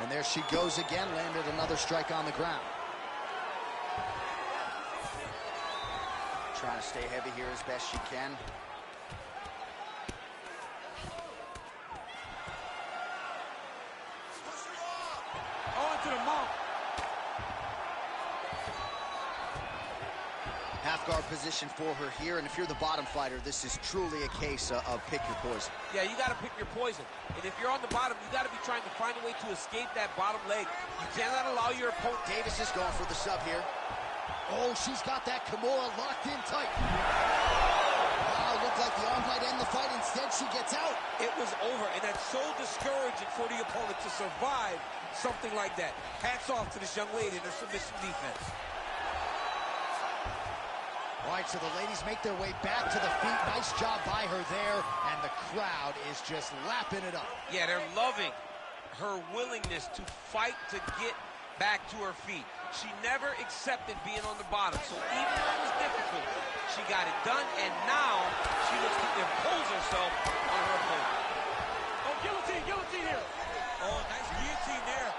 And there she goes again, landed another strike on the ground. Trying to stay heavy here as best she can.
Oh, into the mount.
Half guard position for her here, and if you're the bottom fighter, this is truly a case of pick your poison.
Yeah, you got to pick your poison. And if you're on the bottom, you got to be trying to find a way to escape that bottom leg. You cannot allow your opponent.
Davis is going for the sub here. Oh, she's got that Kimura locked in tight. Wow, looked like the arm might end the fight. Instead, she gets out.
It was over, and that's so discouraging for the opponent to survive something like that. Hats off to this young lady in her submission defense.
All right, so the ladies make their way back to the feet. Nice job by her there, and the crowd is just lapping it up.
Yeah, they're loving her willingness to fight to get back to her feet. She never accepted being on the bottom, so even though it was difficult, she got it done, and now she looks to impose herself on her opponent.
Oh, guillotine here.
Oh, nice guillotine there.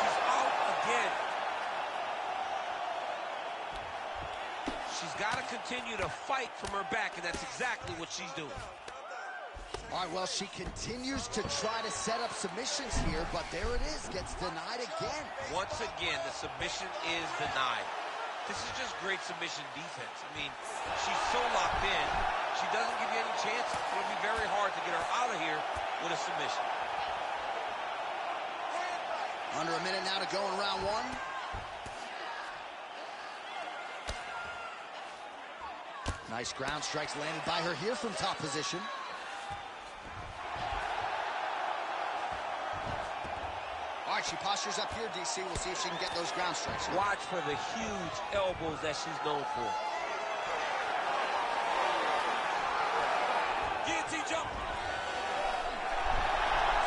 She's out again. She's got to continue to fight from her back, and that's exactly what she's doing.
All right, well, she continues to try to set up submissions here, but there it is, gets denied again.
Once again, the submission is denied. This is just great submission defense. I mean, she's so locked in, she doesn't give you any chances. It'll be very hard to get her out of here with a submission.
Under a minute now to go in round one. Nice ground strikes landed by her here from top position. All right, she postures up here, DC. We'll see if she can get those ground strikes.
Watch for the huge elbows that she's known for. Guillotine jump.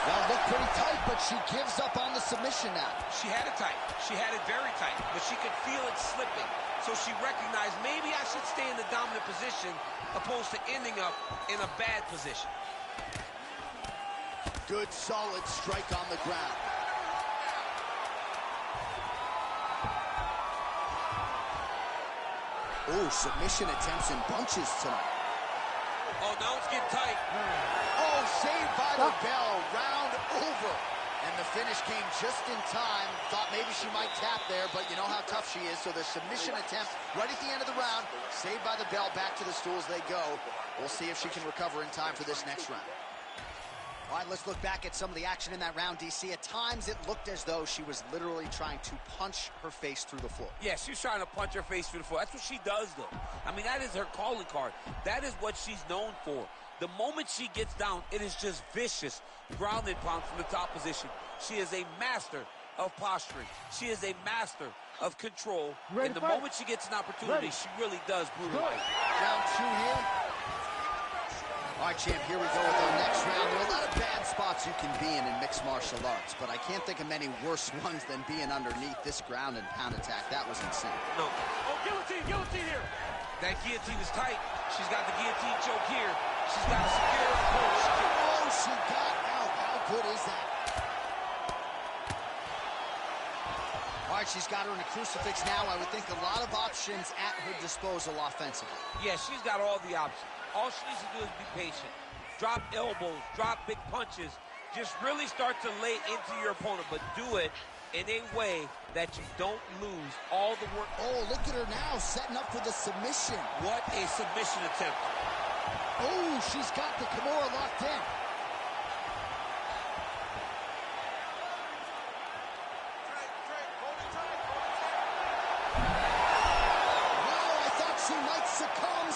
Well, look pretty tight, but she gives up on the submission now.
She had it tight. She had it very tight, but she could feel it slipping. So she recognized maybe I should stay in the dominant position opposed to ending up in a bad position.
Good, solid strike on the ground. Oh, submission attempts in bunches tonight.
Oh, now it's getting tight.
Oh, saved by the bell. Round over. And the finish came just in time. Thought maybe she might tap there, but you know how tough she is. So the submission attempt right at the end of the round, saved by the bell, back to the stools they go. We'll see if she can recover in time for this next round. All right, let's look back at some of the action in that round, DC. At times, it looked as though she was literally trying to punch her face through the floor.
Yeah, she's trying to punch her face through the floor. That's what she does, though. I mean, that is her calling card. That is what she's known for. The moment she gets down, it is just vicious ground and pound from the top position. She is a master of posturing. She is a master of control. And the moment she gets an opportunity, she really does brutalize.
Round 2 here. All right, champ, here we go with our next round. There are a lot of bad spots you can be in mixed martial arts, but I can't think of many worse ones than being underneath this ground and pound attack. That was insane.
No. Oh, guillotine here. That guillotine is tight. She's got the guillotine choke here. She's got a secure approach.
Oh, she got out. How good is that? All right, she's got her in a crucifix now. I would think a lot of options at her disposal offensively.
Yeah, she's got all the options. All she needs to do is be patient. Drop elbows, drop big punches. Just really start to lay into your opponent, but do it in a way that you don't lose all the work.
Oh, look at her now, setting up for the submission.
What a submission attempt.
Oh, she's got the Kimura locked in.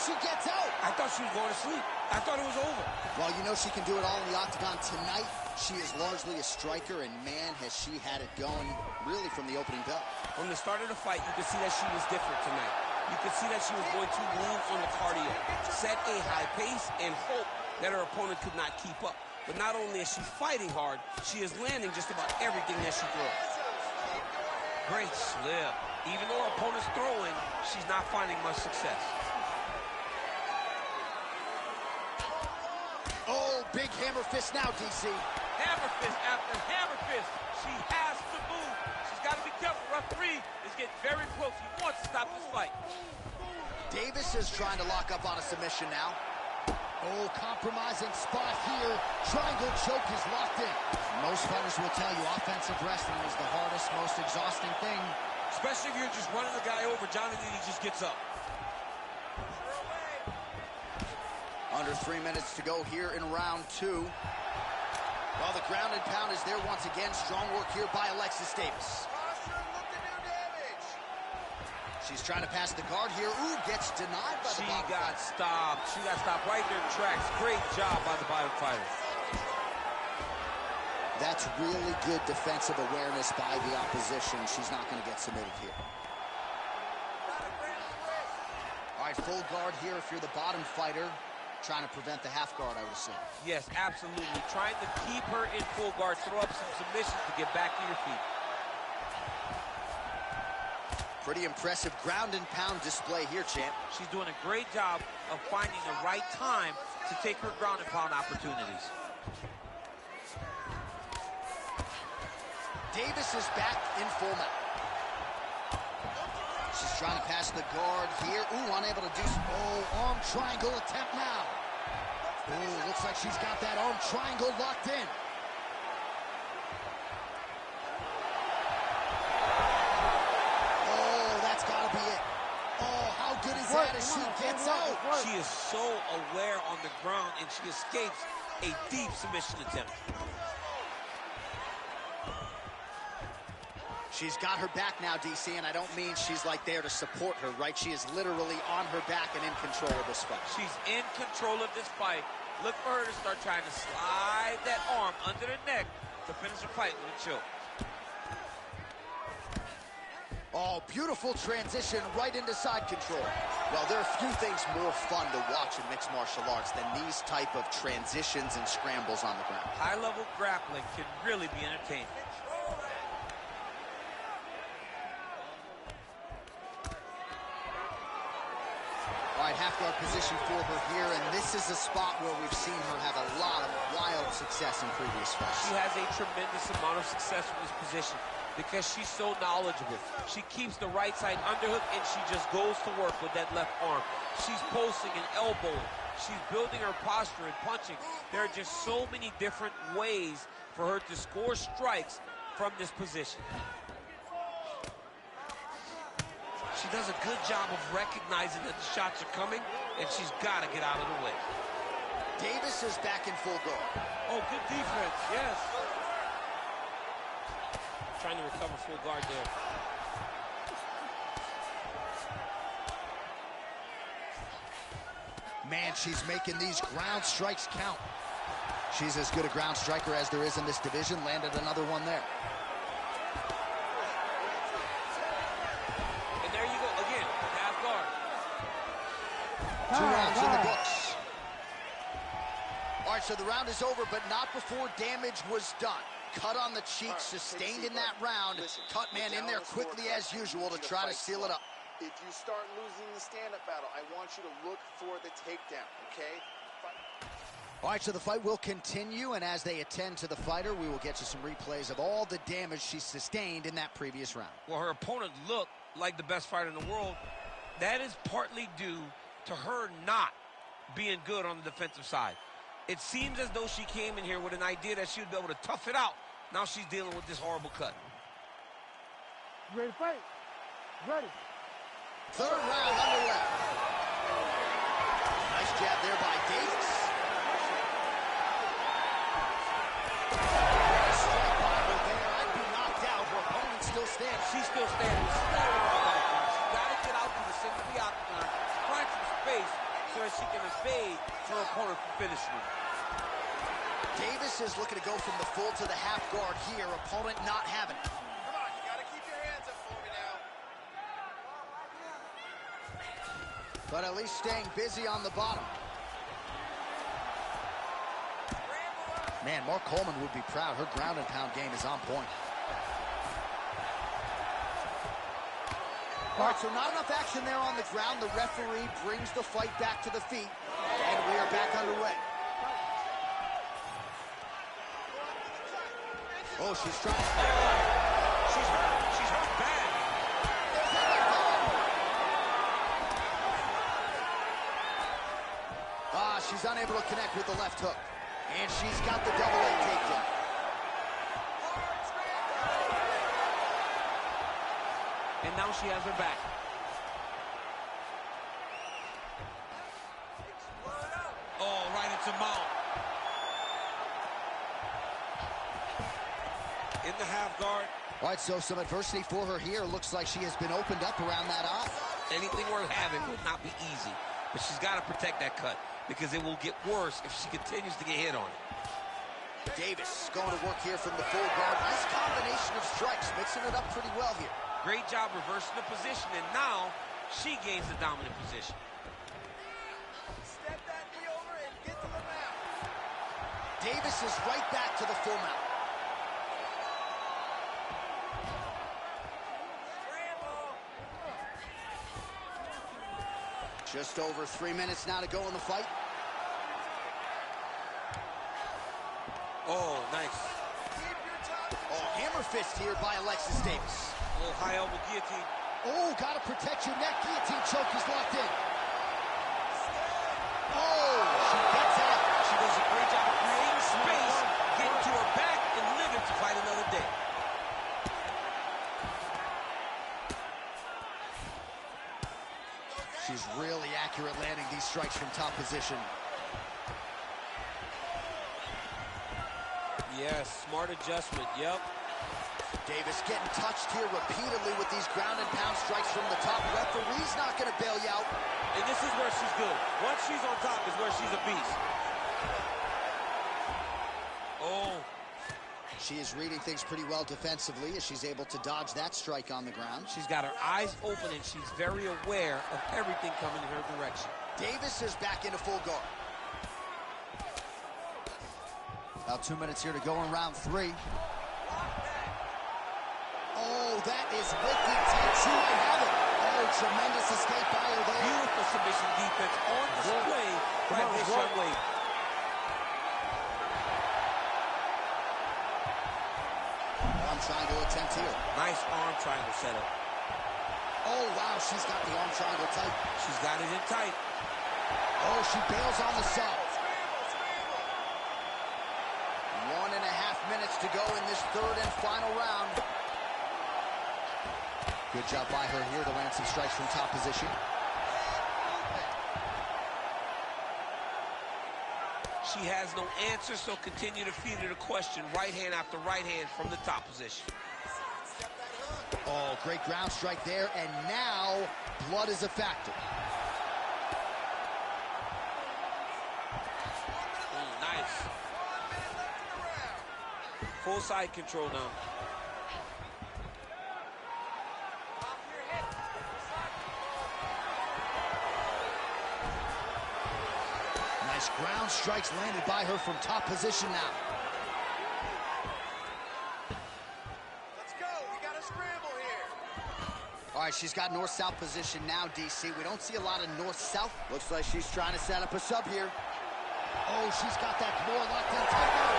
She gets out.
I thought she was going to sleep. I thought it was over.
Well, you know she can do it all in the octagon tonight. She is largely a striker, and man, has she had it going really from the opening bell.
From the start of the fight, you could see that she was different tonight. You could see that she was going to lean on the cardio, set a high pace, and hope that her opponent could not keep up. But not only is she fighting hard, she is landing just about everything that she throws. Great slip. Even though her opponent's throwing, she's not finding much success.
Oh, big hammer fist now, DC.
Hammer fist after hammer fist. She has to move. She's got to be careful. Referee is getting very close. He wants to stop this fight.
Davis is trying to lock up on a submission now. Oh, compromising spot here. Triangle choke is locked in. Most fighters will tell you offensive wrestling is the hardest, most exhausting thing.
Especially if you're just running the guy over. Jonathan, he just gets up.
Under 3 minutes to go here in round 2. Well, the ground and pound is there once again. Strong work here by Alexis Davis. She's trying to pass the guard here. Ooh, gets denied by the bottom.
She got stopped right there in tracks. Great job by the bottom fighter.
That's really good defensive awareness by the opposition. She's not going to get submitted here. All right, full guard here if you're the bottom fighter. Trying to prevent the half guard, I would assume.
Yes, absolutely. Trying to keep her in full guard, throw up some submissions to get back to your feet.
Pretty impressive ground and pound display here, champ.
She's doing a great job of finding the right time to take her ground and pound opportunities.
Davis is back in full mount. She's trying to pass the guard here. Ooh, unable to do so. Oh, arm triangle attempt now. Ooh, looks like she's got that arm triangle locked in. Oh, that's got to be it. Oh, how good is that as she gets out?
She is so aware on the ground, and she escapes a deep submission attempt.
She's got her back now, DC, and I don't mean she's like there to support her, right? She is literally on her back and in control of this fight.
She's in control of this fight. Look for her to start trying to slide that arm under the neck to finish the fight with a choke.
Oh, beautiful transition right into side control. Well, there are few things more fun to watch in mixed martial arts than these type of transitions and scrambles on the ground.
High-level grappling can really be entertaining.
All right, half guard position for her here, and this is a spot where we've seen her have a lot of wild success in previous fights.
She has a tremendous amount of success from this position because she's so knowledgeable. She keeps the right side underhook, and she just goes to work with that left arm. She's posting an elbow. She's building her posture and punching. There are just so many different ways for her to score strikes from this position. She does a good job of recognizing that the shots are coming, and she's got to get out of the way.
Davis is back in full guard.
Oh, good defense, yes. Trying to recover full guard there.
Man, she's making these ground strikes count. She's as good a ground striker as there is in this division. Landed another one there.
And there you go, again, half guard.
2 rounds in the books. All right, so the round is over, but not before damage was done. Cut on the cheek, sustained in that round. Cut man in there quickly as usual to try to seal it up.
If you start losing the stand-up battle, I want you to look for the takedown, okay?
All right, so the fight will continue, and as they attend to the fighter, we will get you some replays of all the damage she sustained in that previous round.
Well, her opponent looked like the best fighter in the world. That is partly due to her not being good on the defensive side. It seems as though she came in here with an idea that she would be able to tough it out. Now she's dealing with this horrible cut.
You ready to fight? Ready.
Third round underway. Nice jab there by Davis. Strike by her there. I'd be knocked out. Her opponent still standing.
She's still standing. She's got to get out to the center of the octagon, find some space so that she can evade her opponent from finishing her.
Davis is looking to go from the full to the half guard here. Opponent not having it.
Come on, you gotta keep your hands up for me now.
But at least staying busy on the bottom. Man, Mark Coleman would be proud. Her ground and pound game is on point. All right, so not enough action there on the ground. The referee brings the fight back to the feet, and we are back underway. Oh, she's trying to...
She's hurt. She's hurt bad.
She's unable to connect with the left hook. And she's got the double leg takedown.
And now she has her back. Oh, right into mount. In the half guard.
All right, so some adversity for her here. Looks like she has been opened up around that eye.
Anything worth having would not be easy. But she's got to protect that cut because it will get worse if she continues to get hit on it.
Davis going to work here from the full guard. Nice combination of strikes, mixing it up pretty well here.
Great job reversing the position, and now she gains the dominant position.
Step that knee over and get to the mat.
Davis is right back to the full mount. Just over 3 minutes now to go in the fight.
Oh, nice.
Oh, hammer fist here by Alexis Davis.
Oh, high elbow guillotine.
Oh, got to protect your neck. Guillotine choke is locked in. Oh, she gets out.
She does a great job of creating space, getting to her back, and living to fight another day.
She's really accurate landing these strikes from top position.
Yes, smart adjustment, yep.
Davis getting touched here repeatedly with these ground and pound strikes from the top. Referee's not going to bail you out.
And this is where she's good. Once she's on top is where she's a beast. Oh.
She is reading things pretty well defensively as she's able to dodge that strike on the ground.
She's got her eyes open and she's very aware of everything coming in her direction.
Davis is back into full guard. About 2 minutes here to go in round 3. Oh, that is with the tension. I have it. Oh, tremendous escape by her there.
Beautiful submission defense on display by this young lady.
Arm triangle attempt here.
Nice arm triangle setup.
Oh, wow, she's got the arm triangle tight.
She's got it in tight.
Oh, she bails on the sub. 1.5 minutes to go in this third and final round. Good job by her here to land some strikes from top position.
She has no answer, so continue to feed her the question. Right hand after right hand from the top position.
Oh, great ground strike there, and now blood is a factor.
Nice. Full side control now.
Nice ground strikes landed by her from top position now.
Let's go. We got a scramble here.
All right, she's got north-south position now, DC. We don't see a lot of north-south. Looks like she's trying to set up a sub here. Oh, she's got that more locked in tight now.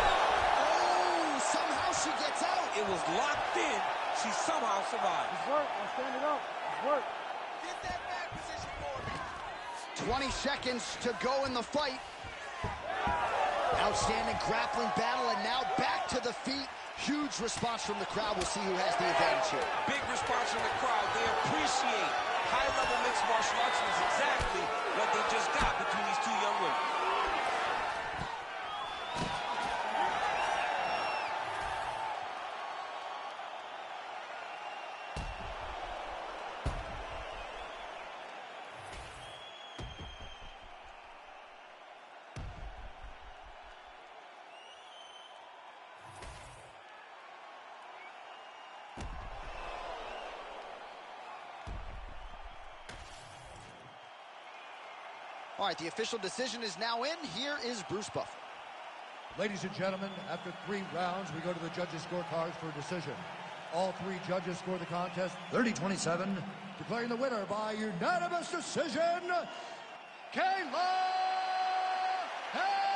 Oh, somehow she gets out.
It was locked in. She somehow survived.
It's work. I'm standing up. It's work.
Get that back position for me.
20 seconds to go in the fight. Outstanding grappling battle, and now back to the feet. Huge response from the crowd. We'll see who has the advantage here.
Big response from the crowd. They appreciate high-level mixed martial arts, and it's exactly what they just got between these two young women.
All right, the official decision is now in. Here is Bruce Buffer.
Ladies and gentlemen, after 3 rounds, we go to the judges' scorecards for a decision. All 3 judges score the contest 30-27, declaring the winner by unanimous decision, Kayla Harrison.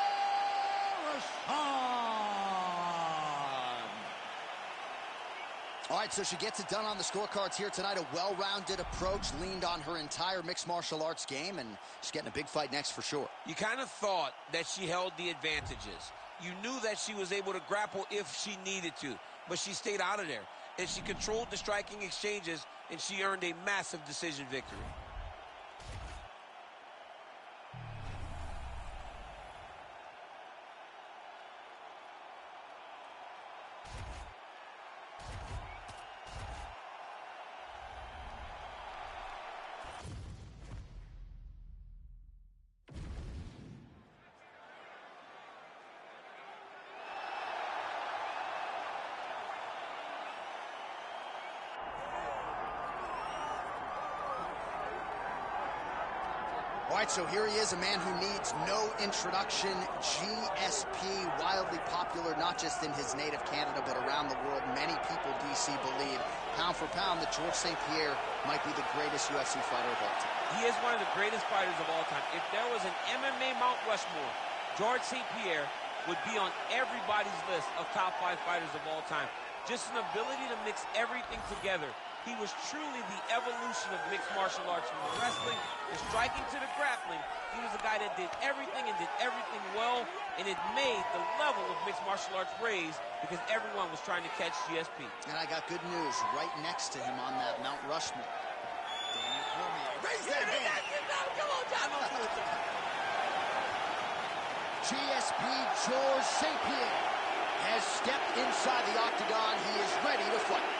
All right, so she gets it done on the scorecards here tonight. A well-rounded approach, leaned on her entire mixed martial arts game, and she's getting a big fight next for sure.
You kind of thought that she held the advantages. You knew that she was able to grapple if she needed to, but she stayed out of there. And she controlled the striking exchanges, and she earned a massive decision victory.
All right, so here he is, a man who needs no introduction. GSP, wildly popular, not just in his native Canada, but around the world. Many people, DC, believe, pound for pound, that Georges St. Pierre might be the greatest UFC fighter of all time.
He is one of the greatest fighters of all time. If there was an MMA Mount Rushmore, Georges St. Pierre would be on everybody's list of top 5 fighters of all time. Just an ability to mix everything together. He was truly the evolution of mixed martial arts, from the wrestling, the striking to the grappling. He was a guy that did everything and did everything well, and it made the level of mixed martial arts raise because everyone was trying to catch GSP.
And I got good news right next to him on that Mount Rushmore. Daniel Cormier. Raise that hand!
Come on, John, don't do it to me.
GSP Georges St. Pierre has stepped inside the octagon. He is ready to fight.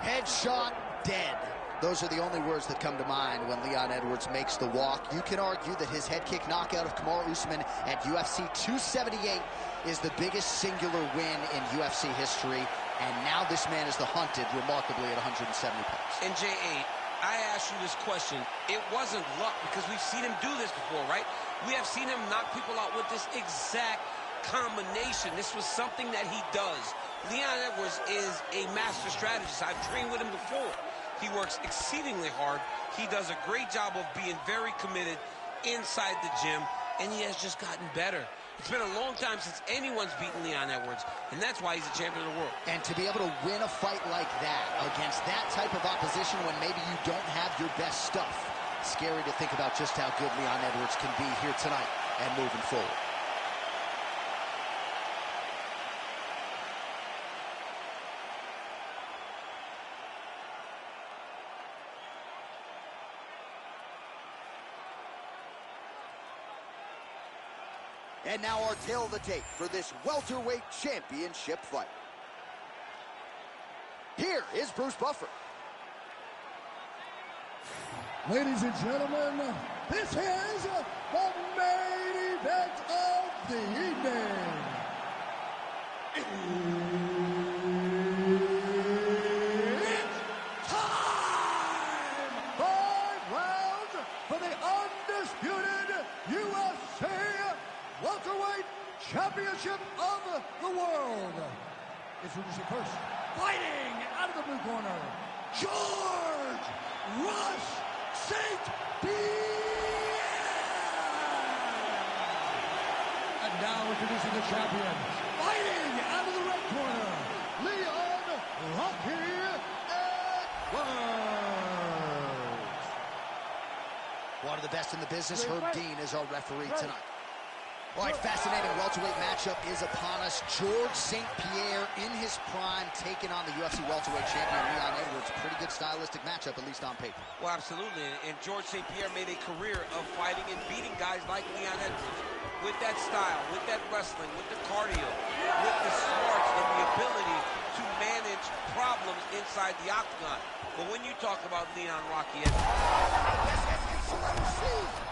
Headshot, dead. Those are the only words that come to mind when Leon Edwards makes the walk. You can argue that his head kick knockout of Kamaru Usman at UFC 278 is the biggest singular win in UFC history, and now this man is the hunted, remarkably, at 170 pounds.
And J8, I asked you this question. It wasn't luck, because we've seen him do this before, right? We have seen him knock people out with this exact combination. This was something that he does. Leon Edwards is a master strategist. I've trained with him before. He works exceedingly hard. He does a great job of being very committed inside the gym. and he has just gotten better. It's been a long time since anyone's beaten Leon Edwards, and that's why he's a champion of the world.
And to be able to win a fight like that against that type of opposition when maybe you don't have your best stuff, scary to think about just how good Leon Edwards can be here tonight and moving forward. And now our tail of the tape for this welterweight championship fight. Here is Bruce Buffer.
Ladies and gentlemen, this is the main event of the evening. It's time! 5 rounds for the undisputed UFC welterweight championship of the world. Introducing first, fighting out of the blue corner, George Rush St. Pierre. And now introducing the champion, fighting out of the red corner, Leon Rocky Edwards.
One of the best in the business, Herb Dean, is our referee tonight. All right, fascinating welterweight matchup is upon us. George St. Pierre in his prime, taking on the UFC welterweight champion Leon Edwards. Pretty good stylistic matchup, at least on paper.
Well, absolutely. And George St. Pierre made a career of fighting and beating guys like Leon Edwards. With that style, with that wrestling, with the cardio, with the smarts and the ability to manage problems inside the octagon. But when you talk about Leon Rocky Edwards,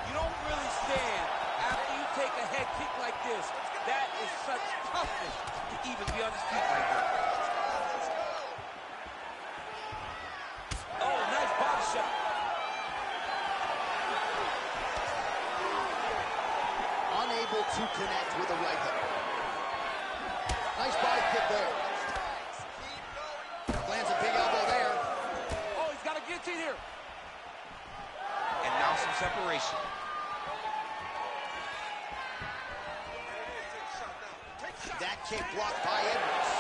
you don't really stand after you take a head kick like this. That is such toughness to even be on his feet like that. Oh, nice body shot.
Unable to connect with a right hook. Nice body kick there. Lands a big elbow there.
Oh, he's got a guillotine here. And now some separation.
That kick blocked by Edwards.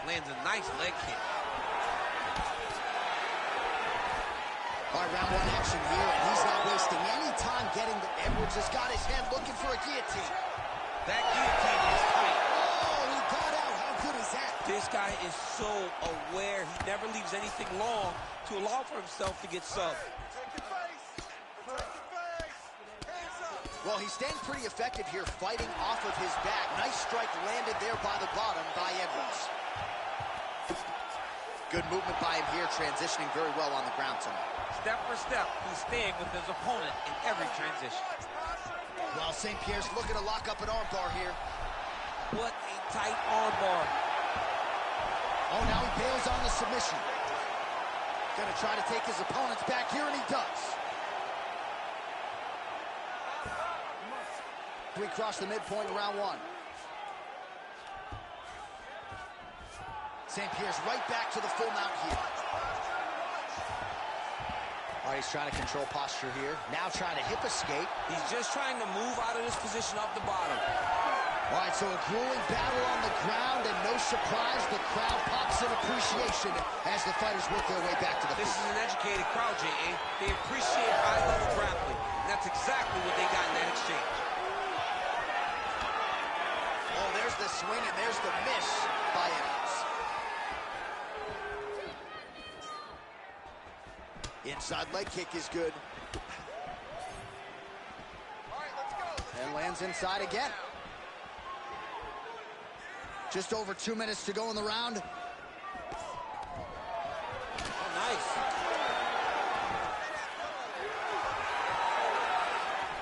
Lands a nice leg kick.
All right, round 1 action here, and he's not wasting any time getting the... Edwards has got his head looking for a guillotine.
That guillotine is tight.
Oh, he got out. How good is that?
This guy is so aware. He never leaves anything long to allow for himself to get subbed.
Well, he's staying pretty effective here, fighting off of his back. Nice strike landed there by the bottom by Edwards. Good movement by him here, transitioning very well on the ground tonight.
Step for step, he's staying with his opponent in every transition.
Well, St. Pierre's looking to lock up an armbar here.
What a tight armbar.
Oh, now he bails on the submission. Gonna try to take his opponents back here, and he does. We cross the midpoint in round 1. St. Pierre's right back to the full mount here. All right, he's trying to control posture here. Now trying to hip escape.
He's just trying to move out of this position off the bottom.
All right, so a grueling battle on the ground, and no surprise, the crowd pops in appreciation as the fighters work their way back to the
This
feet.
is an educated crowd, J.A. They appreciate high-level grappling, and that's exactly what they got in that exchange.
Oh, there's the swing, and there's the miss by Edwards. Inside leg kick is good.
All right, let's go.
And lands inside again. Just over 2 minutes to go in the round.
Oh, nice.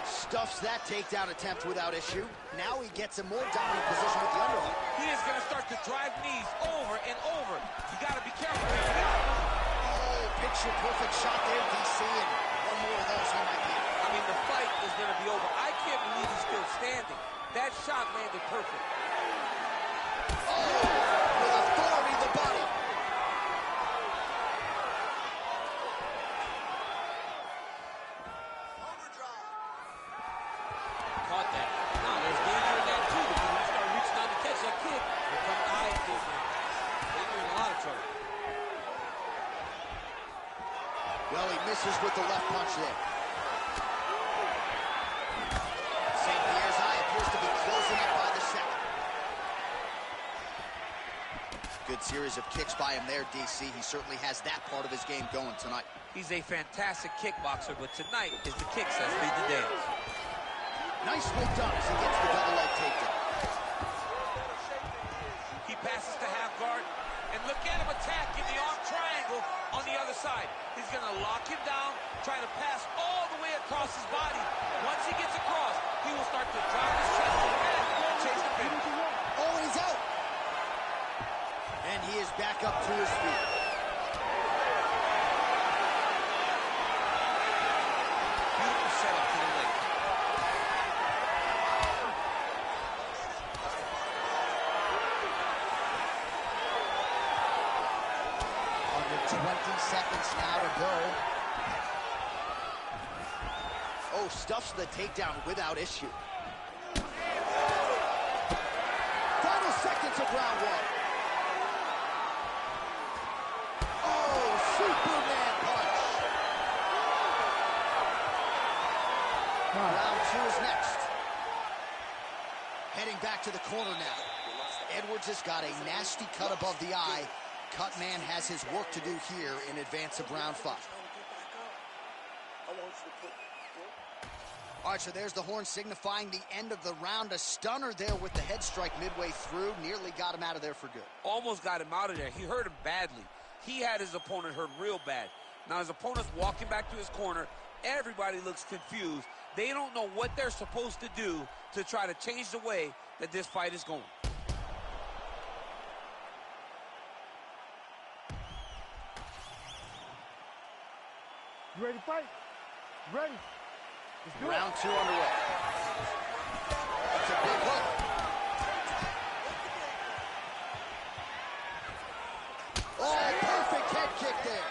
Stuffs that takedown attempt without issue. Now he gets a more dominant position with the underhook.
He is going to start to drive knees over and over. You got to be careful here.
Oh, picture perfect shot there, DC, and one more of those he might be out.
I mean, the fight is going to be over. I can't believe he's still standing. That shot landed perfect.
Oh, with authority, the body. answers with the left punch there. St. Pierre's eye appears to be closing up by the second. Good series of kicks by him there, DC. He certainly has that part of his game going tonight.
He's a fantastic kickboxer, but tonight is the kicks that lead the dance.
Nice move done as he gets the double leg takedown.
He passes to half guard, and look at him attack in the arm triangle on the other side. He's going to lock him down, try to pass all the way across his body. Once he gets across, he will start to drive his chest to the back and chase the finish.
Oh, and he's out. And he is back up to his feet.
Beautiful setup to the leg.
Under 20 seconds now to go. Oh, stuffs the takedown without issue. Final seconds of round one. Oh, Superman punch. Round two is next. Heading back to the corner now. Edwards has got a nasty cut above the eye. Cut man has his work to do here in advance of round five. All right, so there's the horn signifying the end of the round. A stunner there with the head strike midway through. Nearly got him out of there for good.
Almost got him out of there. He hurt him badly. He had his opponent hurt real bad. Now his opponent's walking back to his corner. Everybody looks confused. They don't know what they're supposed to do to try to change the way that this fight is going.
You ready to fight? You ready? Let's do it.
Round two underway. That's a big hook. Oh, perfect head kick there.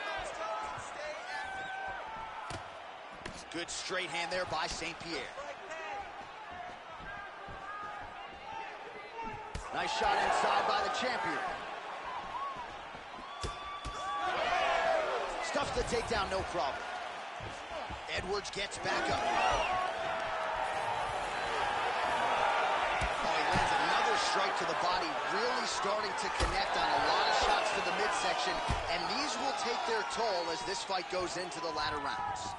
Good straight hand there by St. Pierre. Nice shot inside by the champion. Stuffs the takedown, no problem. Edwards gets back up. Oh, he lands another strike to the body, really starting to connect on a lot of shots to the midsection, and these will take their toll as this fight goes into the latter rounds.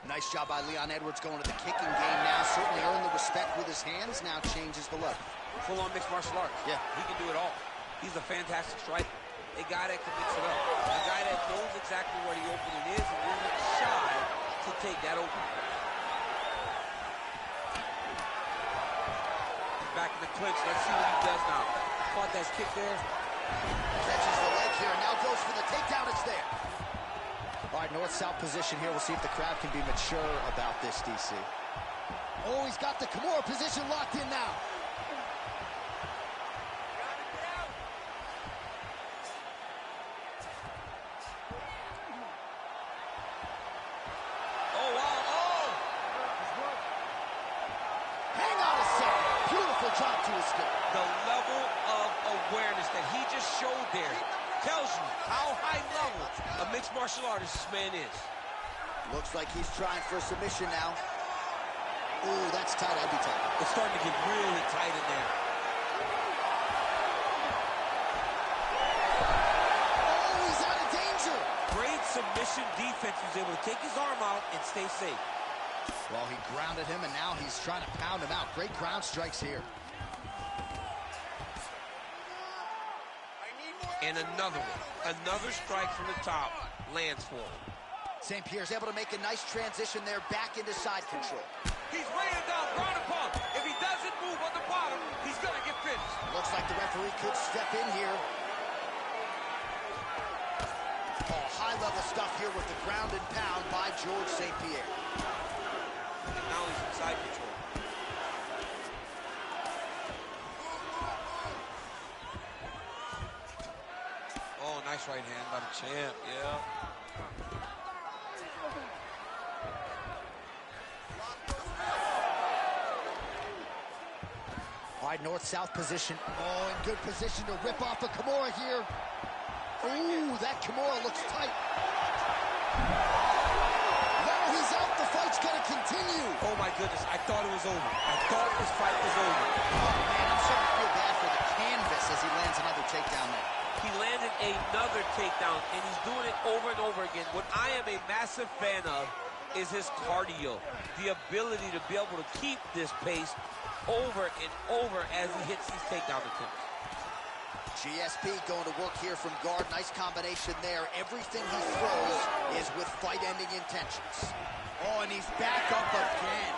Nice job by Leon Edwards going to the kicking game now. Certainly earned the respect with his hands, now changes the level.
Full-on mixed martial arts.
Yeah.
He can do it all. He's a fantastic striker. A guy that can mix it up. A guy that knows exactly where the opening is and isn't shy to take that opening. Back in the clinch. Let's see what he does now. Caught that kick there.
Catches the leg here, now goes for the takedown, it's there. All right, north-south position here. We'll see if the crowd can be mature about this, DC. Oh, he's got the Kimura position locked in now.
Oh, wow. Oh!
Hang on a second. Beautiful drop to his feet.
The level of awareness that he just showed there tells you how high level a mixed martial artist this man is.
Looks like he's trying for a submission now. Ooh, that's tight. I'd be tight.
It's starting to get really tight in there.
Oh, he's out of danger.
Great submission defense. He was able to take his arm out and stay safe.
Well, he grounded him, and now he's trying to pound him out. Great ground strikes here.
And another one. Another strike from the top lands for him.
St. Pierre's able to make a nice transition there back into side control.
He's weighing down ground and pound. If he doesn't move on the bottom, he's going to get finished.
Looks like the referee could step in here. Oh, high-level stuff here with the ground and pound by George St. Pierre.
And now he's in side control. Oh, nice right hand by the champ, yeah.
Wide north-south position. Oh, in good position to rip off a Kimura here. Ooh, that Kimura looks tight. going to continue.
Oh, my goodness. I thought it was over. I thought this fight was over.
Oh, man, I'm starting to feel bad for the canvas as he lands another takedown there.
He landed another takedown, and he's doing it over and over again. What I am a massive fan of is his cardio, the ability to be able to keep this pace over and over as he hits these takedown attempts.
GSP going to work here from guard. Nice combination there. Everything he throws is with fight-ending intentions. Oh, and he's back up again.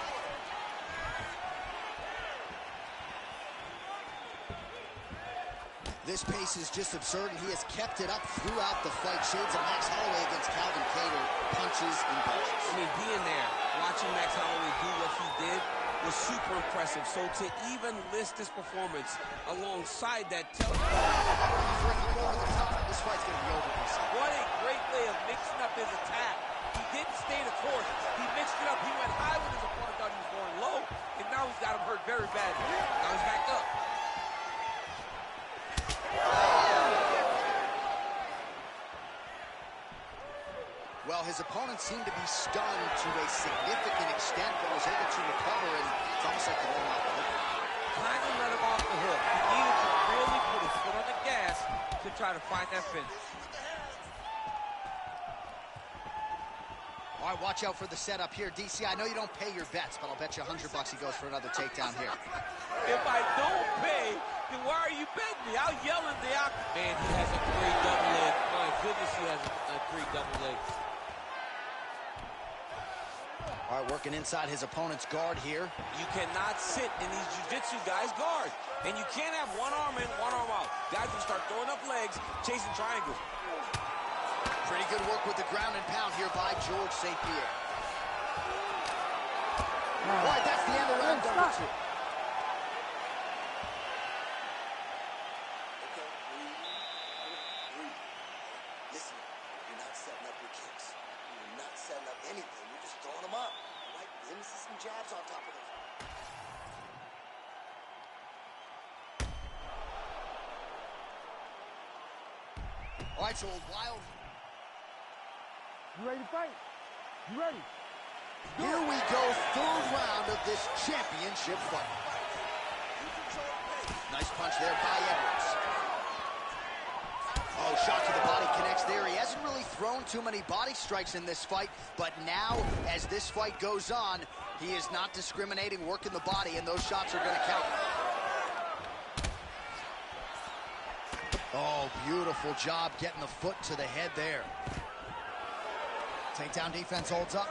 This pace is just absurd, and he has kept it up throughout the fight. Shades of Max Holloway against Calvin Kattar, punches and punches.
I mean, being there, watching Max Holloway do what he did was super impressive. So to even list this performance alongside that
This fight's going to be over.
What a great way of mixing up his attack. He didn't stay the course. He mixed it up. He went high when his opponent thought he was going low, and now he's got him hurt very badly. Now he's back up.
Well, his opponent seemed to be stunned to a significant extent, but was able to recover, and it's almost like the one off the hook.
Kind of let him off the hook. He needed to really put his foot on the gas to try to find that finish.
All right, watch out for the setup here. DC, I know you don't pay your bets, but I'll bet you $100 he goes for another takedown here.
If I don't pay, then why are you betting me? I'll yell in the octagon. Man, he has a great double leg. My goodness, he has a great double leg.
All right, working inside his opponent's guard here.
You cannot sit in these jiu-jitsu guys' guard. And you can't have one arm in, one arm out. Guys will start throwing up legs, chasing triangles.
Pretty good work with the ground and pound here by George St. Pierre. All right, that's the end of round number 2.
Okay, breathe. Listen, you're not setting up your kicks. You're not setting up anything. You're just throwing them up. All right, let me see some jabs on top of those.
All right, so a wild...
You ready to fight? You ready?
Here we go, third round of this championship fight. Nice punch there by Edwards. Oh, shot to the body connects there. He hasn't really thrown too many body strikes in this fight, but now, as this fight goes on, he is not discriminating, working the body, and those shots are going to count. Oh, beautiful job getting the foot to the head there. Takedown defense holds up.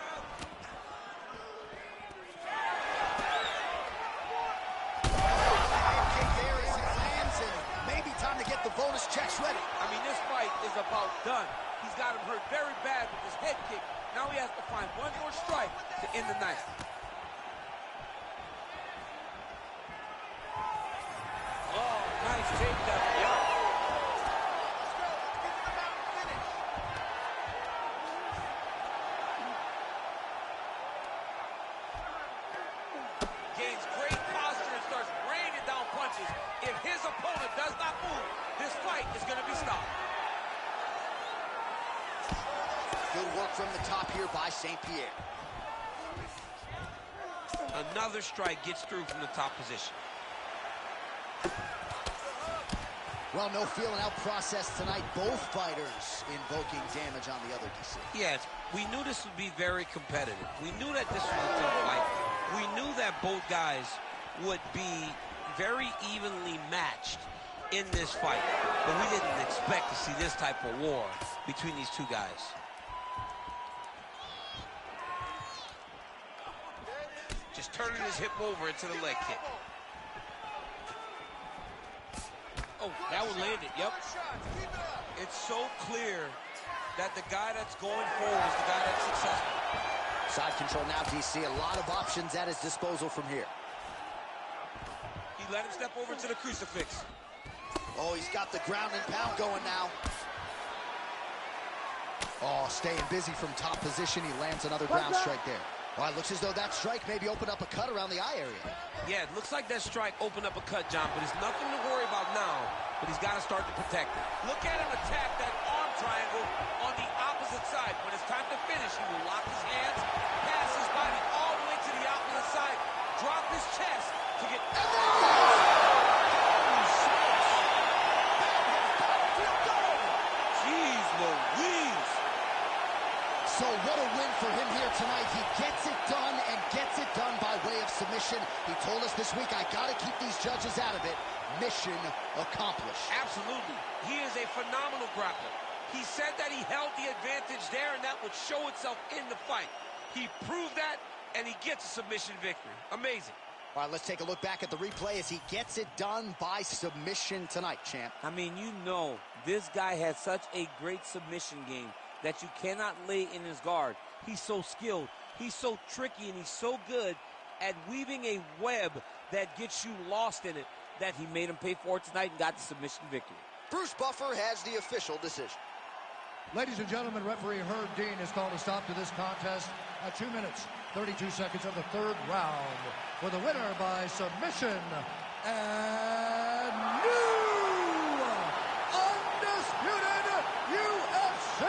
Kick there as he lands, and maybe time to get the bonus checks ready.
I mean, this fight is about done. He's got him hurt very bad with his head kick. Now he has to find one more strike to end the night. Oh, nice takedown. Yep. Gains great posture and starts raining down punches. If his opponent does not move, this fight is going to be stopped.
Good work from the top here by St. Pierre.
Another strike gets through from the top position.
Well, no feeling out process tonight. Both fighters invoking damage on the other DC.
Yes, we knew this would be very competitive. We knew that this was a tough fight. We knew that both guys would be very evenly matched in this fight. But we didn't expect to see this type of war between these two guys. Just turning his hip over into the leg kick. Oh, that one landed, yep. It's so clear that the guy that's going forward is the guy that's successful.
Side control now, DC. A lot of options at his disposal from here.
He let him step over to the crucifix.
Oh, he's got the ground and pound going now. Oh, staying busy from top position. He lands another ground strike there. Oh, it looks as though that strike maybe opened up a cut around the eye area.
Yeah, it looks like that strike opened up a cut, John, but it's nothing to worry about now, but he's got to start to protect it. Look at him attack that arm triangle on the opposite side. When it's time to finish, he will lock his hands, pass his body drop his chest to get... Jeez Louise.
So what a win for him here tonight. He gets it done and gets it done by way of submission. He told us this week, I got to keep these judges out of it. Mission accomplished.
Absolutely. He is a phenomenal grappler. He said that he held the advantage there, and that would show itself in the fight. He proved that, and he gets a submission victory. Amazing.
All right, let's take a look back at the replay as he gets it done by submission tonight, champ.
I mean, you know, this guy has such a great submission game that you cannot lay in his guard. He's so skilled, he's so tricky, and he's so good at weaving a web that gets you lost in it that he made him pay for it tonight and got the submission victory.
Bruce Buffer has the official decision.
Ladies and gentlemen, referee Herb Dean has called a stop to this contest at 2 minutes, 32 seconds of the third round. For the winner by submission and new undisputed UFC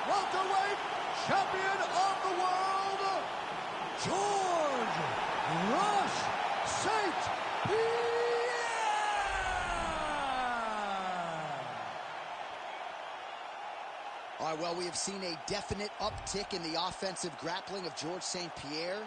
welterweight champion of the world, George Rush St. Pierre.
All right, well, we have seen a definite uptick in the offensive grappling of George St. Pierre,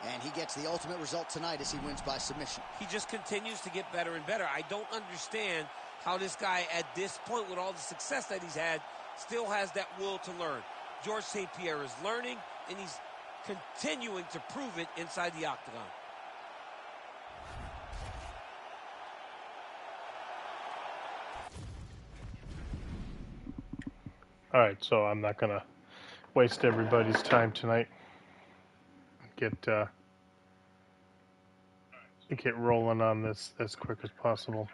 and he gets the ultimate result tonight as he wins by submission.
He just continues to get better and better. I don't understand how this guy, at this point, with all the success that he's had, still has that will to learn. George St. Pierre is learning, and he's continuing to prove it inside the octagon.
All right, so I'm not going to waste everybody's time tonight. Get rolling on this as quick as possible.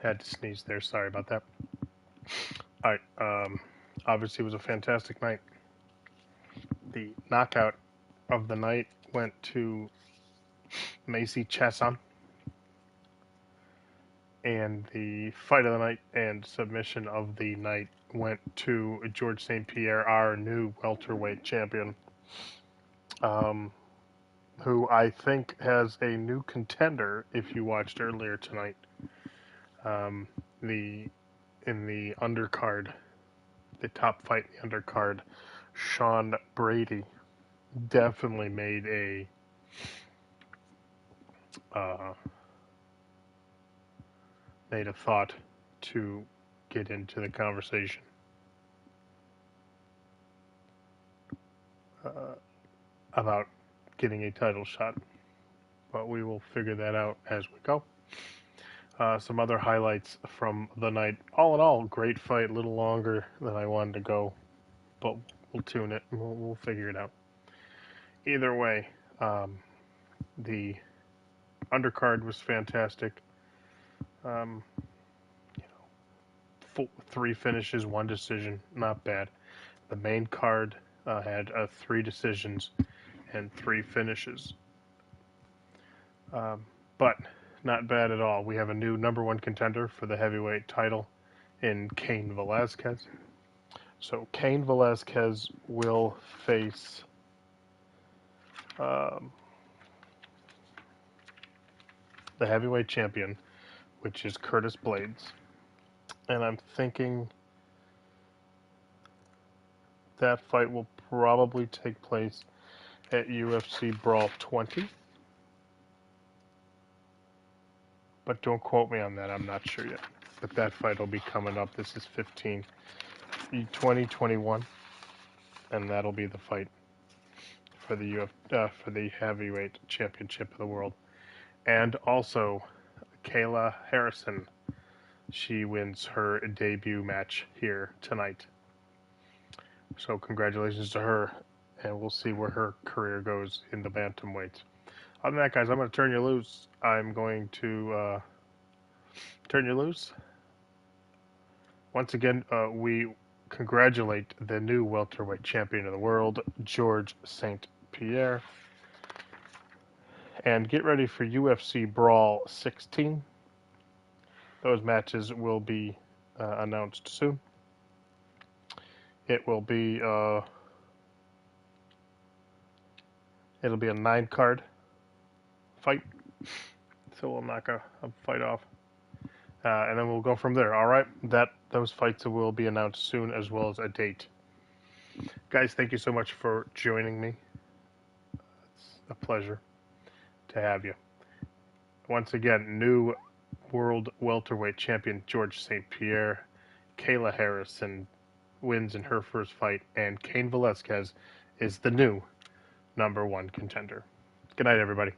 Had to sneeze there. Sorry about that. All right. Obviously, it was a fantastic night. The knockout of the night went to Macy Chasson. And the fight of the night and submission of the night went to George St. Pierre, our new welterweight champion, who I think has a new contender, if you watched earlier tonight. In the undercard, the top fight in the undercard, Sean Brady definitely made a thought to get into the conversation. About getting a title shot, but we will figure that out as we go. Some other highlights from the night. All in all, great fight. A little longer than I wanted to go, but we'll tune it and we'll figure it out. Either way, the undercard was fantastic. 3 finishes, 1 decision, not bad. The main card had 3 decisions and 3 finishes. But not bad at all. We have a new #1 contender for the heavyweight title in Cain Velasquez. So Cain Velasquez will face the heavyweight champion, which is Curtis Blades. And I'm thinking that fight will probably take place at UFC Brawl 20. But don't quote me on that. I'm not sure yet. But that fight will be coming up. This is 2021. And that'll be the fight for the for the heavyweight championship of the world. And also, Kayla Harrison. She wins her debut match here tonight. So congratulations to her, and we'll see where her career goes in the bantamweights. Other than that, guys, I'm going to turn you loose. I'm going to turn you loose. Once again, we congratulate the new welterweight champion of the world, George St. Pierre. And get ready for UFC Brawl 16. Those matches will be announced soon. It will be it'll be a 9-card fight, so we'll knock a fight off, and then we'll go from there. All right, those fights will be announced soon, as well as a date. Guys, thank you so much for joining me. It's a pleasure to have you. Once again, new world welterweight champion George St. Pierre, Kayla Harrison wins in her first fight, and Cain Velasquez is the new #1 contender. Good night, everybody.